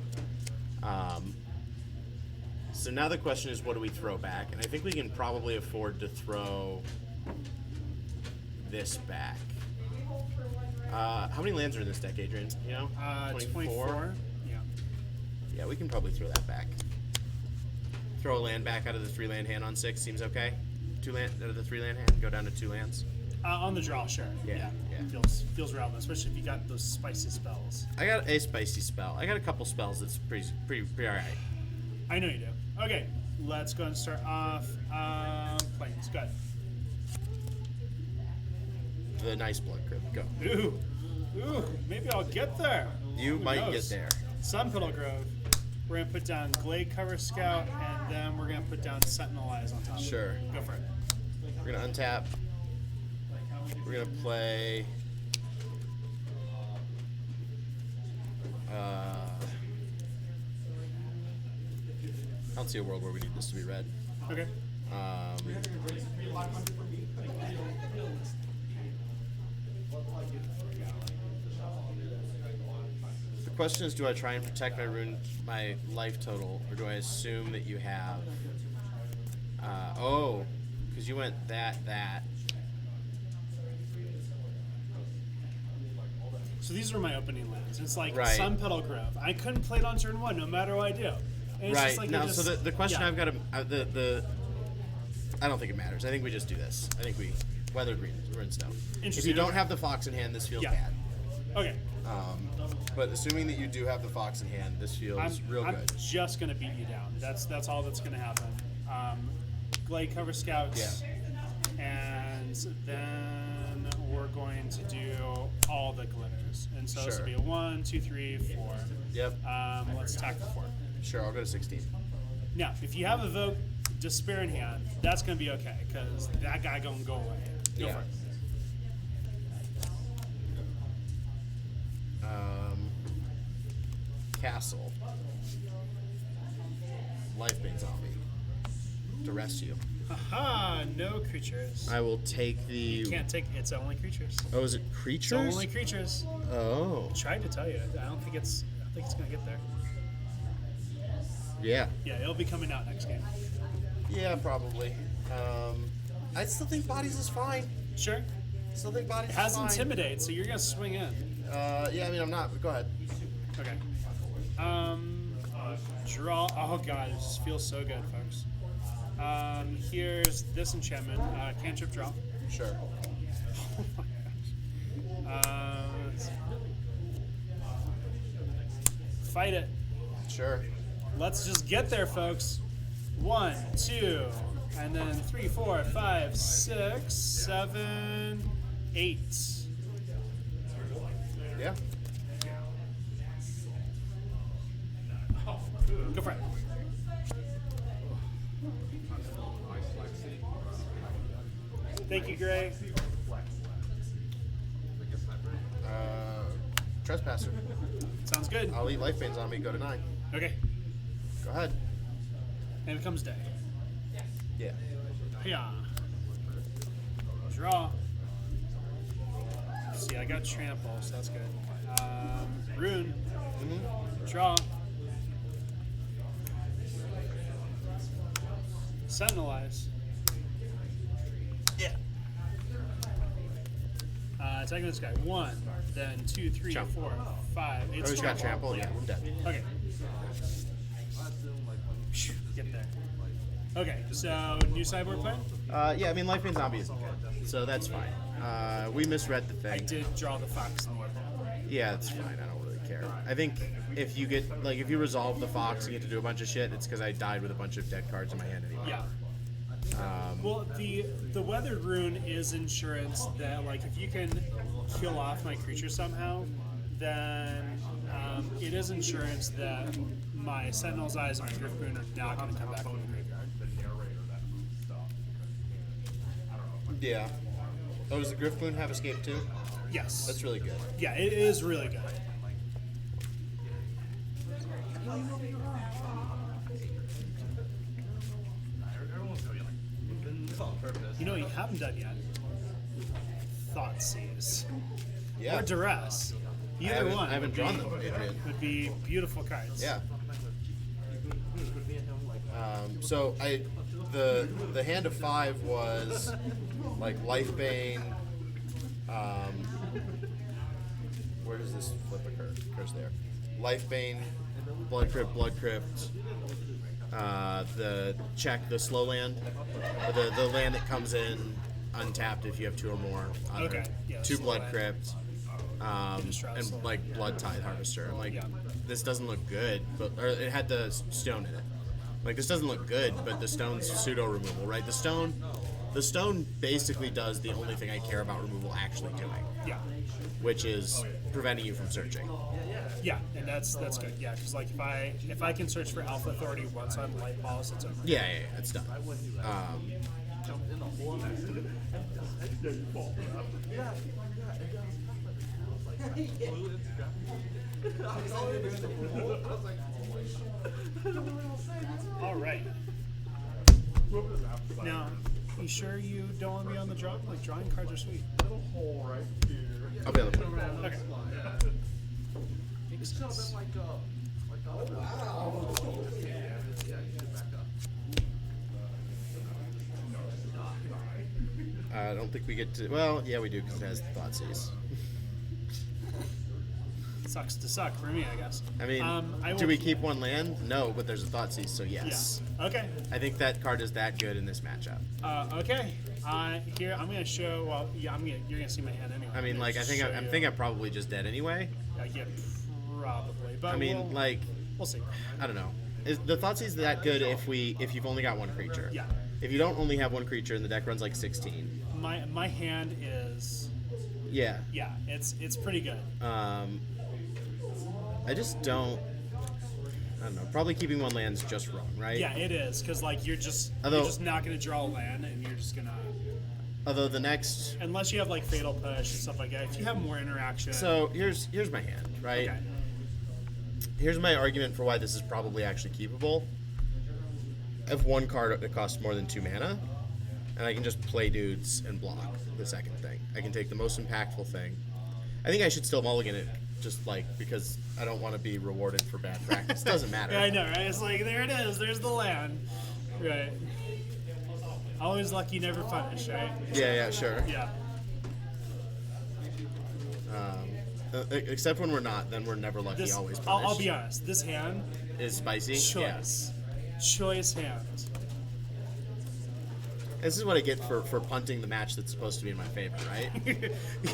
So now the question is, what do we throw back? And I think we can probably afford to throw this back. How many lands are in this deck, Adrian? You know, 24. Yeah. Yeah, we can probably throw that back. Throw a land back out of the 3-land hand on 6 seems okay. 2 land out of the 3-land hand, go down to 2 lands. On the draw, sure. Yeah. Feels relevant, especially if you got those spicy spells. I got a spicy spell. I got a couple spells that's pretty alright. I know you do. Okay, let's go and start off. Planes, good. The nice blood grip. Go. Ooh, maybe I'll get there. You Who might knows? get there. Sun Petal Grove. We're gonna put down Glade Cover Scout, and then we're gonna put down Sentinel Eyes on top. Sure. Go for it. We're gonna untap. We're gonna play. I don't see a world where we need this to be red. Okay. The question is, do I try and protect my life total, or do I assume that you have? Because you went that. So these are my opening lands. It's like Right. Sun Petal Grove. I couldn't play it on turn 1, no matter what I do. And it's Right. just like Now, so the question yeah. I've got to I don't think it matters. I think we just do this. I think we weathered Runestone. If Interesting. you don't have the fox in hand, this feels Yeah. bad. Okay. But assuming that you do have the fox in hand, this feels real I'm good. just gonna beat you down. That's all that's gonna happen. Glade Cover Scouts, and then we're going to do all the glitters. And so this will be a 1, 2, 3, 4. Yep. Let's tackle 4. Sure, I'll go to 16. Now, if you have Evoke Despair in hand, that's gonna be okay because that guy gonna go away. Go Yeah. for it. Castle. Lifebane zombie. To rest you. Haha, no creatures. I will take the. You can't take it's only creatures. Oh, is it It's creatures? only creatures. Oh. Tried to tell you. I don't think it's gonna get there. Yeah. Yeah, it'll be coming out next game. Yeah, probably. I still think bodies is fine. Sure. Still think bodies It has is fine. Intimidate, so you're gonna swing in. Yeah, I mean, I'm not. Go ahead. Okay. Draw. Oh god, it just feels so good, folks. Here's this enchantment. Cantrip draw. Sure. Oh my gosh. Fight it. Sure. Let's just get there, folks. 1, 2, and then 3, 4, 5, 6, 7, 8. Yeah. Go for it. Thank you, Gray. Trespasser. Sounds good. I'll eat life veins on me. Go to 9. Okay. Go ahead. And it comes day. Yeah. Yeah. Draw. See, I got trample, so that's good. Rune. Draw. Sentinelize. Yeah. Attacking this guy. 1, then 2, 3, Jump. 4, 5. Oh, he's got trample. Yeah, I'm dead. Okay. Get there. Okay, so new sideboard plan? Yeah, I mean, life vein zombie isn't good, so that's fine. We misread the thing. I did draw the fox in the end. Yeah, it's fine. I don't really care. I think if you get if you resolve the fox and get to do a bunch of shit, it's because I died with a bunch of dead cards in my hand anyway. Yeah. Well, the weathered rune is insurance that if you can kill off my creature somehow, then it is insurance that my Sentinel's Eyes and my Griff Rune are not going to come back from the graveyard. Yeah. Oh, does the Griff Moon have escape too? Yes. That's really good. Yeah, it is really good. You know what you haven't done yet? Thoughtseize. Yeah. Or Duress. Either one. I haven't would drawn be- them, Adrian. Would be beautiful cards. Yeah. So the hand of 5 was Lifebane. Where does this flip occur? It occurs there. Lifebane, Blood Crypt. The slow land, the land that comes in untapped if you have 2 or more. Okay, yeah, 2 slow Blood land. Crypt. Distress. And Blood Tithe Harvester. I'm like, Yeah. this doesn't look good, or it had the stone in it. This doesn't look good, but the stone's pseudo removal, right? The stone basically does the only thing I care about removal actually doing, Yeah. which is preventing you from searching. Yeah, and that's good. Yeah, because if I can search for Alpha Authority once on Light Pulse, it's over. Yeah, it's done. All right. Now, you sure you don't want to be on the draw? Drawing cards are sweet. I'll be on the plane. Okay. Makes sense. I don't think we get to. Well, yeah, we do because it has the Thoughtseize. Sucks to suck for me, I guess. I mean, I do will- we keep one land? No, but there's a Thoughtseize, so yes. Yeah. Okay. I think that card is that good in this matchup. Okay. Here I'm gonna show. Well, yeah, you're gonna see my hand anyway. I mean, I think I'm probably just dead anyway. Yeah, probably. But I mean, we'll see. I don't know. Is the Thoughtseize that good if you've only got one creature? Yeah. If you don't only have one creature and the deck runs 16. My hand is. Yeah. Yeah, it's pretty good. I just don't. I don't know. Probably keeping one land's just wrong, right? Yeah, it is because you're just not gonna draw a land and you're just gonna. Although the next. Unless you have Fatal Push and stuff like that. If you have more interaction. So here's my hand, right? Okay. Here's my argument for why this is probably actually keepable. I have one card that costs more than 2 mana, and I can just play dudes and block the second thing. I can take the most impactful thing. I think I should still mulligan it, just because I don't want to be rewarded for bad practice. Doesn't matter. Yeah, I know, right? It's there it is. There's the land. Right. Always lucky, never punish, right? Yeah, sure. Yeah. Except when we're not, then we're never lucky, always punished. I'll be honest. This hand, Is spicy? choice. Choice hand. This is what I get for punting the match that's supposed to be in my favor, right?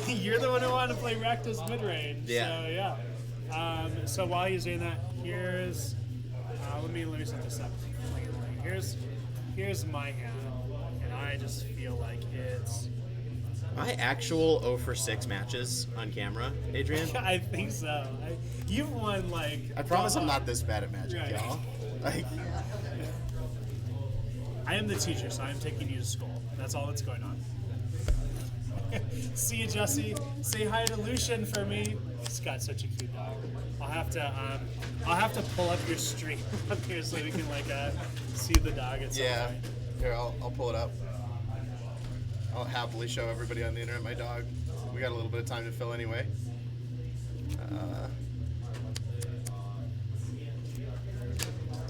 You're the one who wanted to play Rakdos Midrange. Yeah. So, yeah. So while he's doing that, here's Let me set this up cleanly. Here's my hand, and I just feel like it's. My actual 0 for 6 matches on camera, Adrian. I think so. You've won like. I promise I'm not this bad at Magic, Right. y'all. Like, I am the teacher, so I am taking you to school. That's all that's going on. See you, Jesse. Say hi to Lucian for me. He's got such a cute dog. I'll have to pull up your stream up here so we can see the dog at some yeah. point. Here, I'll pull it up. I'll happily show everybody on the internet my dog. We got a little bit of time to fill anyway.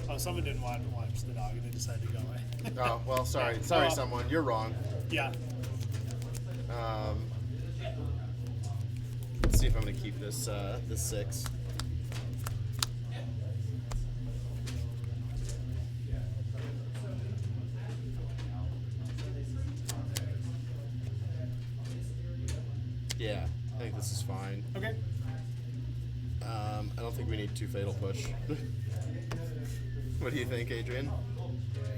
Oh, someone didn't want to watch the dog and they decided to go away. Oh, well, sorry. Yeah. Sorry, Oh. someone. You're wrong. Yeah. Let's see if I'm going to keep this 6. Yeah, I think this is fine. Okay. I don't think we need 2 Fatal Push. What do you think, Adrian?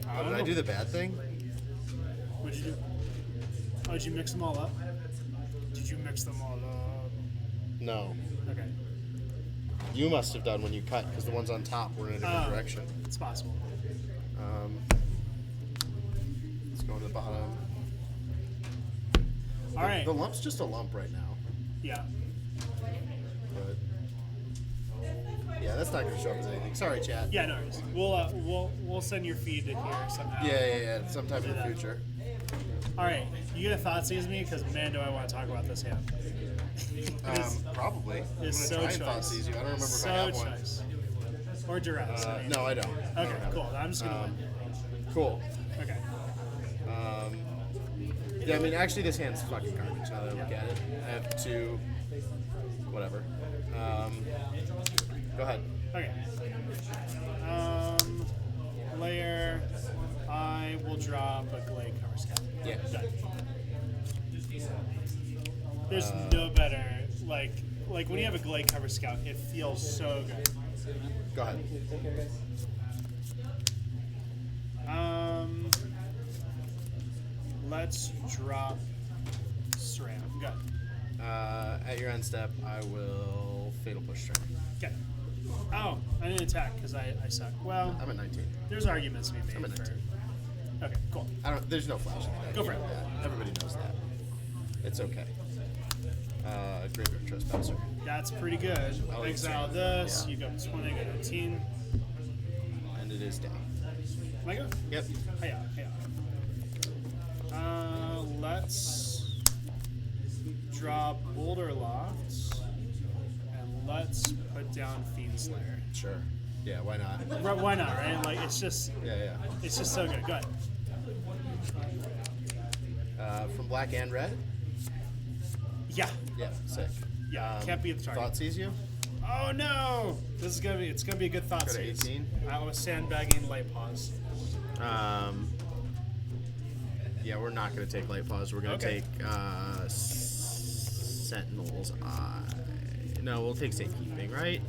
Oh, did I do the bad thing? What'd you do? Oh, did you mix them all up? Did you mix them all up? No. Okay. You must have done when you cut, because the ones on top were in a different direction. It's possible. Let's go to the bottom. All right. The lump's just a lump right now. Yeah. But yeah, that's not going to show up as anything. Sorry, chat. Yeah, no worries. We'll send your feed to here somehow. Yeah. Sometime in the future. All right. You get a thought seize me? Because, man, do I want to talk about this hand. Probably. I'm It's going to so try and thought choice. seize you. I don't remember So if I have one. choice. Or duress. I mean. No, I don't. Okay, cool. I'm just going to win. Cool. Okay. Yeah, I mean, actually, this hand's fucking garbage now that I look at it. I have 2. Whatever. Go ahead. Okay. Layer. I will drop a Glade Cover Scout. Yeah. Done. There's no better, like when you have a Glade Cover Scout, it feels so good. Go ahead. Let's drop Saran. Good. At your end step, I will Fatal Push turn. Okay. Oh, I didn't attack because I suck. Well, I'm at 19. there's arguments to be made I'm at for. 19. Okay, cool. There's no flash in that. Go for You it. know that. Everybody knows that. It's okay. Graveyard Trespasser. That's pretty good. I'll Exile accept. this. Yeah. You go 20, go 19. And it is down. Am I go? Yep. Hiya. Let's drop Boulder Loft and let's put down Fiend Slayer. Sure. Yeah, why not? Why not, right? Like it's just so good. Go ahead. From black and red? Yeah. Yeah, sick. Yeah, can't be the target. Thought sees you? Oh no! It's gonna be a good thought Go to seize. 18. I was sandbagging light pause. Yeah, we're not going to take Light Pause. We're going to Okay. take Sentinel's Eye. No, we'll take Safekeeping, right?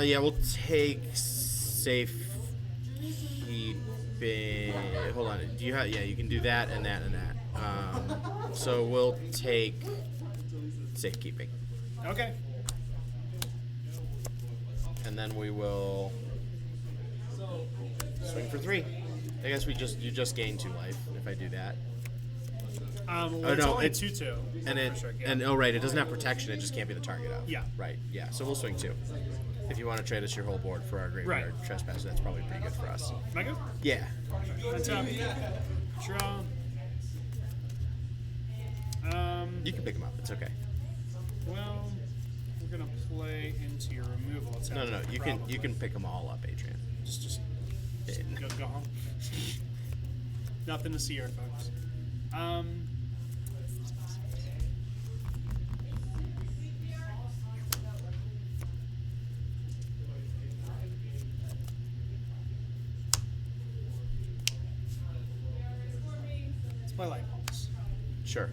Yeah, we'll take Safekeeping. Hold on. Do you have? Yeah, you can do that and that and that. So we'll take Safekeeping, Okay. and then we will swing for 3. I guess you just gain 2 life if I do that. Well, Oh, it's no, only it's- 2/2. And it For sure, yeah. and oh right, it doesn't have protection. It just can't be the target of. Yeah. Right. Yeah. So we'll swing 2. If you want to trade us your whole board for our graveyard trespasser, that's probably pretty good for us. Am I go? Yeah. Untap. Draw. You can pick them up. It's okay. Well, we're gonna play into your removal. It No. sounds like You probably. can pick them all up, Adrian. Just Go home. Nothing to see here, folks. Let's play light pulse. Sure.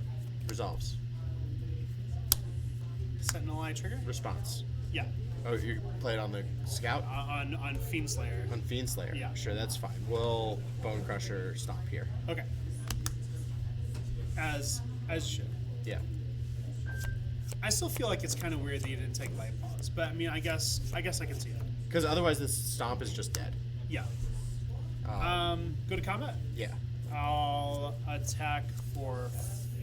Resolves. Sentinel Eye trigger? Response. Yeah. Oh, you play it on the Scout? On Fiendslayer. On Fiendslayer? Yeah. Sure, that's fine. We'll Bone Crusher stop here. Okay. As should. Yeah. I still feel like it's kind of weird that you didn't take Light Pause, but I mean, I guess I can see that. Because otherwise this Stomp is just dead. Yeah. Go to combat. Yeah. I'll attack for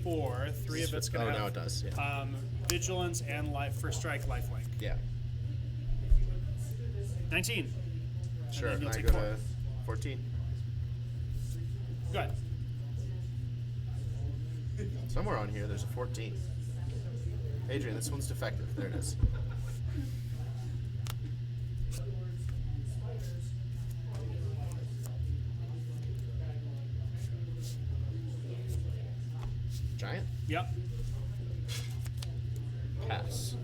4. 3 of it's gonna have. Oh, no, it does. Yeah. Vigilance and first strike, lifelink. Yeah. 19. Sure. And then And you'll I take go 4. to 14. Go ahead. Somewhere on here there's a 14. Adrian, this one's defective. There it is. Giant? Yep. Pass.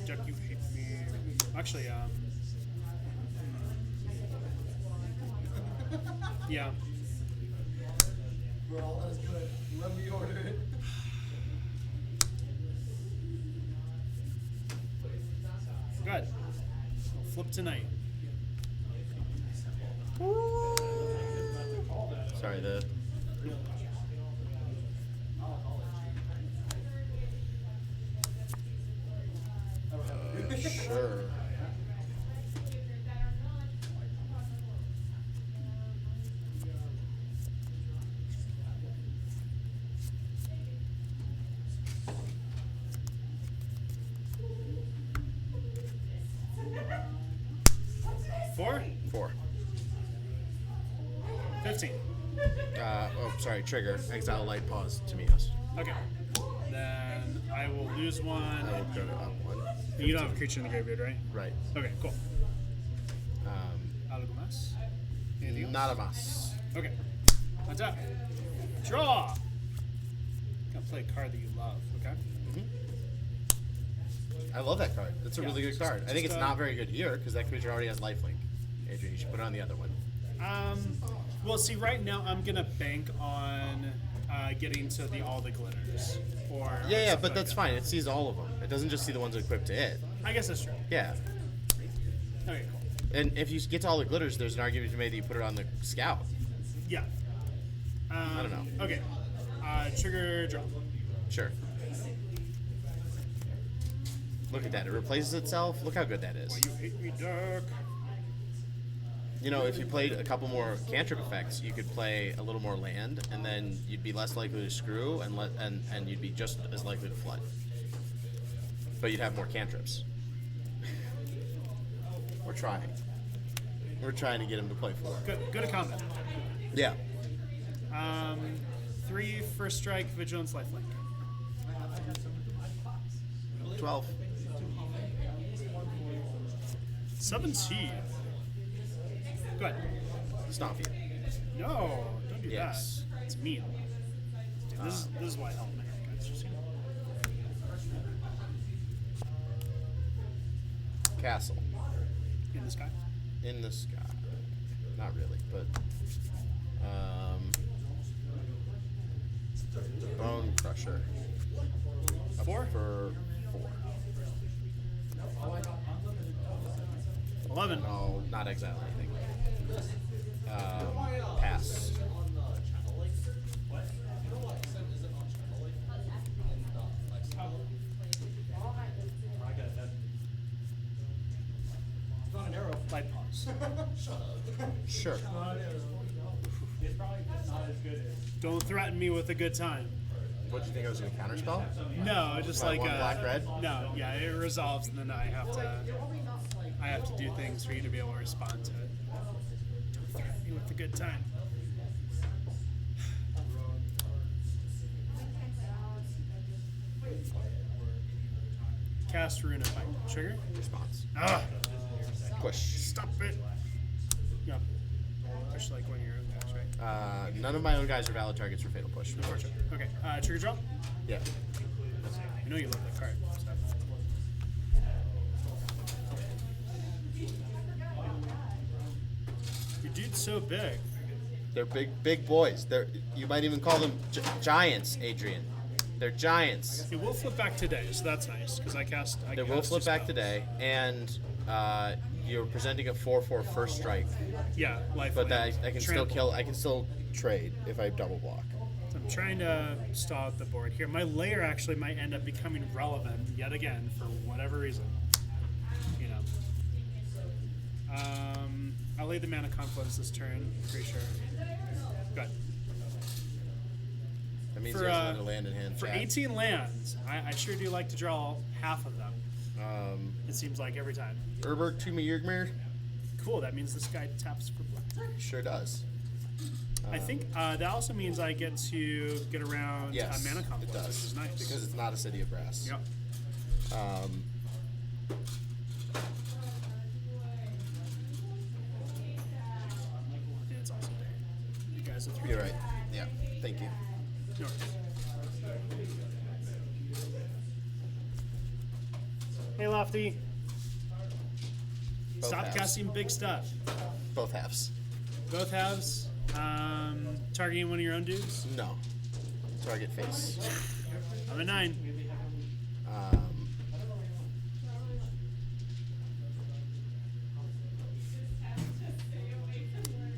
Jack, you hate me. Actually, yeah. Bro, that's good. Let me order it. Good. I'll flip tonight. Sorry, the... sure. Four? 4. 15. Oh, sorry, trigger. Exile Light Pause to Mios. Okay. Then I will lose one. I will go to up 1. You don't have a creature in the graveyard, right? Right. Okay, cool. Algo más? Anything else? Nada más. Okay. Untap. Draw! Gonna play a card that you love, okay? I love that card. That's a Yeah, really good card. I think it's just, not very good here because that creature already has lifelink. Adrian, you should put it on the other one. Well, see, right now I'm gonna bank on getting to all the glitters. Or Yeah, stuff but like that's that. fine. It sees all of them. It doesn't just see the ones equipped to it. I guess that's true. Yeah. Okay, cool. And if you get to all the glitters, there's an argument to be made that you put it on the Scout. Yeah. I don't know. Okay. Trigger draw. Sure. Look at that. It replaces itself. Look how good that is. Why you hate me, Dirk? You know, if you played a couple more cantrip effects, you could play a little more land, and then you'd be less likely to screw, and you'd be just as likely to flood. But you'd have more cantrips. We're trying. We're trying to get him to play 4. Go to combat. Yeah. 3 first strike, vigilance, lifelink. 12. 17. Go ahead. Stomp you. No, don't do Yes. that. It's mean. Dude, this is why I help my guys. Just, Castle. in the sky. In the sky. Not really, but... Bone Crusher. Up 4? For 4. 11. No, not exile anything. Pass. Light pause. Sure. Don't threaten me with a good time. What do you think I was going to counterspell? No, just Like like one black, red? No, yeah, it resolves, and then I have to do things for you to be able to respond to it. Don't threaten me with a good time. Cast Rune of Bite. Trigger. Response. Ah, Push. stop it. Yeah. Push like one of your own guys, right? None of my own guys are valid targets for Fatal Push. Unfortunate. Okay. Trigger draw. Yeah. You know you love that card. So. Your dude's so big. They're big boys. You might even call them giants, Adrian. They're giants. It will flip back today, so that's nice because I cast. They will flip back today, and you're presenting a 4/4 first strike. Yeah, life. But that I can still kill. I can still trade if I double block. I'm trying to stall out the board here. My layer actually might end up becoming relevant yet again for whatever reason. You know. I'll lay the mana confluence this turn. Pretty sure. Good. That means there's another land in hand. For chat. 18 lands, I sure do like to draw half of them. It seems like every time. Urberg to Yurgmir? Cool, that means this guy taps for black. Sure does. I think that also means I get to get around Yes, mana it confluence, does. which is nice. Because it's not a city of brass. Yep. And it's also there. You guys are 3. You're right. Yeah. Thank you. No worries. Hey, Lofty. Both Stop halves. casting big stuff. Both halves. Both halves. Targeting one of your own dudes. No. Target face. I'm a 9.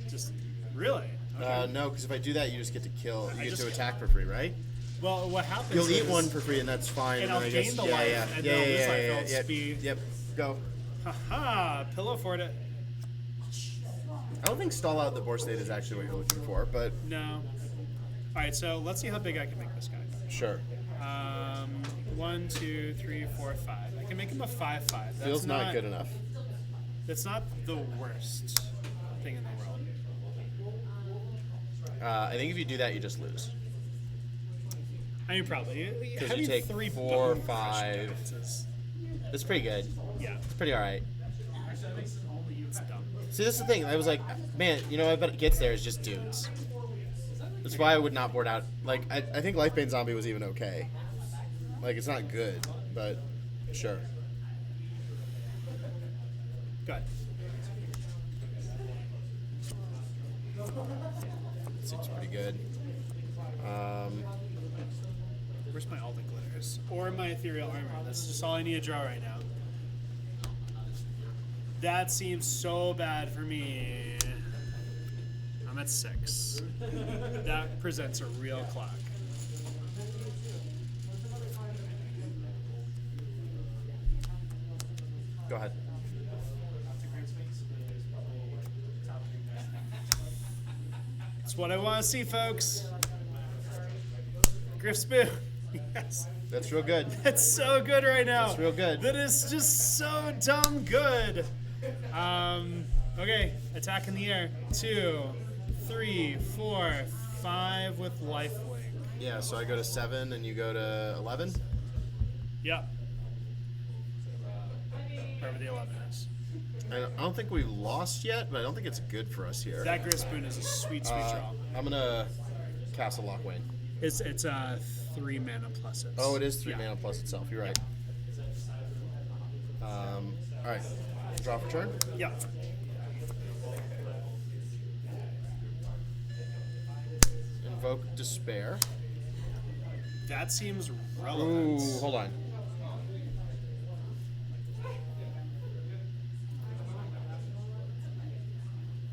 Just really? Okay. No, because if I do that, you just get to kill. You get just- to attack for free, right? Well, what happens? You'll eat is- one for free, and that's fine. And then I'll I gain guess, the yeah, life, yeah, and yeah, then I'll yeah, lose yeah, life. yeah, I'll yeah, speed. Yep. Go. Haha! Pillow fort it. I don't think stall out the board state is actually what you're looking for, but No. All right, so let's see how big I can make this guy. sure. 1, 2, 3, 4, 5. I can make him a 5/5. That's Feels not good enough. That's not the worst thing in the world. I think if you do that, you just lose. I mean, probably. Because Having you take 3 4, bone crushing 5. guys is- It's pretty good. Yeah, It's pretty all right. it's dumb. See, this is the thing. I was like, man, you know, I bet it gets there is just dudes. That's why I would not board out. Like, I think Lifebane Zombie was even okay. Like, it's not good, but sure. Good. Seems pretty good. Where's my Alden Glitters? Or my Ethereal Armor? That's just all I need to draw right now. That seems so bad for me. I'm at 6. That presents a real clock. Go ahead. It's what I want to see, folks. Griff Spoon. Yes. That's real good. That's so good right now. That's real good. That is just so dumb good. Okay, attack in the air. 2, 3, 4, 5 with lifelink. Yeah, so I go to 7 and you go to 11? Yep. Wherever the 11 is. I don't think we've lost yet, but I don't think it's good for us here. That Griff Spoon is a sweet, sweet draw. I'm going to cast a Lockwane. It's 3 mana plus it. Oh, it is 3 mana plus itself. You're right. All right. Draw for turn. Yeah. Invoke Despair. That seems relevant. Ooh, hold on.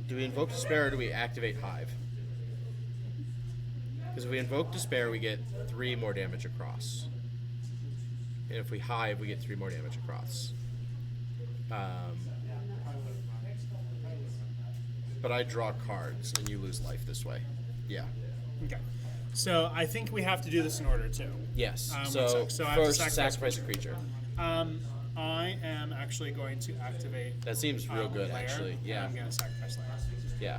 Do we invoke Despair or do we activate Hive? Because if we invoke Despair, we get 3 more damage across. And if we Hive, we get 3 more damage across. But I draw cards, and you lose life this way. Yeah. Okay. So I think we have to do this in order too. Yes. One So, sec. So I have to first, sacrifice a creature. I am actually going to activate. That seems real good, Lair, actually. Yeah. I'm going to sacrifice Lair. Yeah.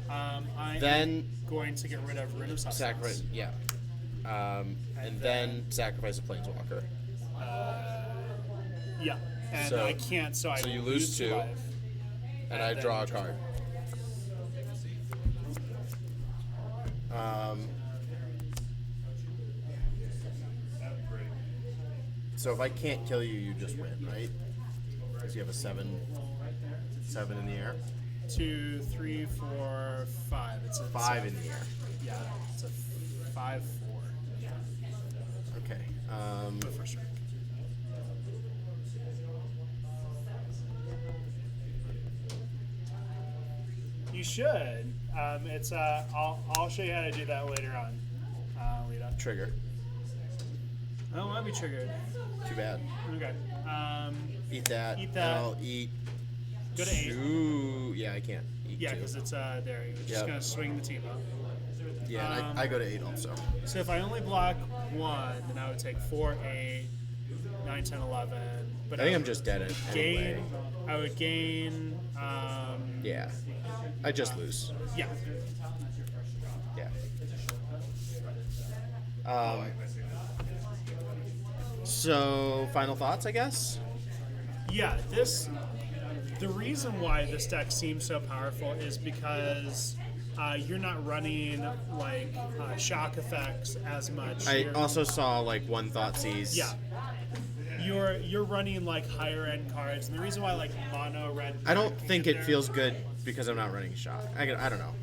I Then- am going to get rid of Rune of Sustenance. Sacrifice. Yeah. And then sacrifice a planeswalker. Yeah. And So- I can't, so I so you lose 2, life. and I then draw a you draw. card. So if I can't kill you, you just win, right? Because you have a 7 in the air. 2, 3, 4, 5. It's a 5 in the air. Yeah, it's a 5-4. Okay. Go for strike. You should. It's I'll show you how to do that later on. Lita. Trigger. I don't want to be triggered. Too bad. Okay. Eat that. Eat that. And I'll eat Go to 8. 2. Yeah, I can't eat Yeah, 2. because it's there. You're just Yep. gonna swing the team up. Yeah, and I go to 8 also. So if I only block 1, then I would take 4, 8, 9, 10, 11. But I think would I'm just dead gain. anyway. I would gain. Yeah. I just lose. Yeah. Yeah. So, final thoughts, I guess? Yeah, the reason why this deck seems so powerful is because you're not running like shock effects as much. I also saw like one Thoughtseize. Yeah. You're running like higher end cards, and the reason why like mono red. I don't can think get it there- feels good because I'm not running shock. I don't know.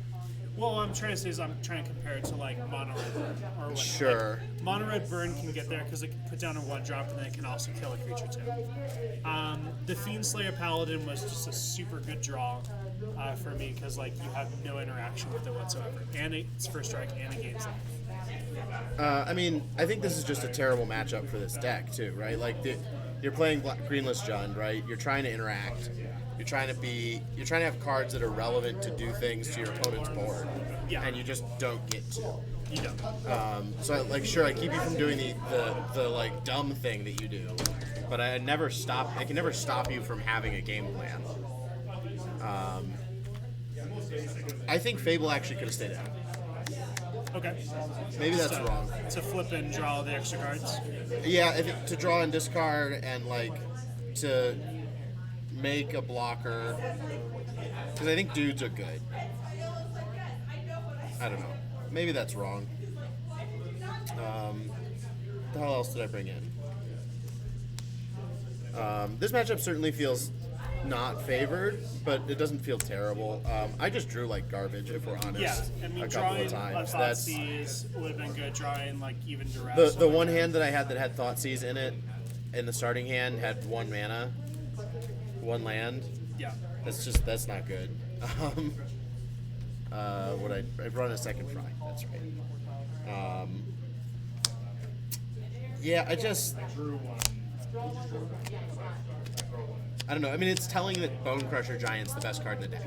Well, what I'm trying to say is I'm trying to compare it to like mono red burn or whatever. Sure. Like, mono red burn can get there because it can put down a 1-drop and then it can also kill a creature too. The Fiendslayer Paladin was just a super good draw for me because like you have no interaction with it whatsoever, and it's first strike and it gains life. I mean, I think this is just a terrible matchup for this deck too, right? Like you're playing Greenless Jund, right? You're trying to interact. You're trying to have cards that are relevant to do things to your opponent's board, Yeah. and you just don't get to. You don't. So like, sure, I keep you from doing the like dumb thing that you do, but I can never stop you from having a game plan. I think Fable actually could have stayed out. Okay. Maybe that's wrong. To flip and draw all the extra cards. Yeah, to draw and discard and like to make a blocker, because I think dudes are good. I don't know. Maybe that's wrong. What the hell else did I bring in? This matchup certainly feels not favored, but it doesn't feel terrible. I just drew like garbage, if we're honest. Yeah, I mean, a couple drawing of times. a That's Thoughtseize would have been good. Drawing like even duress. the one hand that I had that had Thoughtseize in it. In the starting hand had 1 mana, 1 land. Yeah. That's not good. What I run a second fry. That's right. Yeah, I don't know. I mean, it's telling that Bone Crusher Giant's the best card in the deck,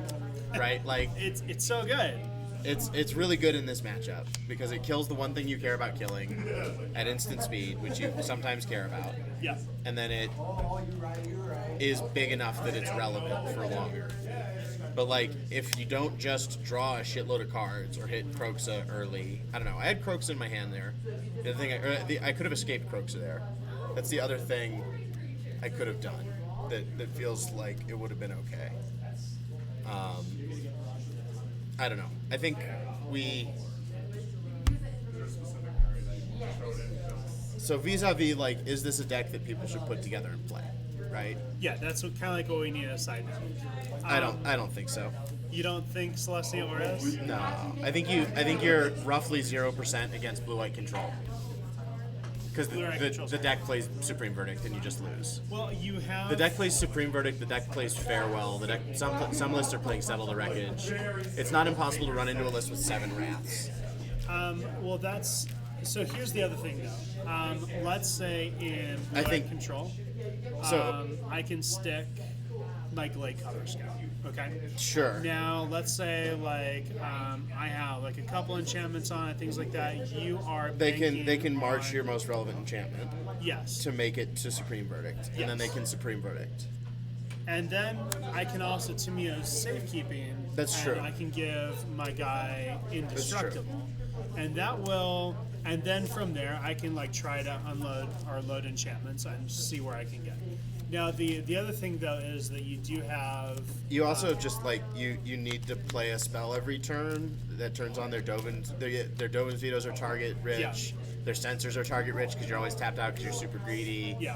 right? Like It's so good. it's really good in this matchup because it kills the one thing you care about killing at instant speed, which you sometimes care about, Yeah. and then it is big enough that it's relevant for longer. But like, if you don't just draw a shitload of cards or hit Kroxa early, I don't know. I had Kroxa in my hand there. The other thing, I could have escaped Kroxa there. That's the other thing I could have done that feels like it would have been okay. I don't know. I think so vis-a-vis, like, is this a deck that people should put together and play, right? Yeah, that's kind of like what we need a side note. I don't think so. You don't think Selesnya Auras? No, I think you're roughly 0% against blue-white control. Because Blue-white control's the deck plays Supreme Verdict and you just lose. Well, you have The deck plays Supreme Verdict. The deck plays Farewell. The deck some lists are playing Settle the Wreckage. It's not impossible to run into a list with 7 Wraths. Well, that's so. Here's the other thing, though. Let's say in I blue-white think- control, So I can stick my Glade Color Scout. Okay. sure. Now, let's say like I have like a couple enchantments on it, things like that. You are They can banking march on- your most relevant enchantment yes, to make it to Supreme Verdict, and then they Yes. can Supreme Verdict. and then I can also Timio's safekeeping. That's and true. I can give my guy indestructible, and that will. And then from there, I can like try to unload or load enchantments and see where I can get. Now, the other thing though is that you do have You also just like you need to play a spell every turn that turns on their Dovin's. Their Dovin's vetoes are target rich. Yeah. Their censors are target rich because you're always tapped out because you're super greedy. yeah.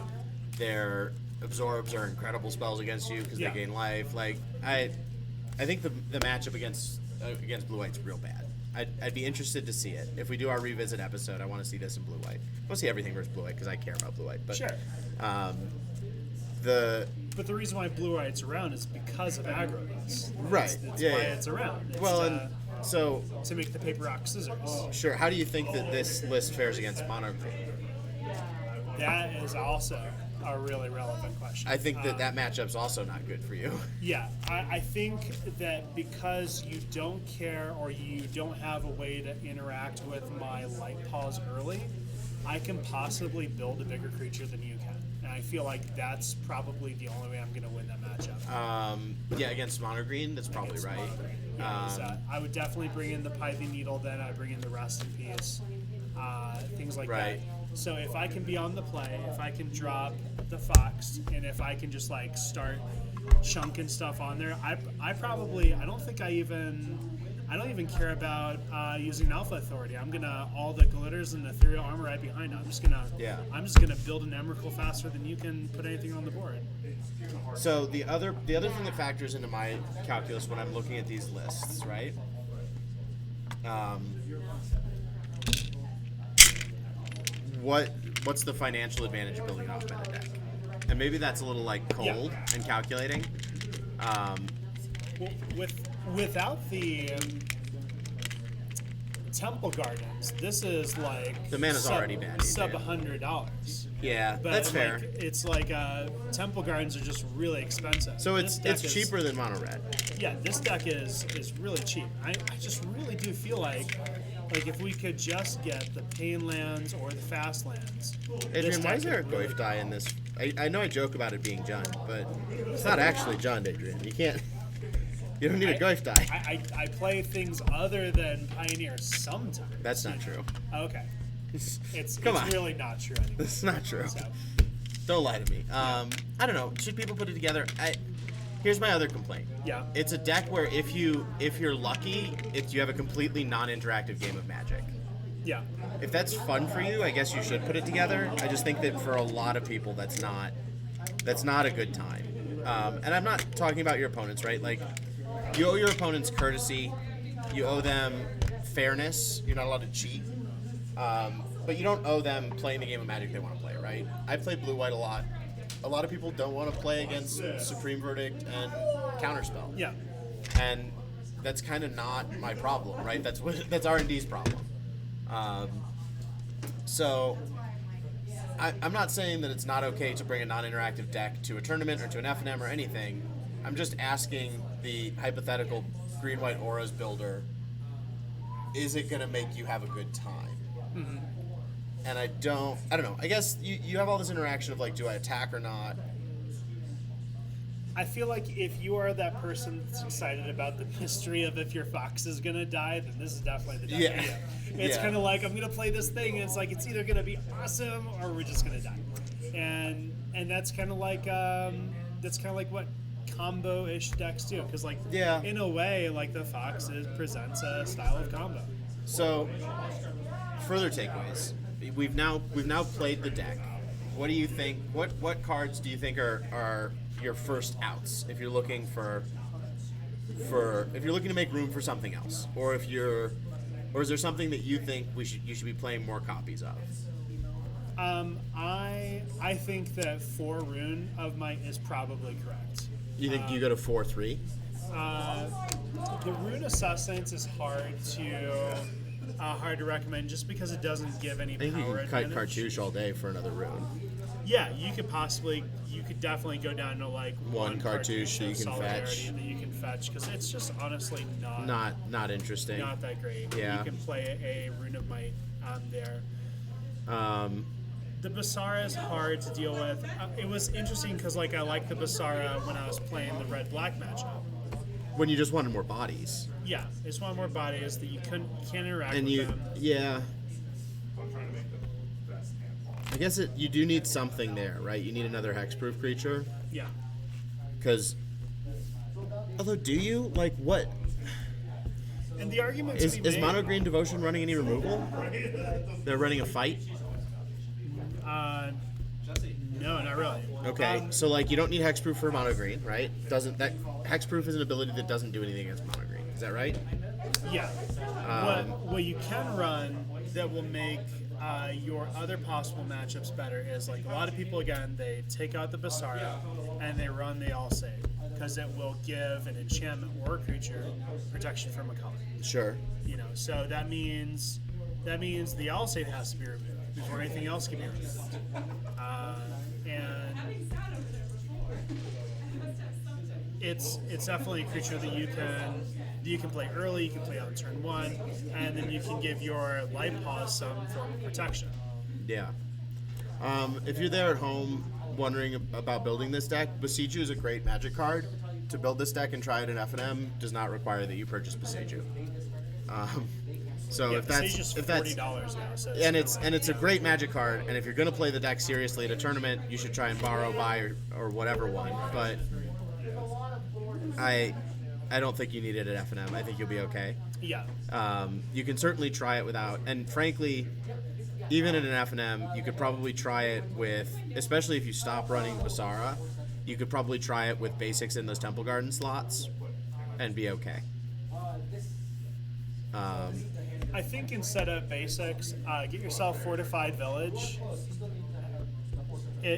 Their absorbs are incredible spells against you because Yeah. they gain life. Like I think the matchup against blue white's real bad. I'd be interested to see it. If we do our revisit episode, I want to see this in blue white. I want to see everything versus blue white because I care about blue white. But, Sure. But the reason why blue white's around is because of aggro. Right. That's Yeah, why yeah. it's around. It's so to make the paper rock scissors. sure. How do you think that this list fares against mono green? That is also a really relevant question. I think that matchup's also not good for you. Yeah, I think that because you don't care or you don't have a way to interact with my light pause early, I can possibly build a bigger creature than you can. And I feel like that's probably the only way I'm going to win that matchup. Yeah, against mono green, that's probably right. I would definitely bring in the Python Needle, then I bring in the Rest in Peace, things like Right. that. So if I can be on the play, if I can drop the Fox, and if I can just like start chunking stuff on there, I don't even care about using Alpha Authority. I'm gonna all the glitters and the ethereal armor right behind it. I'm just gonna build an Emrakul faster than you can put anything on the board. So the other thing that factors into my calculus when I'm looking at these lists, right? What's the financial advantage of building an off-meta deck? And maybe that's a little like cold and calculating. Without the Temple Gardens, this is like The mana's already bad, sub AJ. $100. Yeah, But that's fair. It's like Temple Gardens are just really expensive. So This deck it's is- cheaper than mono red. Yeah, this deck is really cheap. I just really do feel like if we could just get the pain lands or the fast lands. Adrian, why is there a really Goif die in this? I know I joke about it being Jund, but it's not actually Jund, Adrian. You can't. You don't need a Goif die. I play things other than Pioneer sometimes. That's not true. Okay. It's Come on. really not true anymore. That's not true. So, Don't lie to me. I don't know. Should people put it together? Here's my other complaint. yeah. It's a deck where if you're lucky, you have a completely non-interactive game of Magic. Yeah. If that's fun for you, I guess you should put it together. I just think that for a lot of people, that's not a good time. And I'm not talking about your opponents, right? Like, you owe your opponents courtesy. You owe them fairness. You're not allowed to cheat. But you don't owe them playing the game of Magic they want to play, right? I play blue-white a lot. A lot of people don't want to play against Supreme Verdict and Counterspell. Yeah. And that's kind of not my problem, right? That's R&D's problem. So I'm not saying that it's not okay to bring a non-interactive deck to a tournament or to an FNM or anything. I'm just asking the hypothetical green-white auras builder, is it going to make you have a good time? Mm-hmm. And I don't know. I guess you have all this interaction of like, do I attack or not? I feel like if you are that person that's excited about the mystery of if your fox is gonna die, then this is definitely the deck Yeah. for you. It's Yeah. kind of like I'm gonna play this thing, and it's like it's either gonna be awesome or we're just gonna die, and that's kind of like what combo-ish decks do, because like Yeah. in a way like the fox presents a style of combo. So, further takeaways. We've now played the deck. What do you think? What cards do you think are your first outs if you're looking if you're looking to make room for something else, or is there something that you think you should be playing more copies of? I think that 4 Rune of Might is probably correct. You think you go to 4-3? The Rune of Sustenance is hard to recommend just because it doesn't give any I think you power can kite advantage. cartouche all day for another rune. Yeah, you could definitely go down to like One cartouche that you of can Solidarity fetch. that you can fetch, because it's just honestly Not interesting. not that great. Yeah. You can play a Rune of Might there. The Basara is hard to deal with. It was interesting because like I liked the Basara when I was playing the red-black matchup. When you just wanted more bodies. Yeah, I just want more bodies that you can't interact And with them. yeah. I guess you do need something there, right? You need another hexproof creature. Yeah. Because, although, do you? Like, what? And the argument Is to be made, Mono Green Devotion running any removal? They're running a fight? no, No, not really. Okay, so like you don't need hexproof for mono green, right? Doesn't that hexproof is an ability that doesn't do anything against mono green? Is that right? Yeah. What you can run that will make your other possible matchups better is like a lot of people, again, they take out the Basara and they run the All Save because it will give an enchantment or a creature protection from a color. Sure. You know, so that means the All Save has to be removed before anything else can be removed. And it's definitely a creature that you can play early, you can play on turn 1, and then you can give your light pause some form of protection. Yeah. If you're there at home wondering about building this deck, Besiju is a great Magic card. To build this deck and try it in FNM does not require that you purchase Besiju. So Yeah, if that's Beseju's $40 now, so it's a great Magic card, and if you're gonna play the deck seriously at a tournament, you should try and borrow, buy, or whatever one. But I don't think you need it at FNM. I think you'll be okay. Yeah. You can certainly try it without, and frankly, even in an FNM, you could probably try it with, especially if you stop running Basara, you could probably try it with basics in those Temple Garden slots and be okay. I think instead of basics, get yourself Fortified Village.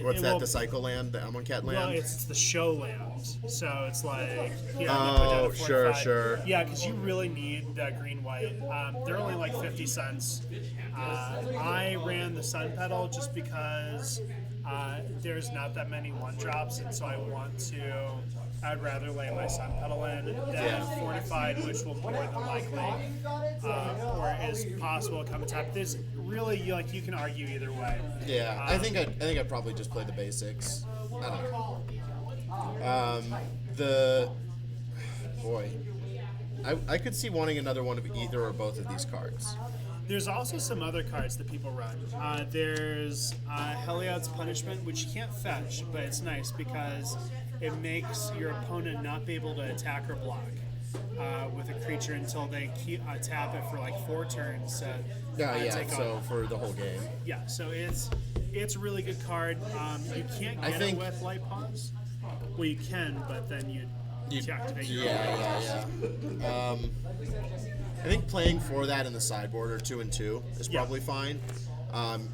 What's that, the Cycle Land, the Amonkhet land? Well, it's the show land, so it's like you know, Oh, put down a sure, fortified- sure. Yeah, because you really need that green white. They're only like 50 cents. I ran the Sun Petal just because there's not that many one drops, and so I'd rather lay my Sun Petal in than Fortified, which will more than likely, or is possible to come attack. There's really you can argue either way. Yeah, I think I'd probably just play the basics. I don't know. I could see wanting another one of either or both of these cards. There's also some other cards that people run. There's Heliod's Punishment, which you can't fetch, but it's nice because it makes your opponent not be able to attack or block with a creature until they tap it for like 4 turns. Take So off. for the whole game. Yeah, so it's a really good card. You can't get it with Light Pause. Well, you can, but then you activate your own. I think playing for that in the sideboard or 2 and 2 is probably fine. I'm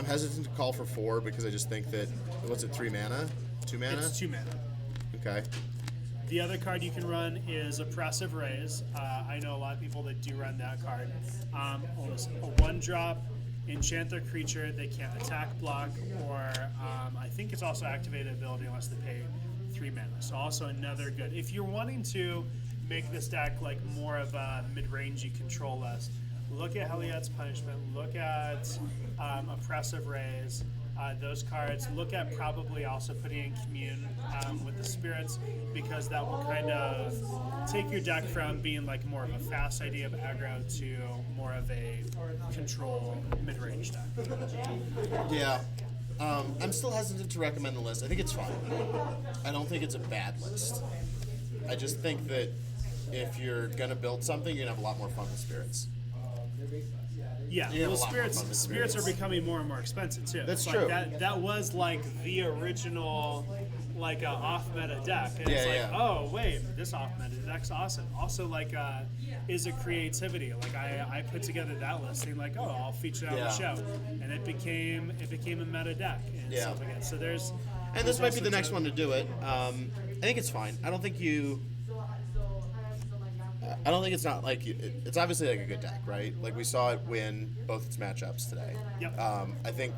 hesitant to call for 4 because I just think that what's it, 3 mana, 2 mana? It's 2 mana. Okay. The other card you can run is Oppressive Rays. I know a lot of people that do run that card. A 1-drop, enchant their creature, they can't attack, block, or I think it's also activated ability unless they pay 3 mana. So also another good. If you're wanting to make this deck like more of a mid-rangey control list, look at Heliod's Punishment, look at Oppressive Rays, those cards. Look at probably also putting in Commune with the Spirits, because that will kind of take your deck from being like more of a fast idea of aggro to more of a control mid-range deck. Yeah. I'm still hesitant to recommend the list. I think it's fine. I don't think it's a bad list. I just think that if you're going to build something, you're going to have a lot more fun with Spirits. Yeah, You have well, a lot more fun with spirits are becoming more and more expensive too. That's It's true. Like that was like the original, like off-meta deck, and it's Yeah, like, yeah. oh wait, this off-meta deck's awesome. Also, like, is it creativity? Like I put together that list, saying like, oh, I'll feature it on the show, and it became a meta deck and Yeah. stuff like that. So there's. And this might be the next one to do it. I think it's fine. I don't think it's not like it's obviously like a good deck, right? Like we saw it win both its matchups today. Yep. I think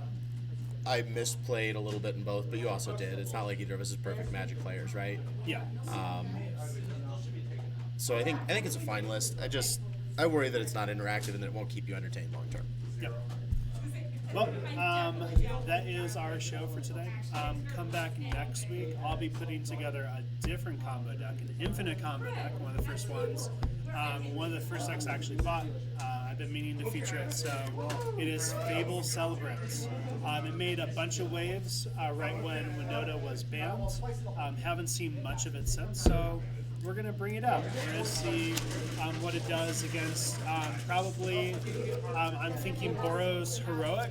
I misplayed a little bit in both, but you also did. It's not like either of us is perfect Magic players, right? Yeah. So I think it's a fine list. I worry that it's not interactive and that it won't keep you entertained long term. Yep. Well, that is our show for today. Come back next week. I'll be putting together a different combo deck, an infinite combo deck, one of the first ones. One of the first decks I actually bought. I've been meaning to feature it, so it is Fable Celebrants. It made a bunch of waves right when Winota was banned. Haven't seen much of it since, so we're gonna bring it up. We're gonna see what it does against probably. I'm thinking Boros Heroic,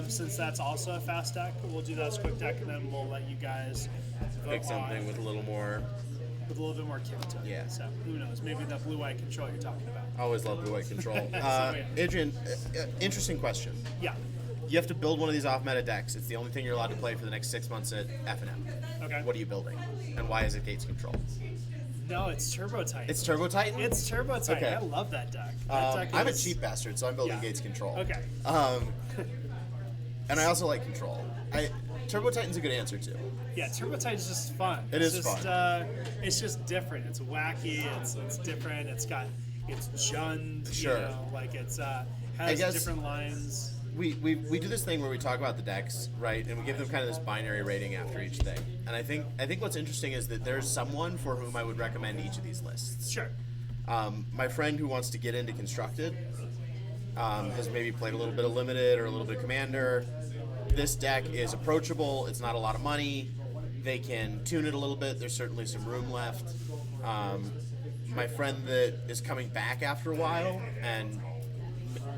since that's also a fast deck. We'll do that as quick deck, and then we'll let you guys vote Pick something on with a little more. with a little bit more kick to it. Yeah. So who knows? Maybe the blue-white control you're talking about. I always love blue-white control. Yeah. Adrian, interesting question. Yeah. You have to build one of these off-meta decks. It's the only thing you're allowed to play for the next 6 months at F&M. Okay. What are you building? And why is it Gates Control? No, it's Turbo Titan. It's Turbo Titan? It's Turbo Titan. Okay. I love that deck. That deck I'm a is- cheap bastard, so I'm building Yeah. Gates Control. Okay. And I also like Control. Turbo Titan's a good answer, too. Yeah, Turbo Titan's just fun. It It's is just, fun. It's just different. It's wacky. It's different. It's Jund. Sure. You know, like has guess- different lines. We do this thing where we talk about the decks, right, and we give them kind of this binary rating after each thing. And I think what's interesting is that there's someone for whom I would recommend each of these lists. Sure. My friend who wants to get into Constructed has maybe played a little bit of Limited or a little bit of Commander. This deck is approachable. It's not a lot of money. They can tune it a little bit. There's certainly some room left. My friend that is coming back after a while,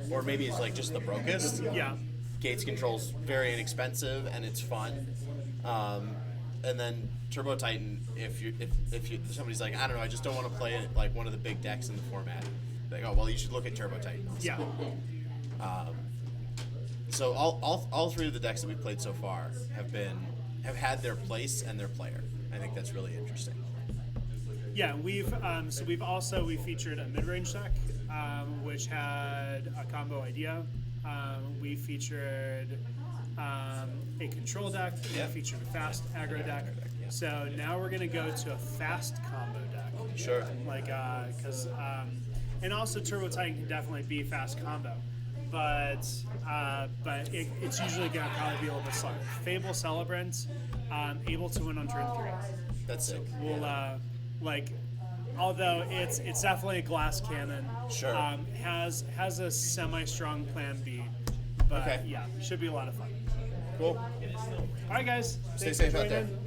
or maybe it's like just the brokest. Yeah. Gates Control's very inexpensive and it's fun. And then Turbo Titan, if somebody's like, I don't know, I just don't want to play it like one of the big decks in the format. They go, well, you should look at Turbo Titan. Also. Yeah. So all three of the decks that we've played so far have had their place and their player. I think that's really interesting. Yeah, we've we featured a mid-range deck, which had a combo idea. We featured a control deck. Yeah. We featured a fast aggro deck. So now we're gonna go to a fast combo deck. Sure. And also Turbo Titan can definitely be fast combo, but it's usually gonna probably be a little bit slower. Fable Celebrant, able to win on turn 3. That's sick. We'll although it's definitely a glass cannon. Sure. Has a semi-strong plan B, but Okay. yeah, should be a lot of fun. Cool. All right, guys. Stay Thanks safe for out there. joining.